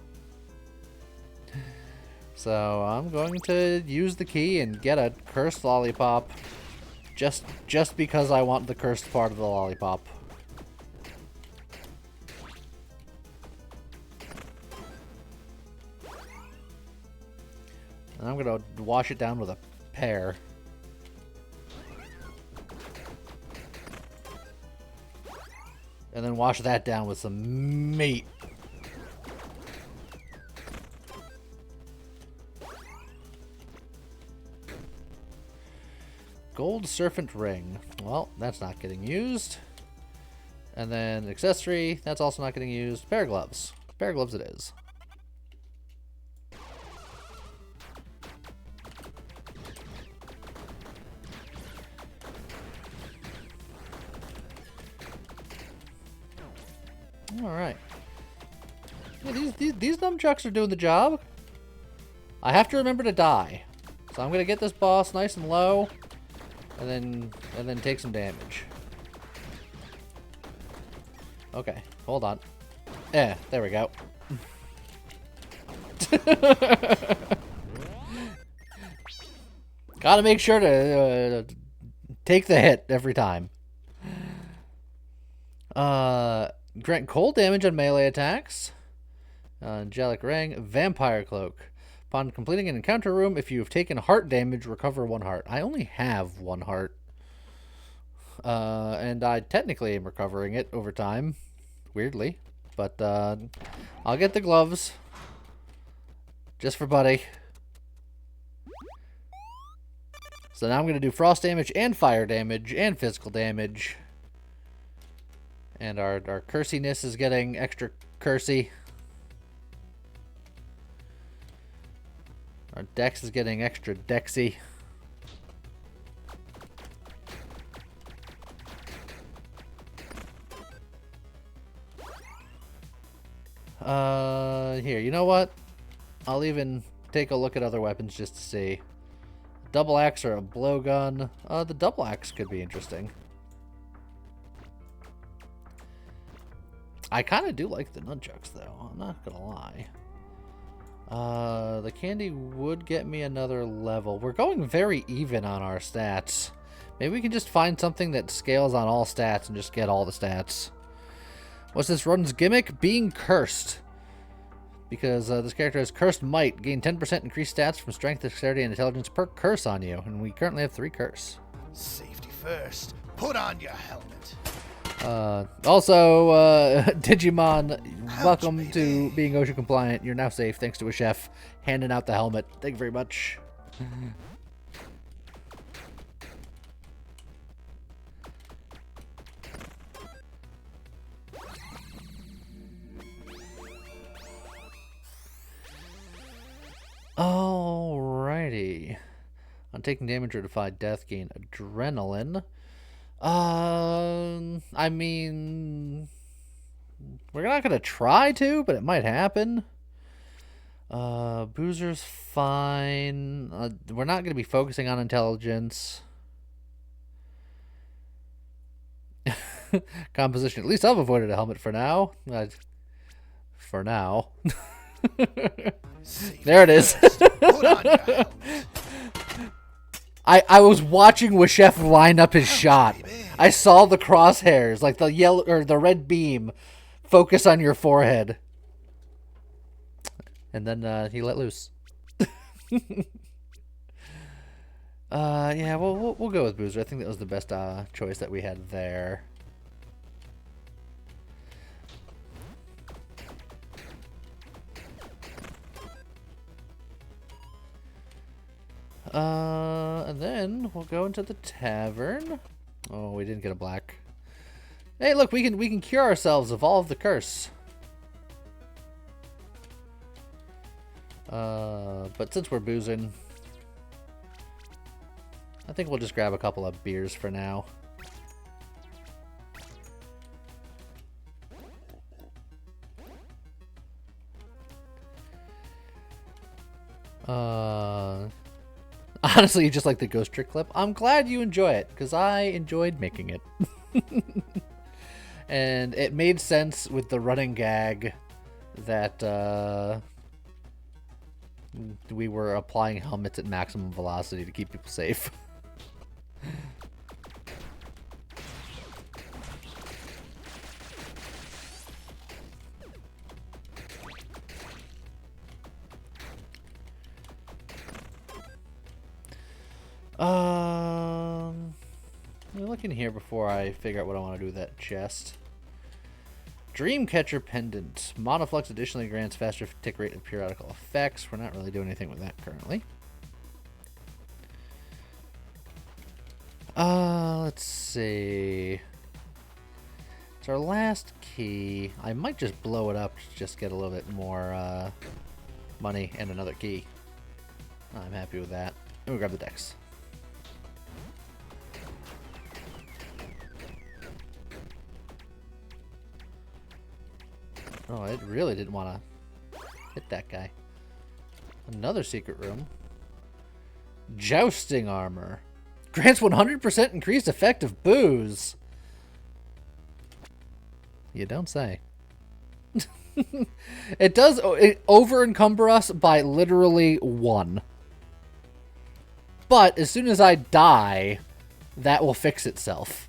So I'm going to use the key and get a cursed lollipop. Just because I want the cursed part of the lollipop. And I'm gonna wash it down with a pear. And then wash that down with some meat. Gold Serpent Ring. Well, that's not getting used. And then accessory, that's also not getting used. Bear gloves. Bear gloves it is. Alright. Yeah, these nunchucks are doing the job. I have to remember to die. So I'm going to get this boss nice and low. And then take some damage. Okay, hold on. There we go. Gotta make sure to take the hit every time. Grant cold damage on melee attacks. Angelic Ring, Vampire Cloak. Upon completing an encounter room, if you have taken heart damage, recover 1 heart. I only have 1 heart. And I technically am recovering it over time. Weirdly. But I'll get the gloves. Just for Buddy. So now I'm going to do frost damage and fire damage and physical damage. And our cursiness is getting extra cursy. Our dex is getting extra dexy. Here, you know what? I'll even take a look at other weapons just to see. Double axe or a blowgun. The double axe could be interesting. I kind of do like the nunchucks, though. I'm not gonna lie. The candy would get me another level. We're going very even on our stats. Maybe we can just find something that scales on all stats and just get all the stats. What's this run's gimmick? Being cursed. Because this character has Cursed Might. Gain 10% increased stats from Strength, Dexterity, and Intelligence per curse on you. And we currently have 3 curse. Safety first. Put on your helmet. Also, Digimon, Ouch, welcome baby. to being OSHA compliant. You're now safe thanks to a chef handing out the helmet. Thank you very much. Alrighty. On taking damage or defy death, gain adrenaline. I mean, we're not gonna try to, but it might happen. Boozer's fine. We're not gonna be focusing on intelligence. Composition. At least I've avoided a helmet for now. For now. There it is. Put on your helmet. I was watching Washef line up his shot. I saw the crosshairs, like the yellow or the red beam, focus on your forehead, and then he let loose. Yeah, we'll go with Boozer. I think that was the best choice that we had there. And then we'll go into the tavern. Oh, we didn't get a black. Hey, look, we can cure ourselves of all of the curse. But since we're boozing, I think we'll just grab a couple of beers for now. Honestly, just like the ghost trick clip. I'm glad you enjoy it, because I enjoyed making it. And it made sense with the running gag that we were applying helmets at maximum velocity to keep people safe. Let me look in here before I figure out what I want to do with that chest. Dreamcatcher Pendant. Monoflux additionally grants faster tick rate of periodical effects. We're not really doing anything with that currently. Let's see. It's our last key. I might just blow it up to just get a little bit more money and another key. I'm happy with that. And we'll grab the dex. Oh, I really didn't want to hit that guy. Another secret room. Jousting armor. Grants 100% increased effect of booze. You don't say. It does over encumber us by literally 1. But as soon as I die, that will fix itself.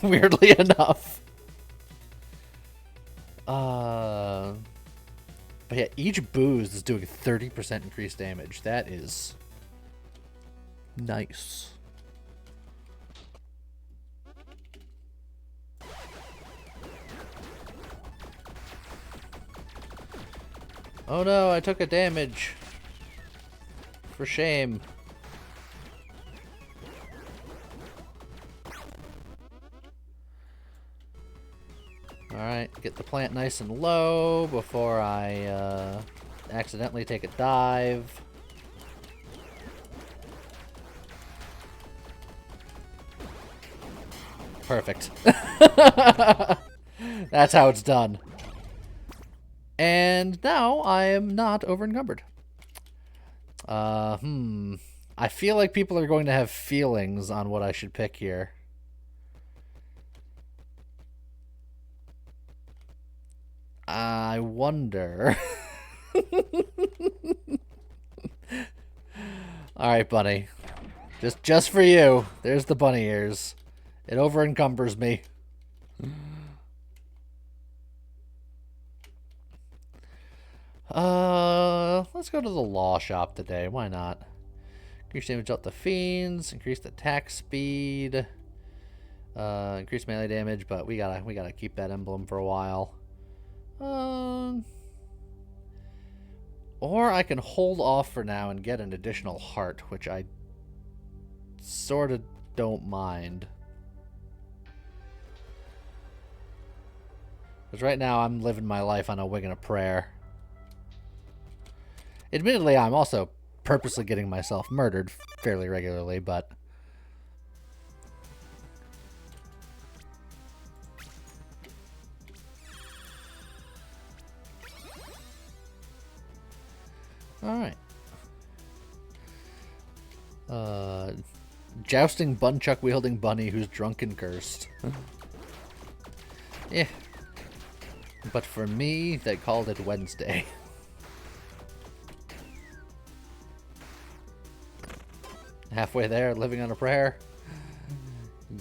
Weirdly enough. But yeah, each booze is doing 30% increased damage. That is nice. Oh no, I took a damage. For shame. Alright, get the plant nice and low before I accidentally take a dive. Perfect. That's how it's done. And now I am not over encumbered. I feel like people are going to have feelings on what I should pick here. I wonder. Alright, bunny. Just for you. There's the bunny ears. It over encumbers me. Let's go to the law shop today. Why not? Increase damage out the fiends, increase the attack speed, increase melee damage, but we gotta keep that emblem for a while. Or I can hold off for now and get an additional heart, which I sort of don't mind. Because right now I'm living my life on a wing and a prayer. Admittedly, I'm also purposely getting myself murdered fairly regularly, but... Alright. Jousting bunchuck wielding bunny who's drunk and cursed. Yeah. But for me, they called it Wednesday. Halfway there, living on a prayer?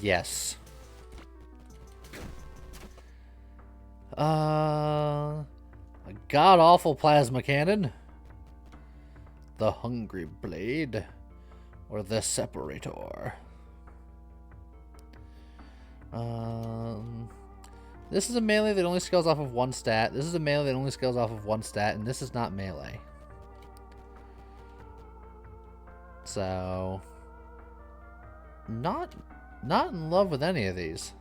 Yes. A god-awful plasma cannon. The Hungry Blade. Or the Separator. This is a melee that only scales off of one stat. This is a melee that only scales off of one stat, and this is not melee. So, not in love with any of these.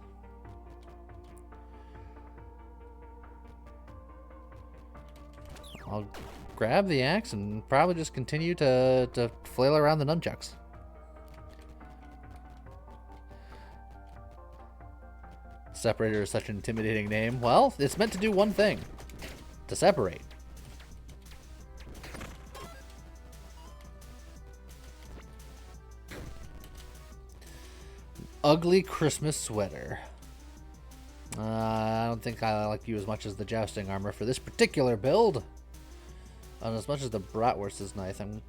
I'll grab the axe and probably just continue to flail around the nunchucks. Separator is such an intimidating name. Well, it's meant to do one thing. To separate. Ugly Christmas sweater. I don't think I like you as much as the jousting armor for this particular build. And as much as the bratwurst is nice, I'm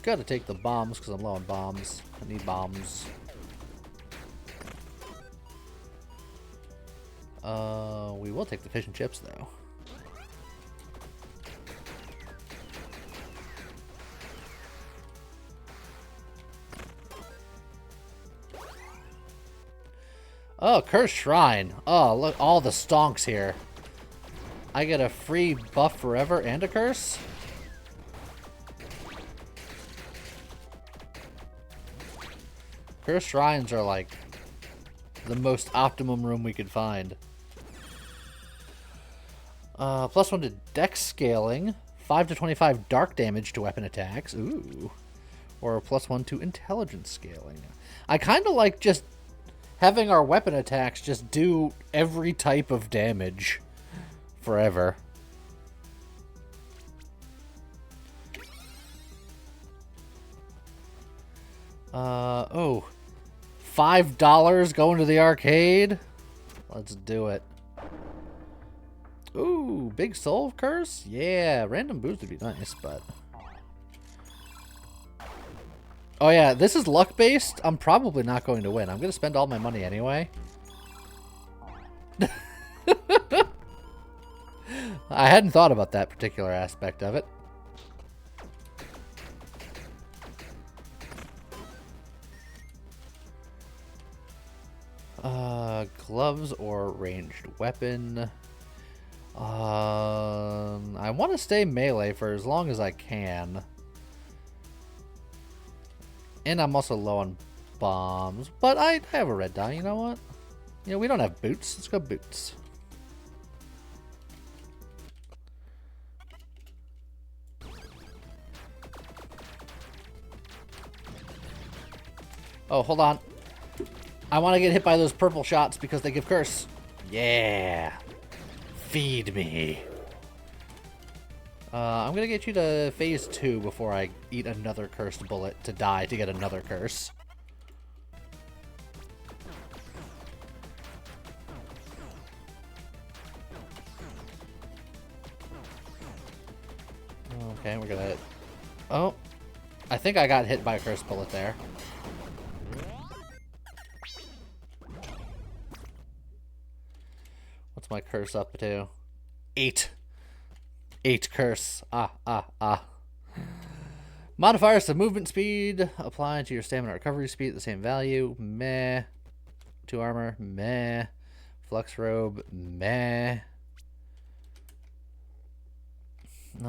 gonna take the bombs because I'm low on bombs. I need bombs. We will take the fish and chips though. Oh, Cursed Shrine. Oh, look, all the stonks here. I get a free buff forever and a curse? Cursed Shrines are like the most optimum room we could find. +1 to dex scaling. 5 to 25 dark damage to weapon attacks. Ooh. Or +1 to intelligence scaling. I kind of like just having our weapon attacks just do every type of damage forever. Oh. $5 going to the arcade? Let's do it. Ooh, big soul curse? Yeah, random boost would be nice, but... Oh yeah, this is luck-based. I'm probably not going to win. I'm going to spend all my money anyway. I hadn't thought about that particular aspect of it. Gloves or ranged weapon. I want to stay melee for as long as I can. And I'm also low on bombs. But I have a red dye, you know what? You know, we don't have boots. Let's go boots. Oh, hold on. I want to get hit by those purple shots because they give curse. Yeah. Feed me. I'm going to get you to phase 2 before I eat another cursed bullet to die to get another curse. Okay, we're going to... Oh. I think I got hit by a cursed bullet there. What's my curse up to? 8. 8 curse. Modifiers to movement speed. Apply to your stamina recovery speed at the same value. Meh. 2 armor. Meh. Flux robe. Meh. It's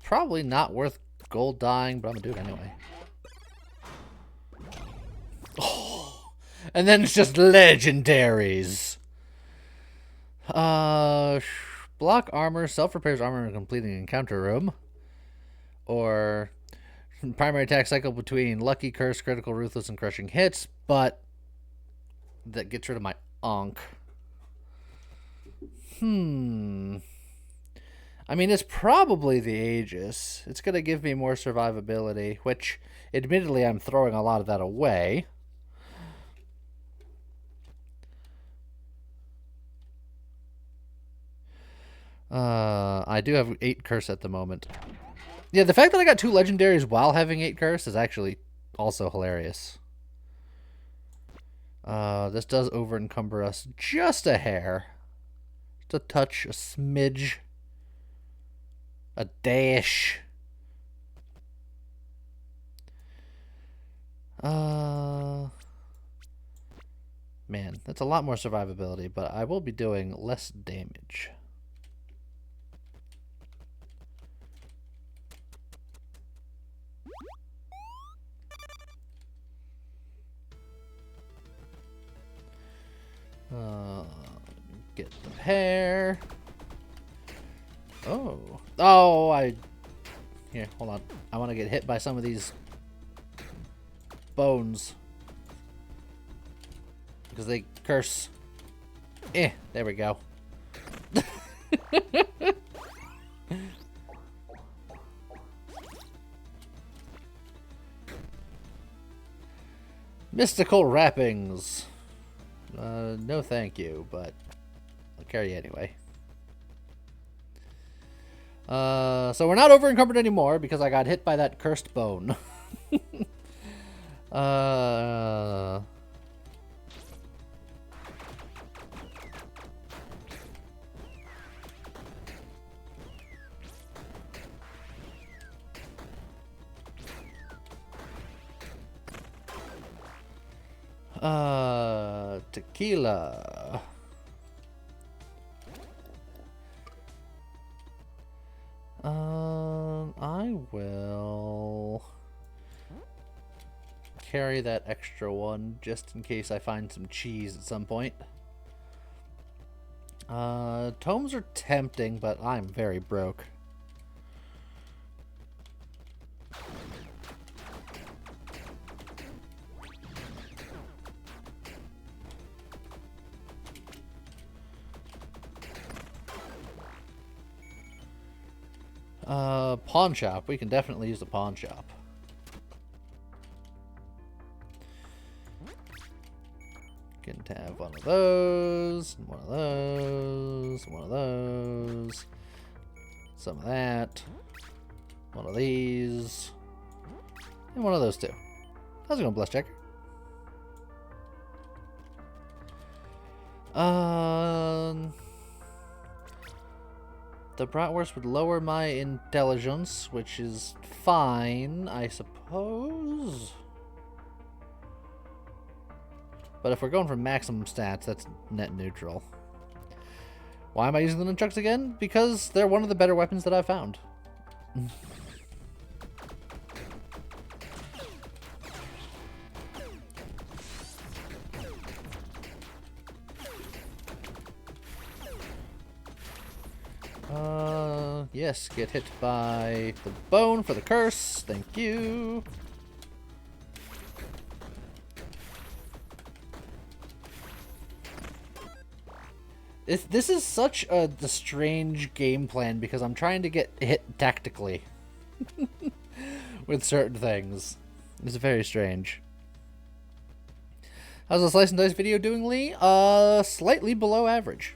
probably not worth gold dying, but I'm gonna do it anyway. Oh, and then it's just legendaries. Block armor, self-repairs armor in completing encounter room. Or primary attack cycle between lucky, curse, critical, ruthless, and crushing hits, but that gets rid of my onk. I mean, it's probably the Aegis. It's going to give me more survivability, which, admittedly, I'm throwing a lot of that away. I do have 8 curse at the moment. Yeah, the fact that I got 2 legendaries while having 8 curse is actually also hilarious. This does over-encumber us just a hair. Just a touch, a smidge. A dash. Man, that's a lot more survivability, but I will be doing less damage. Get the hair. Here, hold on. I want to get hit by some of these bones. Because they curse. There we go. Mystical wrappings. No thank you, but I'll carry you anyway. So we're not over encumbered anymore because I got hit by that cursed bone. Tequila. I will carry that extra one just in case I find some cheese at some point. Tomes are tempting, but I'm very broke. Pawn shop. We can definitely use the pawn shop. Can have one of those, one of those, one of those, some of that, one of these, and one of those too. How's it going, Bless Checker? The bratwurst would lower my intelligence, which is fine, I suppose. But if we're going for maximum stats, that's net neutral. Why am I using the nunchucks again? Because they're one of the better weapons that I've found. Yes, get hit by the bone for the curse. Thank you. This is such the strange game plan because I'm trying to get hit tactically with certain things. It's very strange. How's the Slice and Dice video doing, Lee? Slightly below average.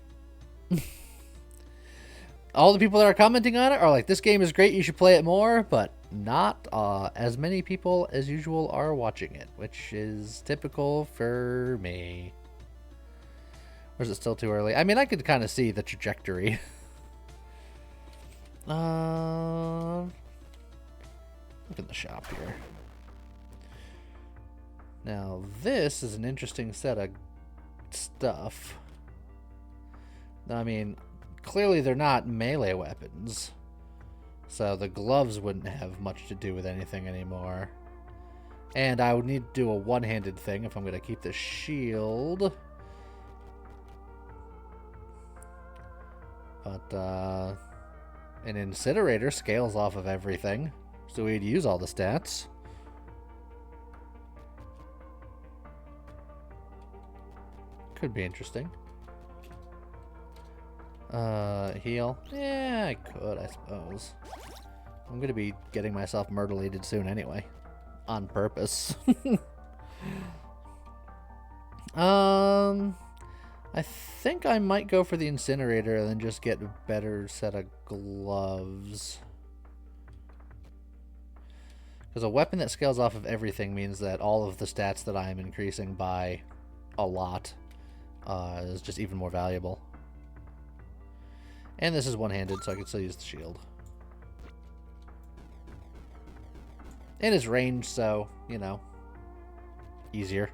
All the people that are commenting on it are like, this game is great, you should play it more, but not as many people as usual are watching it, which is typical for me. Or is it still too early? I mean, I could kind of see the trajectory. Look in the shop here. Now, this is an interesting set of stuff. I mean, clearly they're not melee weapons. So the gloves wouldn't have much to do with anything anymore. And I would need to do a one-handed thing if I'm going to keep the shield. But, an incinerator scales off of everything. So we'd use all the stats. Could be interesting. Heal? Yeah, I could, I suppose. I'm gonna be getting myself murder-lated soon anyway. On purpose. I think I might go for the incinerator and then just get a better set of gloves. Because a weapon that scales off of everything means that all of the stats that I am increasing by a lot is just even more valuable. And this is one-handed, so I can still use the shield. And it's ranged, so, you know, easier.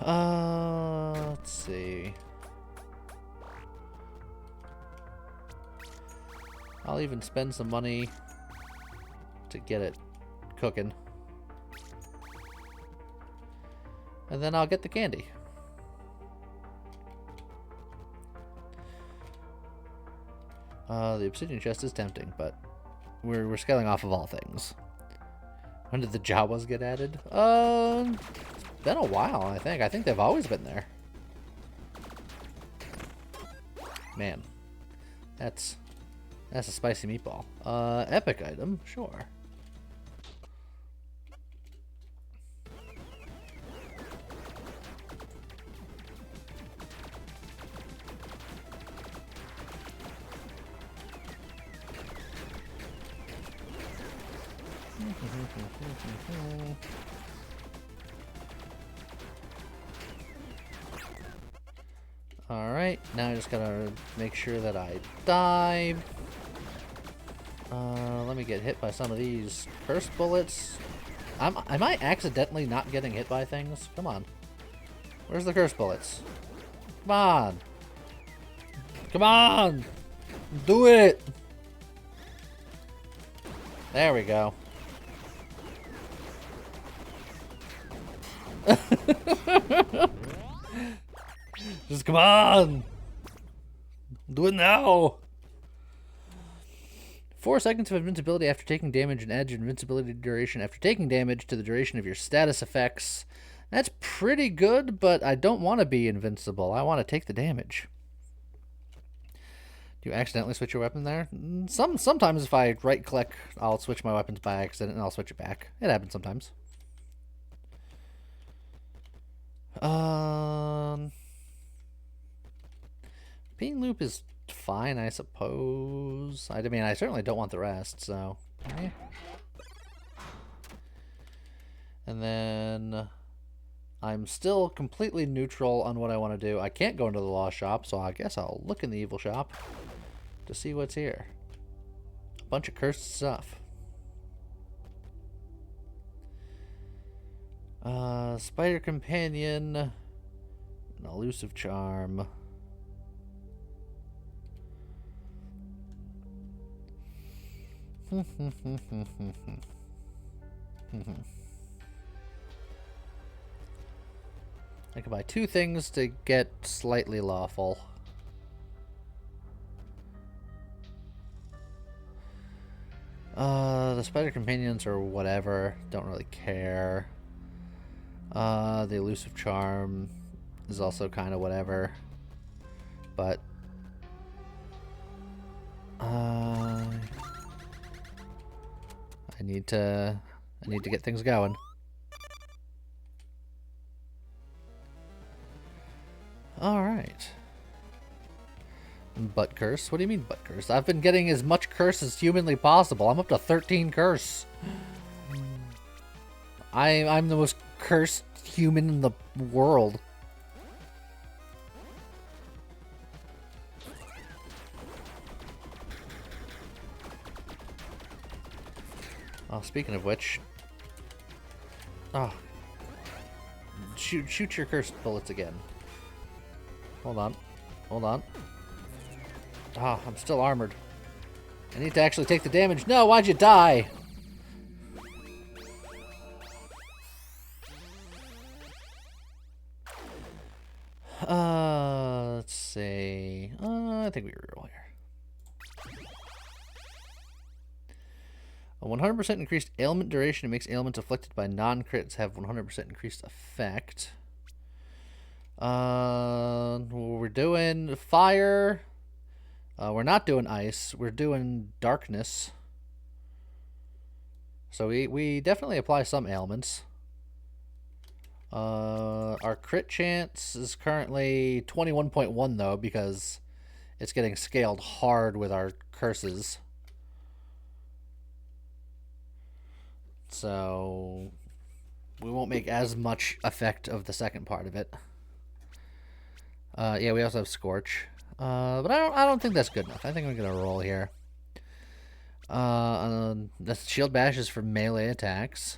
Let's see. I'll even spend some money to get it cooking. And then I'll get the candy. The obsidian chest is tempting, but we're scaling off of all things. When did the Jawas get added? It's been a while, I think. I think they've always been there. Man, that's a spicy meatball. Epic item, sure. Alright, now I just gotta make sure that I dive. Let me get hit by some of these curse bullets. Am I accidentally not getting hit by things? Come on. Where's the curse bullets? Come on. Come on! Do it! There we go. Just come on! Do it now! 4 seconds of invincibility after taking damage and add your invincibility duration after taking damage to the duration of your status effects. That's pretty good, but I don't want to be invincible. I want to take the damage. Do you accidentally switch your weapon there? Sometimes if I right-click, I'll switch my weapons by accident and I'll switch it back. It happens sometimes. Bean loop is fine, I suppose. I mean, I certainly don't want the rest, so... Yeah. And then... I'm still completely neutral on what I want to do. I can't go into the Lost Shop, so I guess I'll look in the Evil Shop to see what's here. A bunch of cursed stuff. Spider Companion. An Elusive Charm. I can buy 2 things to get slightly lawful. The Spider Companions or whatever. Don't really care. The Elusive Charm is also kind of whatever. But... I need to get things going. Alright. Butt curse? What do you mean butt curse? I've been getting as much curse as humanly possible. I'm up to 13 curse. I'm the most cursed human in the world. Oh, speaking of which... Oh. Shoot your cursed bullets again. Hold on. Hold on. Ah, I'm still armored. I need to actually take the damage. No, why'd you die? Let's see. I think we reroll here. A 100% increased ailment duration. It makes ailments afflicted by non-crits have 100% increased effect. We're doing fire. We're not doing ice. We're doing darkness. So we definitely apply some ailments. Our crit chance is currently 21.1 though, because it's getting scaled hard with our curses. So we won't make as much effect of the second part of it. Yeah, we also have Scorch. But I don't think that's good enough. I think I'm gonna roll here. The shield bash is for melee attacks.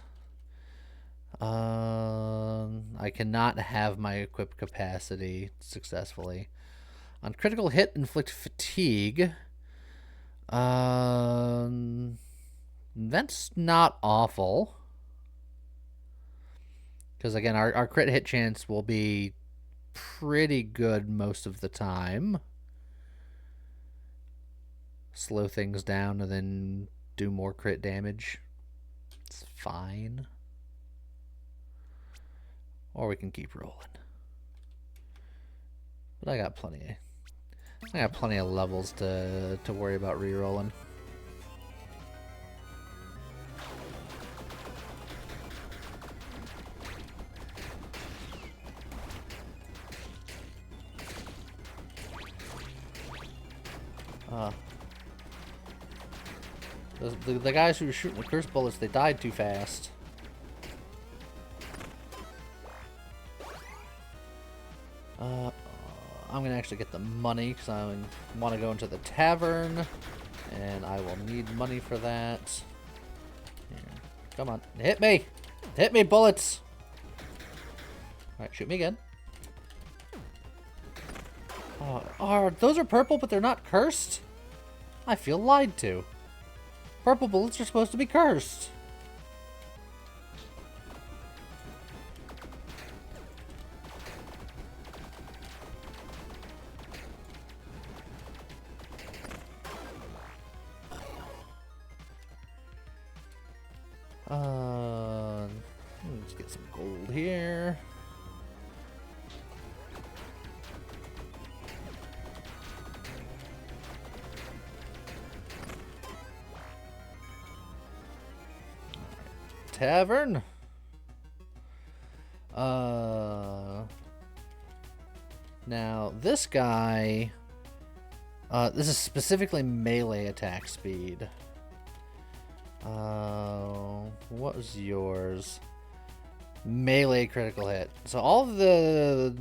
I cannot have my equipped capacity successfully. On critical hit, inflict fatigue. That's not awful. Because again, our crit hit chance will be pretty good most of the time. Slow things down and then do more crit damage. It's fine. Or we can keep rolling. But I got plenty of levels to worry about re-rolling. The guys who were shooting the curse bullets, they died too fast. I'm gonna actually get the money because I want to go into the tavern, and I will need money for that. Here. Come on, hit me! Hit me, bullets! Alright, shoot me again. Oh, those are purple, but they're not cursed? I feel lied to. Purple bullets are supposed to be cursed. Let's get some gold here. Tavern. Now this guy, this is specifically melee attack speed. What was yours? Melee critical hit. So all of the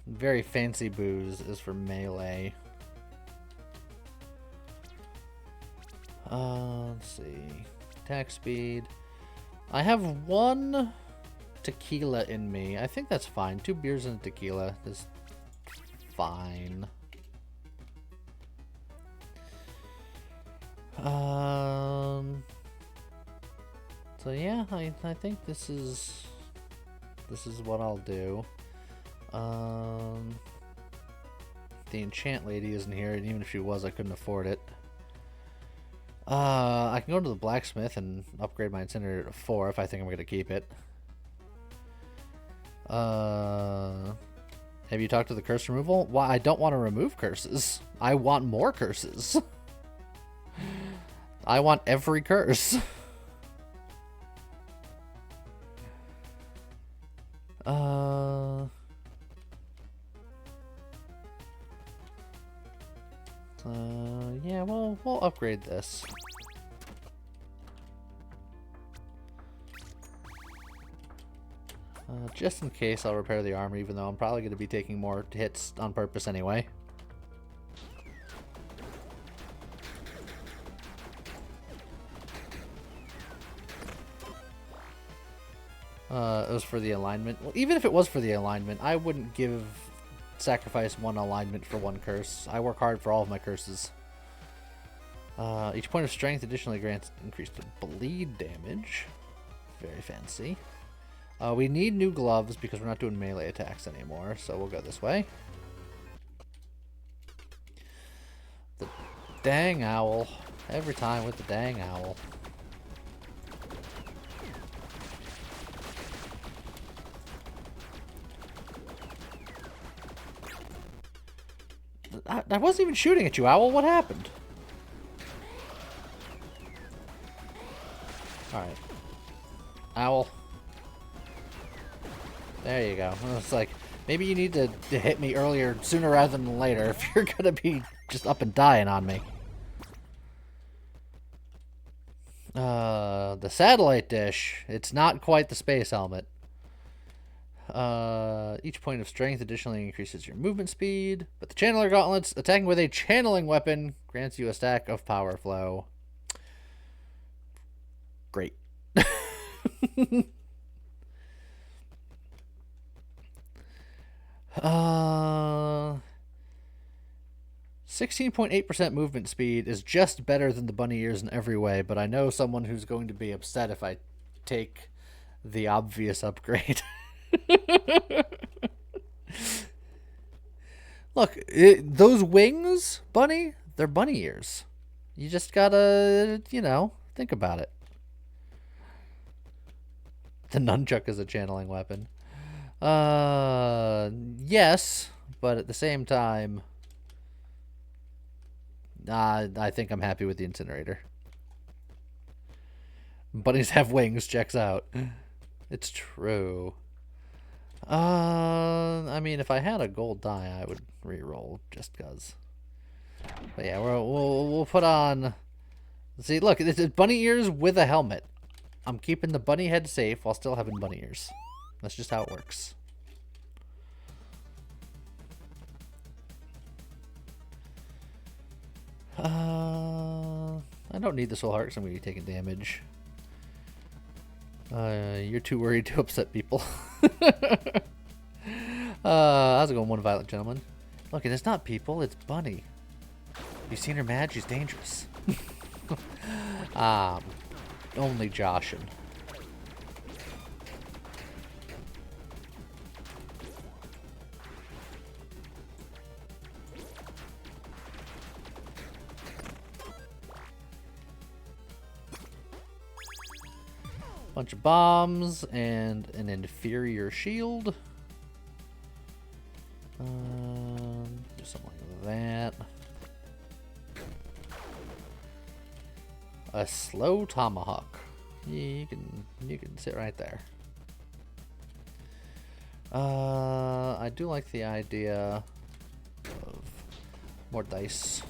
very fancy booze is for melee. Let's see. Attack speed. I have one tequila in me. I think that's fine. 2 beers and a tequila is fine. So yeah, I think this is what I'll do. The enchant lady isn't here, and even if she was, I couldn't afford it. I can go to the blacksmith and upgrade my incinerator to 4 if I think I'm gonna keep it. Have you talked to the curse removal? Why, I don't want to remove curses. I want more curses. I want every curse. Yeah, we'll upgrade this. Just in case, I'll repair the armor, even though I'm probably going to be taking more hits on purpose anyway. It was for the alignment. Well, even if it was for the alignment, I wouldn't sacrifice one alignment for one curse. I work hard for all of my curses. Each point of strength additionally grants increased bleed damage. Very fancy. We need new gloves because we're not doing melee attacks anymore, so we'll go this way. The dang owl. Every time with the dang owl. I wasn't even shooting at you, owl. What happened? Alright. Owl. There you go. It's like, maybe you need to hit me earlier, sooner rather than later, if you're gonna be just up and dying on me. The satellite dish. It's not quite the space helmet. Each point of strength additionally increases your movement speed, but the Channeler Gauntlets, attacking with a channeling weapon, grants you a stack of power flow. Great. 16.8% movement speed is just better than the bunny ears in every way, but I know someone who's going to be upset if I take the obvious upgrade. Look, those wings, bunny, they're bunny ears. You just gotta, you know, think about it. The nunchuck is a channeling weapon. Yes, but at the same time, I think I'm happy with the incinerator. Bunnies have wings, checks out. It's true. I mean, if I had a gold die, I would re-roll just cause. But yeah, we'll put on. See, look, it's bunny ears with a helmet. I'm keeping the bunny head safe while still having bunny ears. That's just how it works. I don't need the soul heart because I'm going to be taking damage. You're too worried to upset people. How's it going, one violent gentleman? Look, it's not people, it's Bunny. You seen her mad? She's dangerous. Only Joshin. Bunch of bombs and an inferior shield. Do something like that. A slow tomahawk. You can sit right there. I do like the idea of more dice.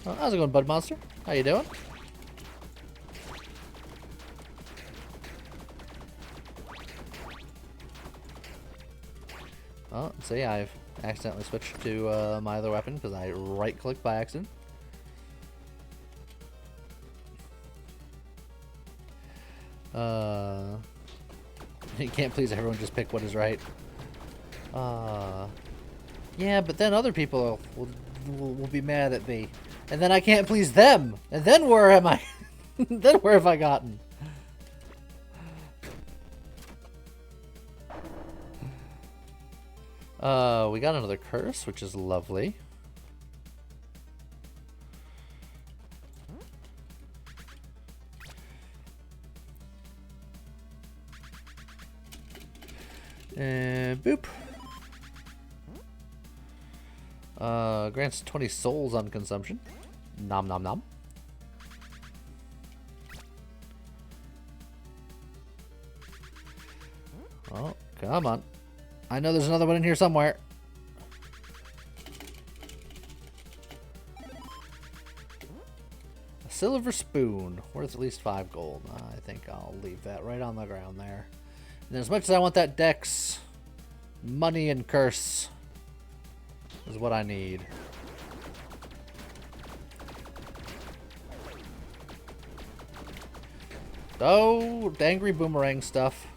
How's it going, Bud Monster? How you doing? Oh, see, I've accidentally switched to my other weapon because I right-clicked by accident. You can't please everyone, just pick what is right. Yeah, but then other people will be mad at me. And then I can't please them. And then where am I? Then where have I gotten? We got another curse, which is lovely. And boop. Grants 20 souls on consumption. Nom nom nom. Oh, come on. I know there's another one in here somewhere. A silver spoon, worth at least 5 gold. I think I'll leave that right on the ground there. And as much as I want that dex, money and curse, is what I need. Oh, the angry boomerang stuff.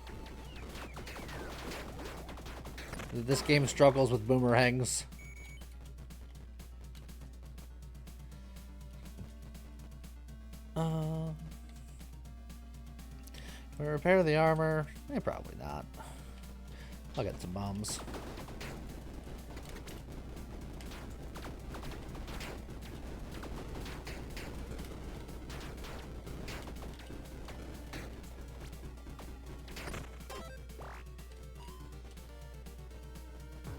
This game struggles with boomerangs. Can we repair the armor? Probably not. I'll get some bombs.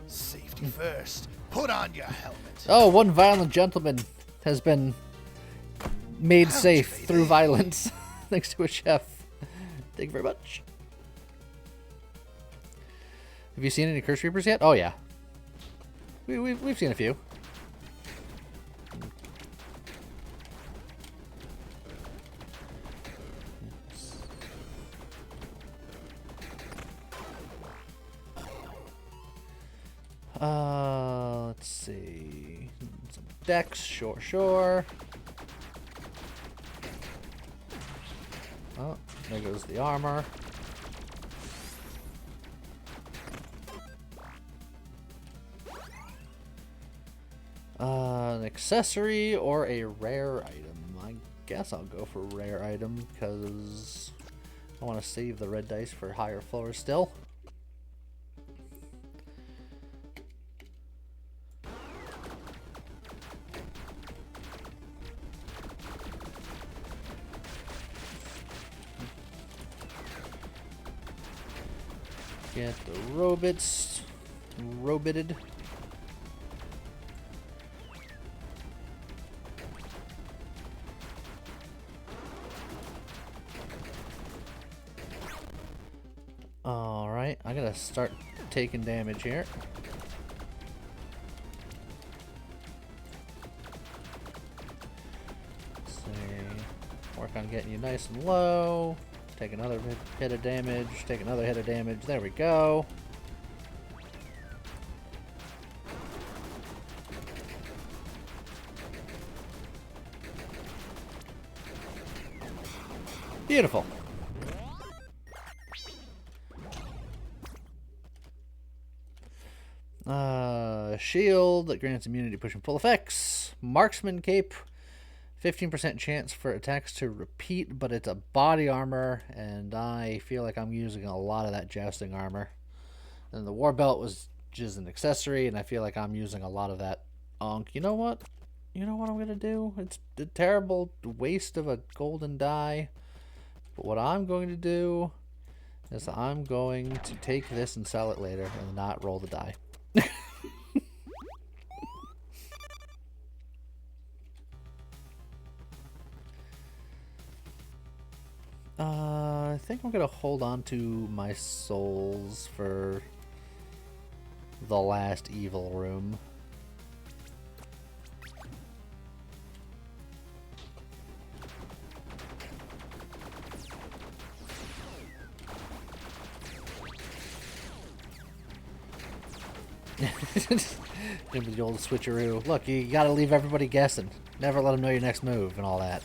Safety first. Put on your helmet. Oh, one violent gentleman has been made Ouch, safe baby. through violence, thanks to a chef. Thank you very much. Have you seen any Curse Reapers yet? Oh yeah, we've seen a few. Let's see. Some decks, sure. Oh, there goes the armor. An accessory or a rare item? I guess I'll go for rare item because I want to save the red dice for higher floors still. Get the robots roboted. Alright, I gotta start taking damage here. Let's see. Work on getting you nice and low. Take another hit of damage. Take another hit of damage. There we go. Beautiful. Shield that grants immunity to pushing full effects. Marksman cape. 15% chance for attacks to repeat, but it's a body armor, and I feel like I'm using a lot of that jousting armor. And the war belt was just an accessory, and I feel like I'm using a lot of that unk. You know what? You know what I'm gonna do? It's a terrible waste of a golden die. But what I'm going to do is I'm going to take this and sell it later and not roll the die. I think I'm gonna hold on to my souls for the last evil room. With the old switcheroo. Look, you gotta leave everybody guessing. Never let them know your next move and all that.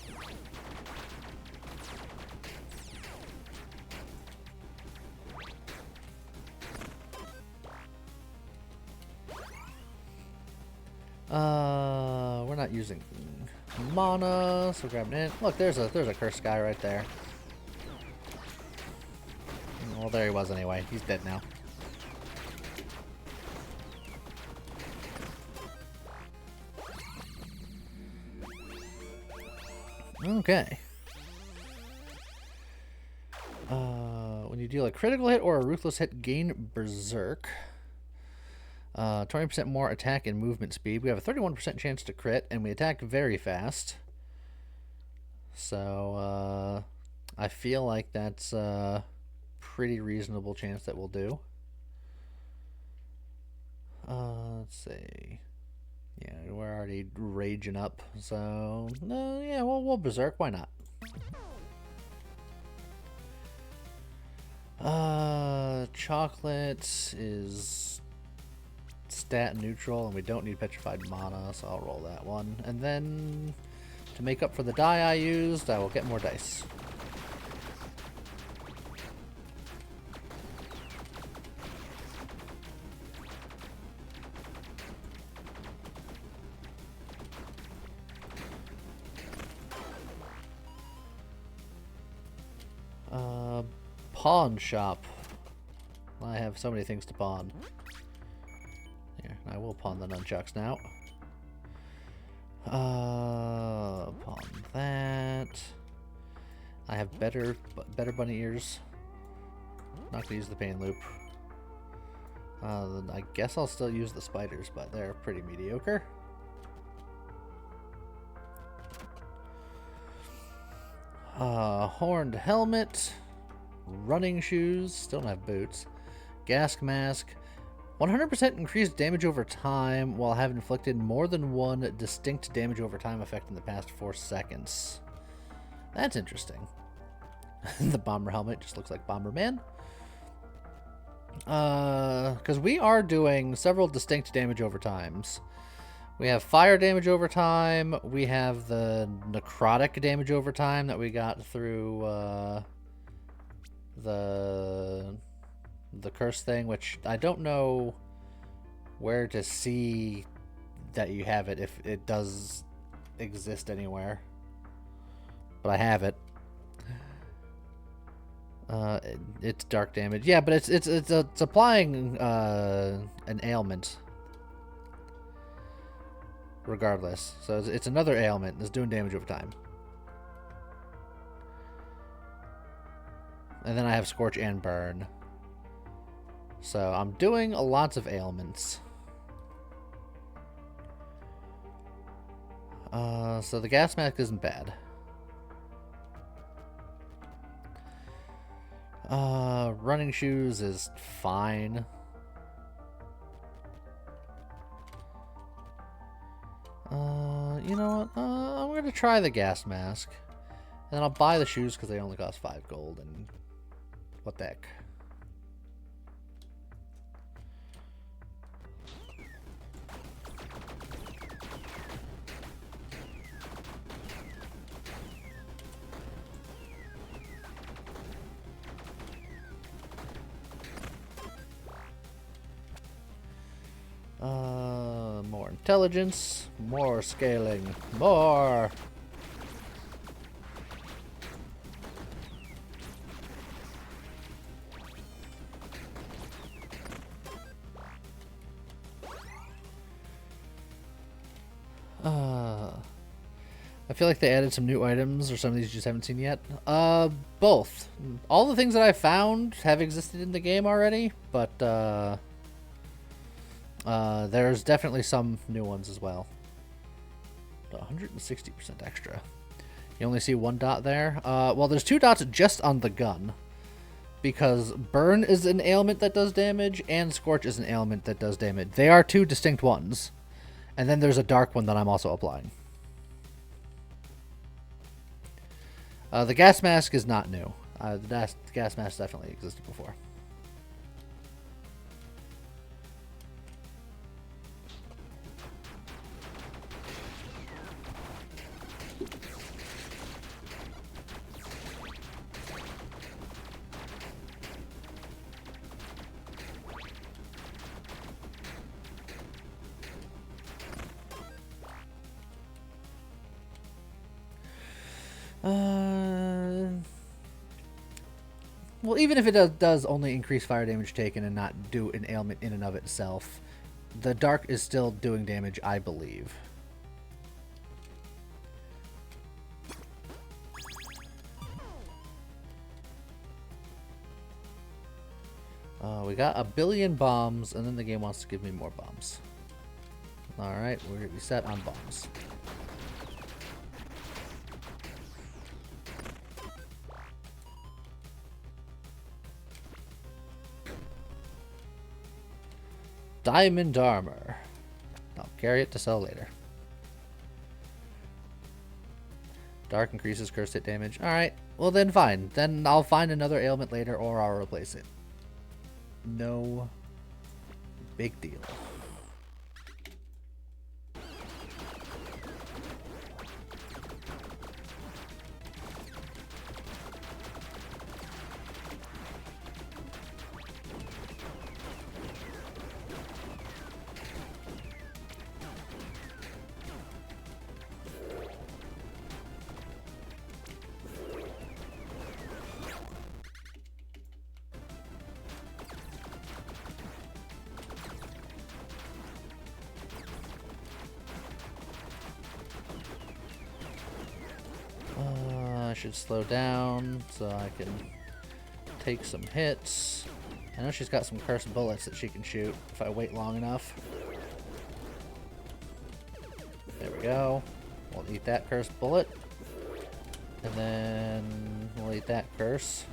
We're not using mana, so grab it in. Look, there's a cursed guy right there. Well, there he was anyway. He's dead now. Okay. When you deal a critical hit or a ruthless hit, gain Berserk. 20% more attack and movement speed. We have a 31% chance to crit, and we attack very fast. So, I feel like that's a pretty reasonable chance that we'll do. Let's see. Yeah, we're already raging up, so yeah, we'll berserk. Why not? Chocolate is stat neutral, and we don't need petrified mana, so I'll roll that one. And then, to make up for the die I used, I will get more dice. Pawn shop. I have so many things to pawn. Here, I will pawn the nunchucks now. Pawn that. I have better bunny ears. Not gonna use the pain loop. Then I guess I'll still use the spiders, but they're pretty mediocre. Horned helmet. Running shoes. Still don't have boots. Gas mask. 100% increased damage over time while having inflicted more than one distinct damage over time effect in the past 4 seconds. That's interesting. The bomber helmet just looks like Bomberman. Because we are doing several distinct damage over times. We have fire damage over time. We have the necrotic damage over time that we got through the curse thing, which I don't know where to see that you have it, if it does exist anywhere. But I have it. It's dark damage. Yeah, but it's applying an ailment. Regardless. So it's another ailment that's doing damage over time. And then I have Scorch and Burn. So I'm doing lots of ailments. So the gas mask isn't bad. Running shoes is fine. You know what? I'm going to try the gas mask. And then I'll buy the shoes because they only cost 5 gold. And what the heck? More intelligence, more scaling, more. I feel like they added some new items, or some of these you just haven't seen yet. Both. All the things that I found have existed in the game already, but there's definitely some new ones as well. 160% extra. You only see 1 dot there. Well, there's 2 dots just on the gun, because Burn is an ailment that does damage, and Scorch is an ailment that does damage. They are 2 distinct ones. And then there's a dark one that I'm also applying. The gas mask is not new. The gas mask definitely existed before. Well, even if it does only increase fire damage taken and not do an ailment in and of itself, the dark is still doing damage, I believe. We got 1 billion bombs, and then the game wants to give me more bombs. Alright, we're set on bombs. Diamond armor. I'll carry it to sell later. Dark increases curse hit damage. Alright, well then fine. Then I'll find another ailment later, or I'll replace it. No big deal. should slow down so I can take some hits. I know she's got some cursed bullets that she can shoot if I wait long enough. There we go. We'll eat that cursed bullet. And then we'll eat that curse.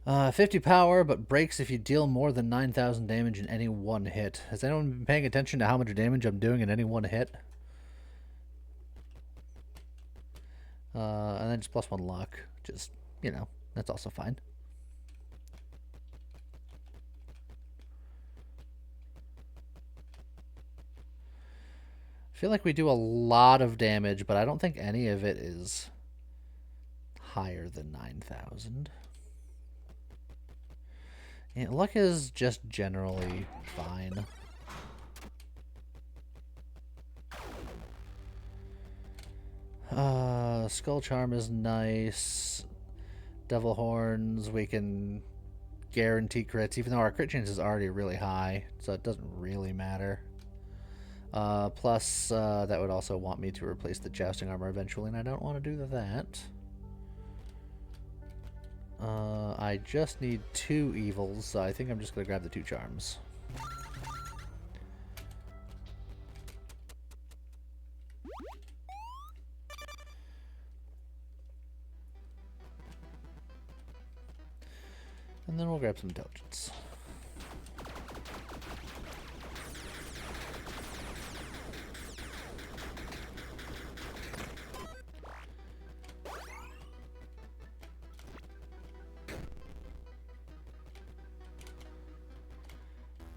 Uh, 50 power, but breaks if you deal more than 9,000 damage in any one hit. Has anyone been paying attention to how much damage I'm doing in any one hit? And then just +1 luck. Just, you know, that's also fine. I feel like we do a lot of damage, but I don't think any of it is higher than 9,000. Yeah, luck is just generally fine. Skull Charm is nice. Devil Horns, we can guarantee crits, even though our crit chance is already really high, so it doesn't really matter. Plus, that would also want me to replace the Jousting Armor eventually, and I don't want to do that. I just need 2 evils, so I think I'm just going to grab the 2 charms. And then we'll grab some intelligence.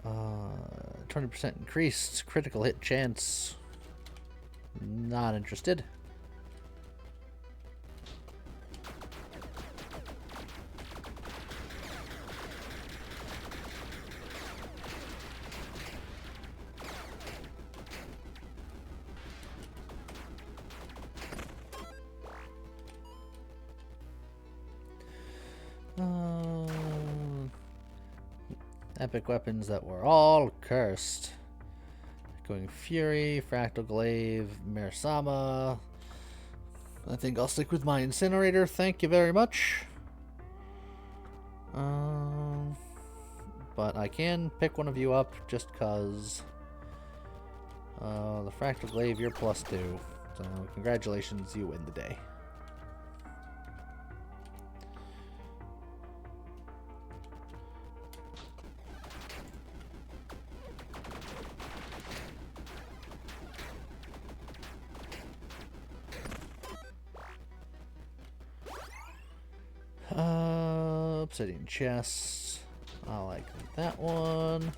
Uh, 20% increased critical hit chance. Not interested. Epic weapons that were all cursed. Going Fury, Fractal Glaive, Mersama. I think I'll stick with my Incinerator. Thank you very much. But I can pick one of you up just because. The Fractal Glaive, you're +2. So congratulations, you win the day. Obsidian chest. I like that one.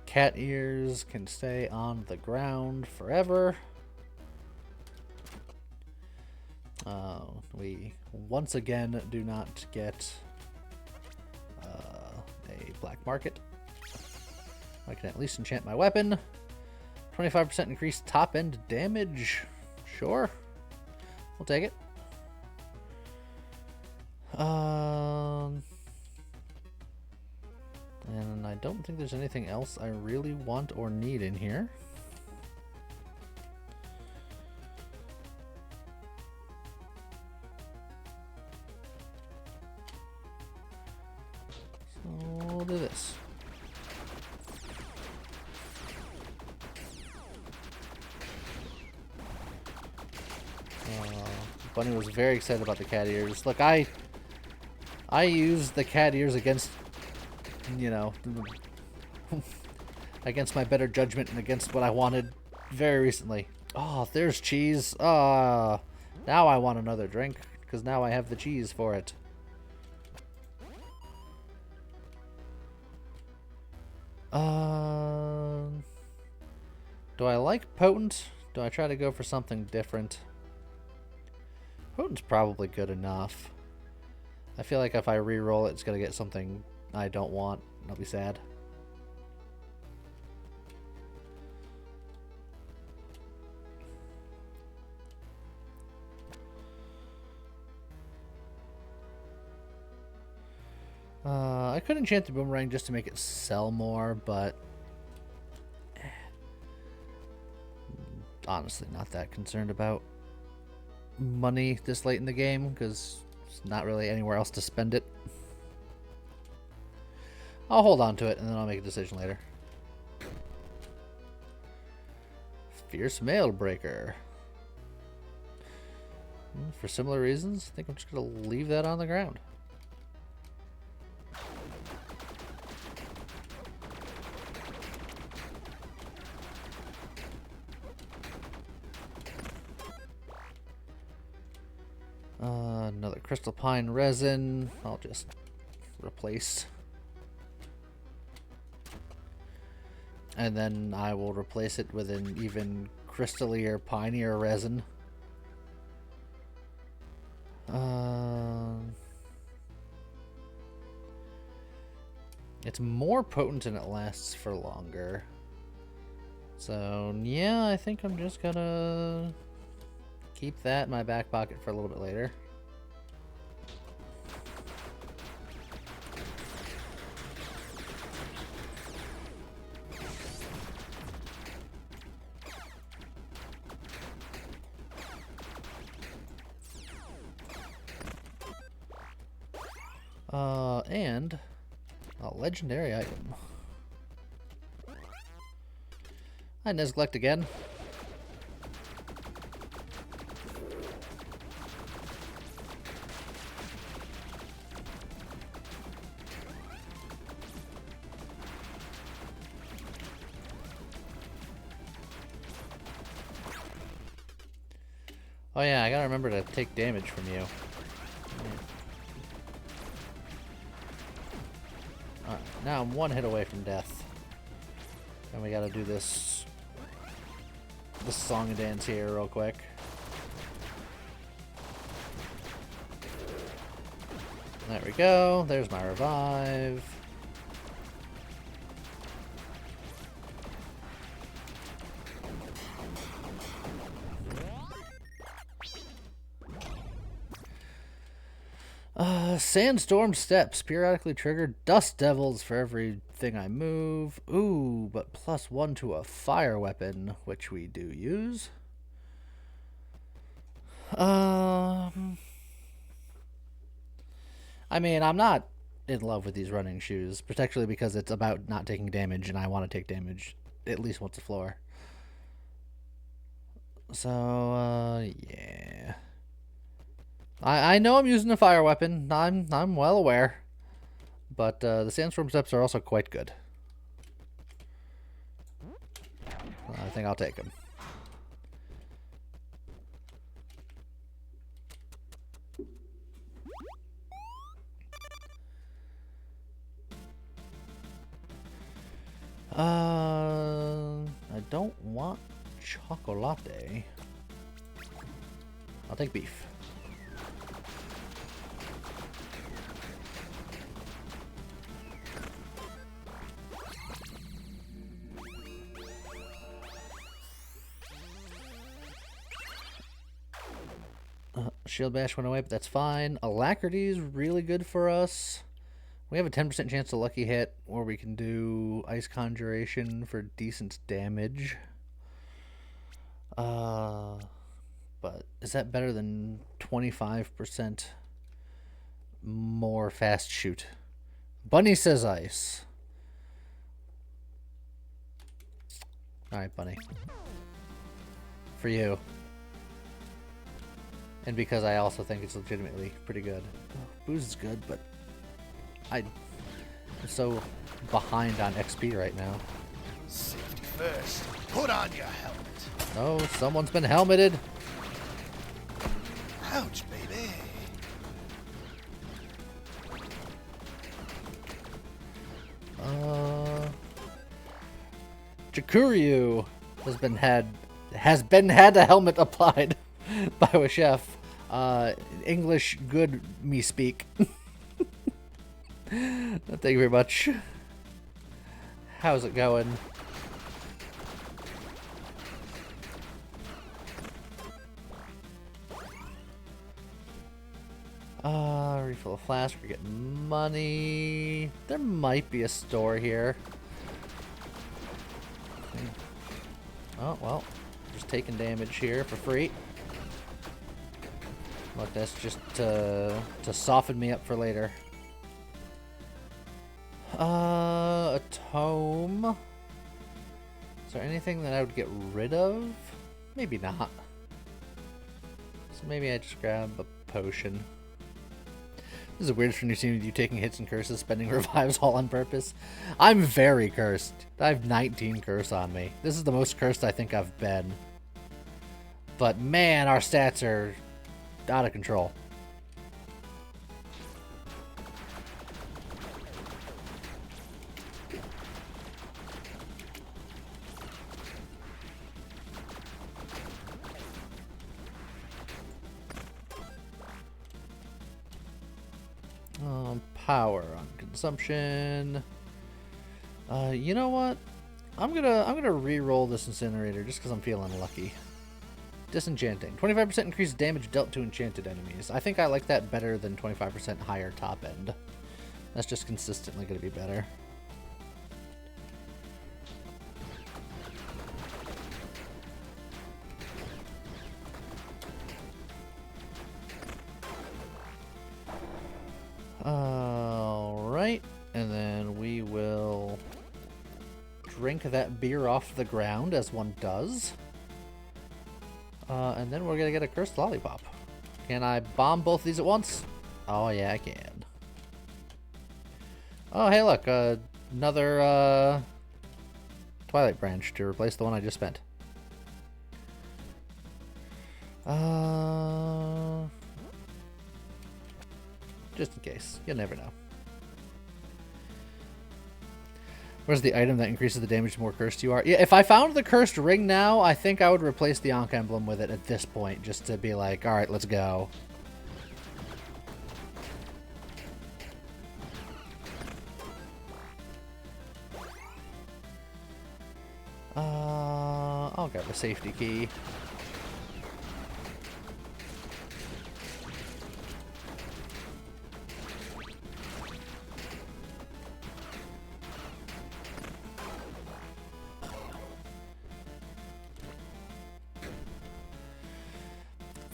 Cat ears can stay on the ground forever. We once again do not get a black market. I can at least enchant my weapon. 25% increased top end damage. Sure. We'll take it. And I don't think there's anything else I really want or need in here. So we'll do this. Bunny was very excited about the cat ears. Look, I used the cat ears against, you know, against my better judgment and against what I wanted very recently. Oh, there's cheese. Now I want another drink because now I have the cheese for it. Do I like potent? Do I try to go for something different? Potent's probably good enough. I feel like if I re-roll it, it's gonna get something I don't want. I'll be sad. I could enchant the boomerang just to make it sell more, but honestly not that concerned about money this late in the game because there's not really anywhere else to spend it. I'll hold on to it and then I'll make a decision later. Fierce Mail Breaker. For similar reasons, I think I'm just going to leave that on the ground. Another Crystal Pine Resin. I'll just replace. And then I will replace it with an even crystallier, pinier resin. It's more potent and it lasts for longer. So, yeah, I think I'm just gonna keep that in my back pocket for a little bit later. And a legendary item. Hi, Nezglect again. Oh yeah, I gotta remember to take damage from you. Alright, now I'm one hit away from death. And we gotta do this song and dance here real quick. There we go. There's my revive. Sandstorm Steps. Periodically trigger Dust Devils for everything I move. Ooh, but +1 to a fire weapon, which we do use. I mean, I'm not in love with these running shoes, particularly because it's about not taking damage, and I want to take damage at least once a floor. So, yeah. I know I'm using a fire weapon. I'm well aware. But the Sandstorm Steps are also quite good. I think I'll take them. I don't want chocolate. I'll take beef. Shield Bash went away, but that's fine. Alacrity is really good for us. We have a 10% chance to lucky hit, or we can do Ice Conjuration for decent damage. But is that better than 25% more fast shoot? Bunny says ice. Alright, Bunny. For you. And because I also think it's legitimately pretty good. Booze is good, but I'm so behind on XP right now. Safety first. Put on your helmet. Oh, someone's been helmeted. Ouch, baby. Jakuryu has been had a helmet applied by a chef. English good me speak. Thank you very much. How's it going? Refill a flask. We're getting money. There might be a store here. Oh, well. Just taking damage here for free. Look, that's just to soften me up for later. A tome. Is there anything that I would get rid of? Maybe not. So maybe I just grab a potion. This is a weird new scene with you taking hits and curses, spending revives all on purpose. I'm very cursed. I have 19 curse on me. This is the most cursed I think I've been. But man, our stats are out of control. Power on consumption. You know what? I'm gonna re-roll this incinerator just because I'm feeling lucky. Disenchanting. 25% increased damage dealt to enchanted enemies. I think I like that better than 25% higher top end. That's just consistently gonna be better. Alright, and then we will drink that beer off the ground, as one does. And then we're gonna get a cursed lollipop. Can I bomb both of these at once? Oh yeah, I can. Oh hey look, another Twilight Branch to replace the one I just spent. Just in case. You'll never know. Where's the item that increases the damage the more cursed you are? Yeah, if I found the cursed ring now, I think I would replace the Ankh emblem with it at this point, just to be like, alright, let's go. I'll grab a safety key.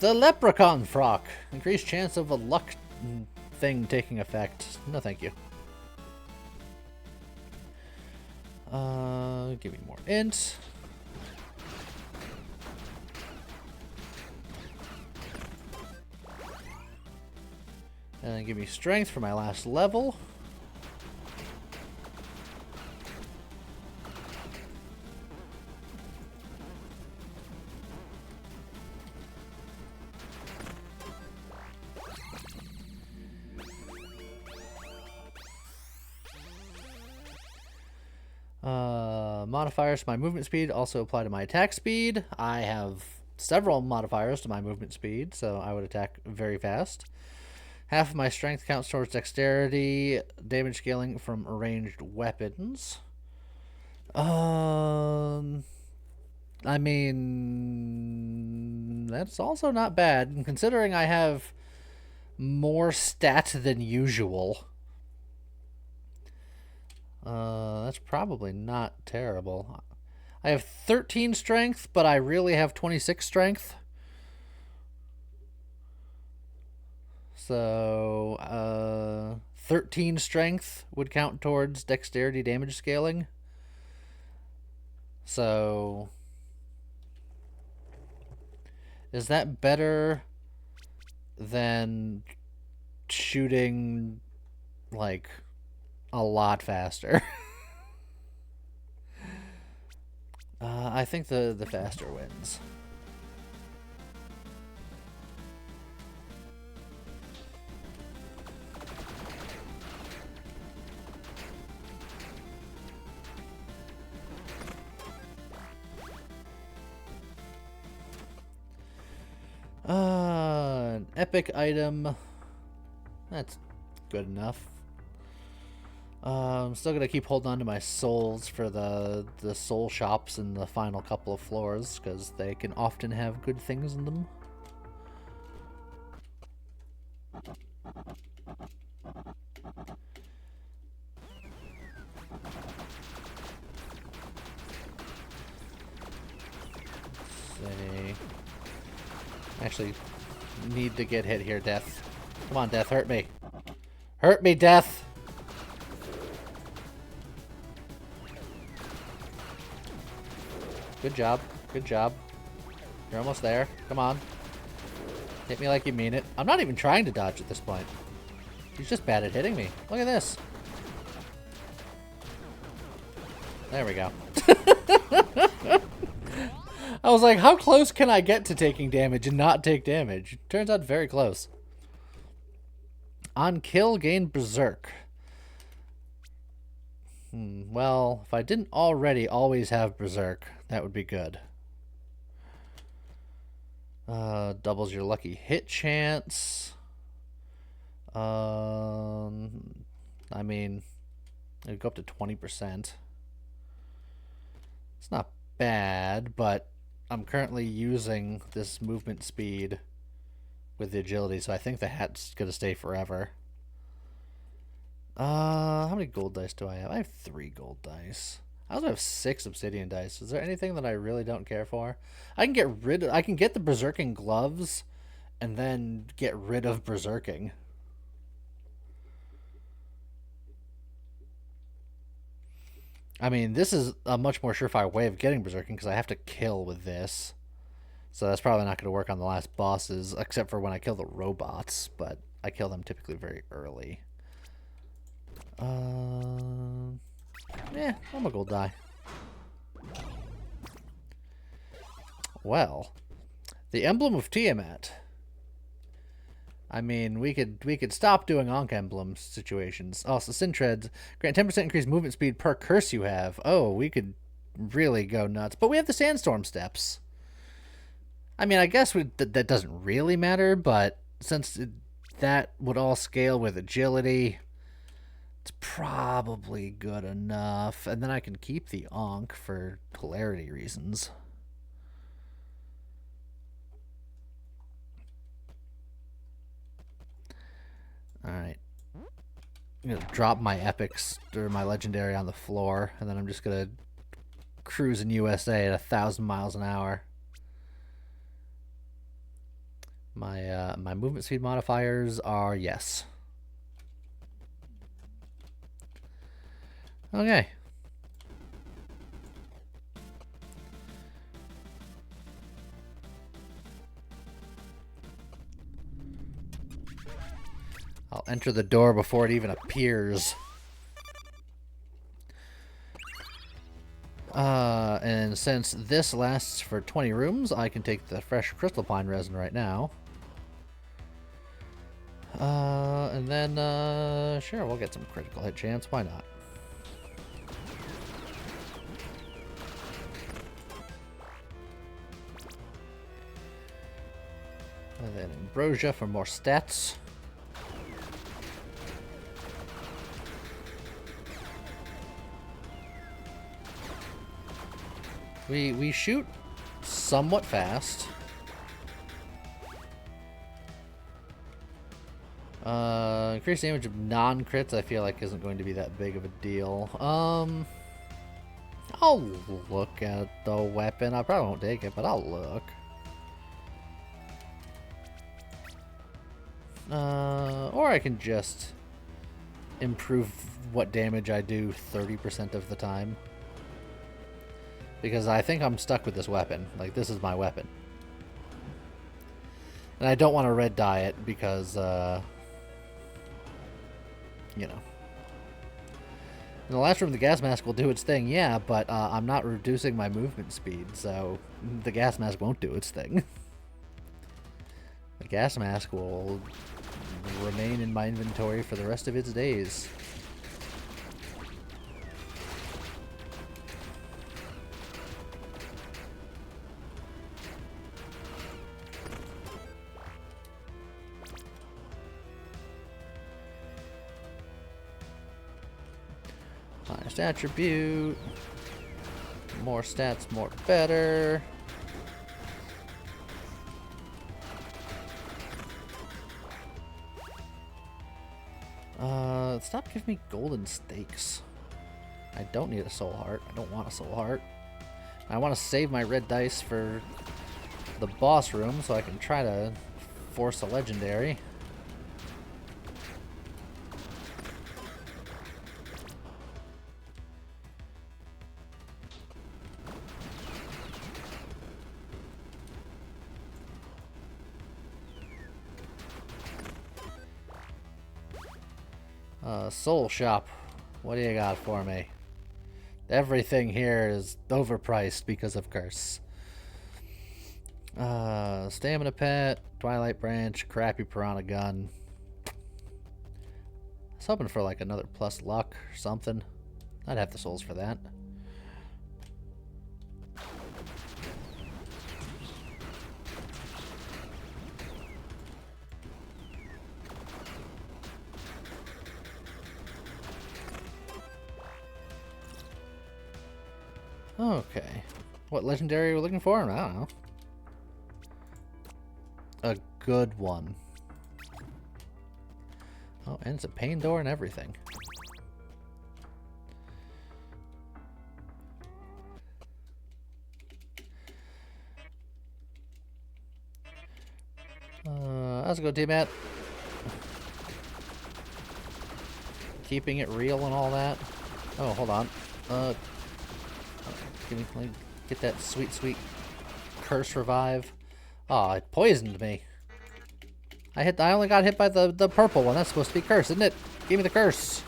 The Leprechaun Frock. Increased chance of a luck thing taking effect. No thank you. Give me more int. And then give me strength for my last level. Modifiers to my movement speed also apply to my attack speed. I have several modifiers to my movement speed, so I would attack very fast. Half of my strength counts towards dexterity, damage scaling from ranged weapons. I mean, that's also not bad, and considering I have more stat than usual. That's probably not terrible. I have 13 strength, but I really have 26 strength. So, 13 strength would count towards dexterity damage scaling. So, is that better than shooting, like, a lot faster? I think the faster wins. An epic item. That's good enough. I'm still gonna keep holding on to my souls for the soul shops in the final couple of floors, because they can often have good things in them. Say, actually, need to get hit here, Death. Come on, Death, hurt me. Hurt me, Death! Good job. Good job. You're almost there. Come on. Hit me like you mean it. I'm not even trying to dodge at this point. He's just bad at hitting me. Look at this. There we go. I was like, how close can I get to taking damage and not take damage? Turns out very close. On kill, gain Berserk. Well, if I didn't already always have Berserk, that would be good. Doubles your lucky hit chance. I mean, it'd go up to 20%. It's not bad, but I'm currently using this movement speed with the agility, so I think the hat's gonna stay forever. How many gold dice do I have? I have 3 gold dice. I also have 6 obsidian dice. Is there anything that I really don't care for? I can get the berserking gloves and then get rid of berserking. I mean, this is a much more surefire way of getting berserking because I have to kill with this. So that's probably not going to work on the last bosses, except for when I kill the robots, but I kill them typically very early. Yeah, I'm a gold die. Well, the Emblem of Tiamat. I mean, we could stop doing Ankh Emblem situations. Also, Sintreads grant 10% increased movement speed per curse you have. Oh, we could really go nuts. But we have the Sandstorm Steps. I mean, I guess that doesn't really matter, but since that would all scale with agility, it's probably good enough. And then I can keep the Ankh for polarity reasons. Alright. I'm going to drop my epics or my legendary on the floor, and then I'm just going to cruise in USA at 1,000 miles an hour. My movement speed modifiers are yes. Okay. I'll enter the door before it even appears. And since this lasts for 20 rooms, I can take the fresh crystallpine resin right now. And then, sure, we'll get some critical hit chance. Why not? And then Ambrosia for more stats. We shoot somewhat fast. Increased damage of non-crits I feel like isn't going to be that big of a deal. I'll look at the weapon. I probably won't take it, but I'll look. Or I can just improve what damage I do 30% of the time. Because I think I'm stuck with this weapon. Like, this is my weapon. And I don't want to red dye it because, you know. In the last room, the gas mask will do its thing, yeah, but I'm not reducing my movement speed, so the gas mask won't do its thing. The gas mask will remain in my inventory for the rest of its days. Next attribute. More stats, more better. Stop giving me golden stakes. I don't need a soul heart. I don't want a soul heart. I want to save my red dice for the boss room so I can try to force a legendary. Soul shop. What do you got for me? Everything here is overpriced because of curse. Stamina pet, Twilight branch, crappy piranha gun. I was hoping for like another plus luck or something. I'd have the souls for that. Okay. What legendary are we looking for? I don't know. A good one. Oh, and it's a pain door and everything. How's it go, T-Mat? Keeping it real and all that. Oh, hold on. Let me get that sweet, sweet curse revive. Oh, it poisoned me. I only got hit by the purple one. That's supposed to be curse, isn't it? Give me the curse.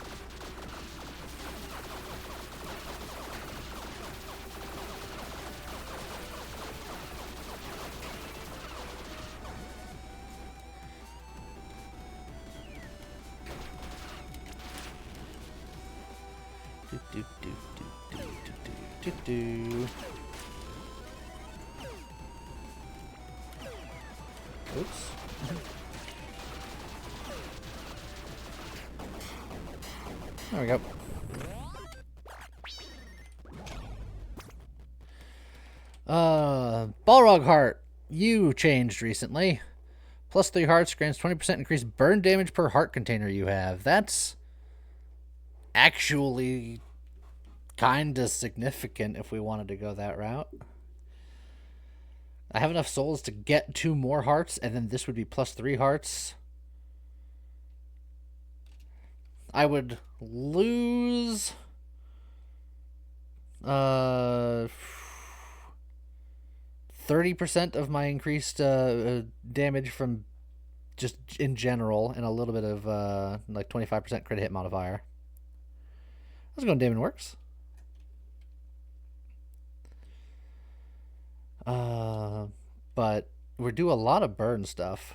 Oops. There we go. Balrog Heart. You changed recently. Plus 3 hearts grants 20% increased burn damage per heart container you have. That's actually kinda significant if we wanted to go that route. I have enough souls to get 2 more hearts, and then this would be plus 3 hearts. I would lose 30% of my increased damage from just in general, and a little bit of like 25% crit hit modifier. How's it going, Damon Works? But we do a lot of burn stuff.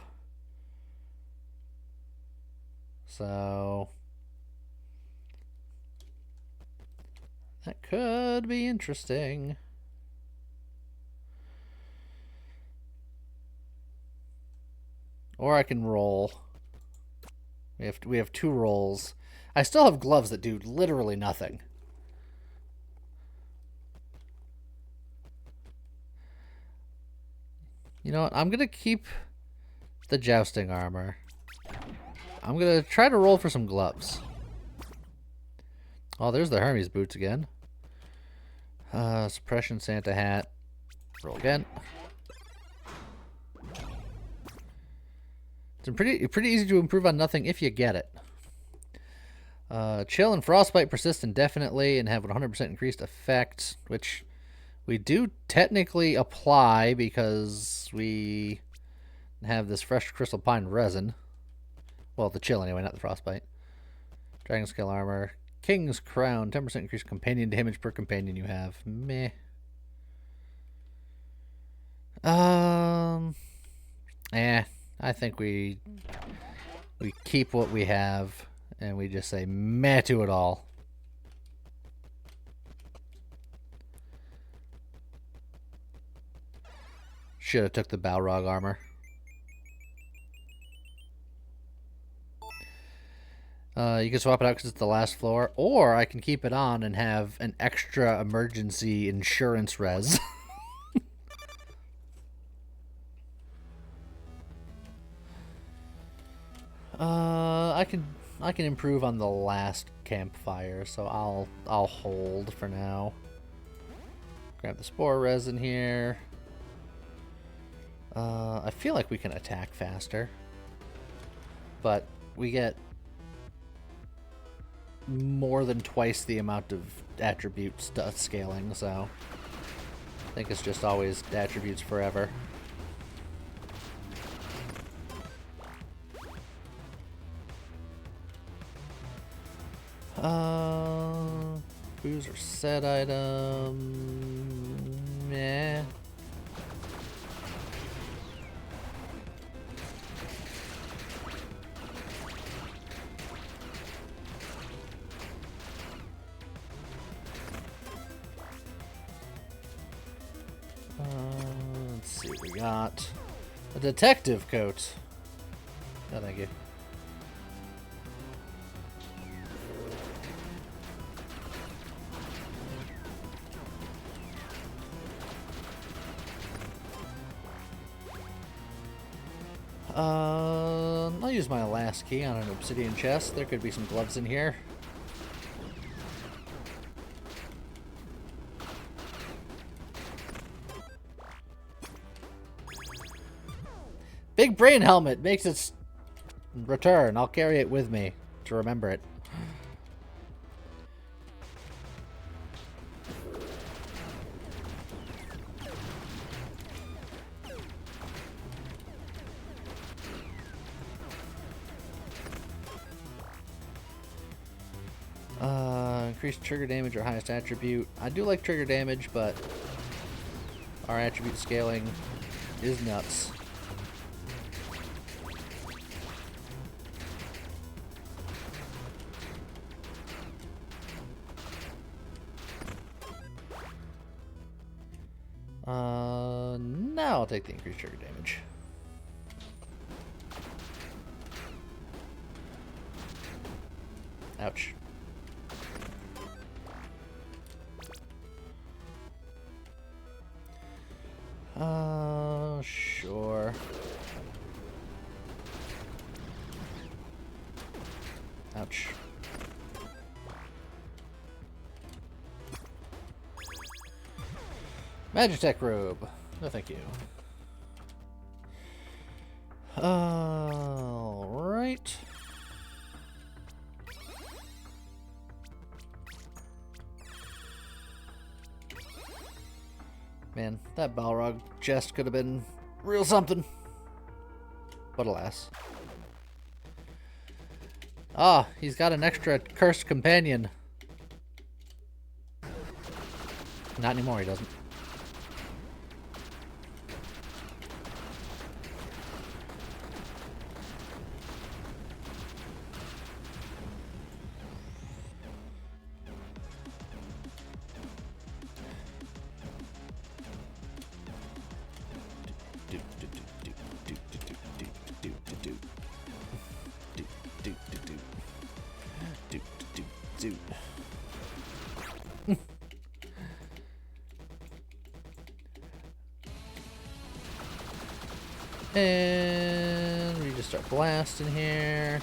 So that could be interesting. Or I can roll. We have 2 rolls. I still have gloves that do literally nothing. You know what? I'm going to keep the jousting armor. I'm going to try to roll for some gloves. Oh, there's the Hermes boots again. Suppression Santa hat. Roll again. It's pretty easy to improve on nothing if you get it. Chill and Frostbite persist indefinitely and have 100% increased effect, which we do technically apply because we have this fresh crystal pine resin. Well, the chill anyway, not the frostbite. Dragon scale armor. King's crown. 10% increased companion damage per companion you have. Meh. I think we keep what we have and we just say meh to it all. Should have took the Balrog armor. You can swap it out because it's the last floor, or I can keep it on and have an extra emergency insurance res. I can improve on the last campfire, so I'll hold for now. Grab the spore resin here. I feel like we can attack faster, but we get more than twice the amount of attributes scaling, so I think it's just always attributes forever. Booze or set item. Meh. Let's see what we got. A detective coat. Oh, thank you. I'll use my last key on an obsidian chest. There could be some gloves in here. Big brain helmet makes its return. I'll carry it with me to remember it. Increased trigger damage or highest attribute. I do like trigger damage, but our attribute scaling is nuts. Now I'll take the increased trigger damage. Ouch. Sure. Ouch. Magitech robe. No, thank you. All right. Man, that Balrog chest could have been real something. But alas. Ah, he's got an extra cursed companion. Not anymore, he doesn't. And we just start blasting here.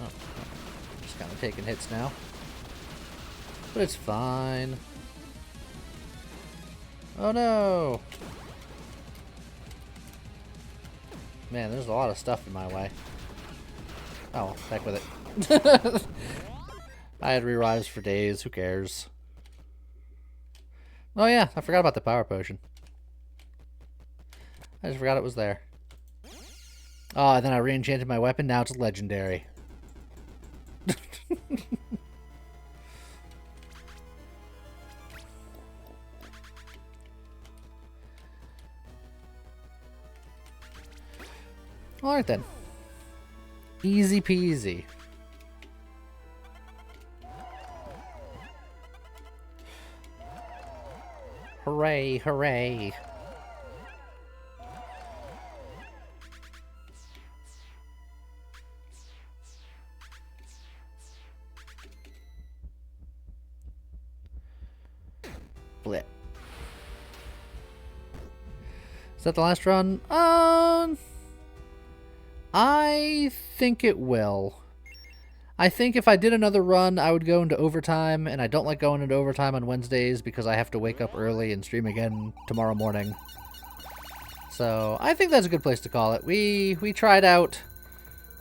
Oh, just kind of taking hits now. But it's fine. Oh no! Man, there's a lot of stuff in my way. Oh, heck with it. I had re-rise for days, who cares? Oh yeah, I forgot about the power potion. I just forgot it was there. Oh, and then I re-enchanted my weapon, now it's legendary. Alright then. Easy peasy. Hooray, hooray. Blech. Is that the last run? I think it will. I think if I did another run, I would go into overtime, and I don't like going into overtime on Wednesdays because I have to wake up early and stream again tomorrow morning. So I think that's a good place to call it. We tried out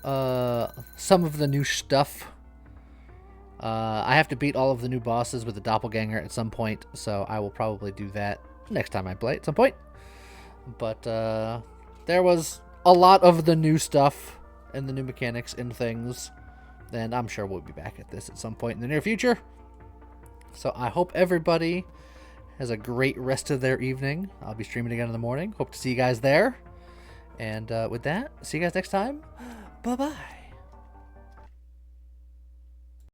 some of the new stuff. I have to beat all of the new bosses with the doppelganger at some point, so I will probably do that next time I play at some point. But there was a lot of the new stuff and the new mechanics and things, and I'm sure we'll be back at this at some point in the near future. So I hope everybody has a great rest of their evening. I'll be streaming again in the morning. Hope to see you guys there. And with that, see you guys next time. Bye-bye.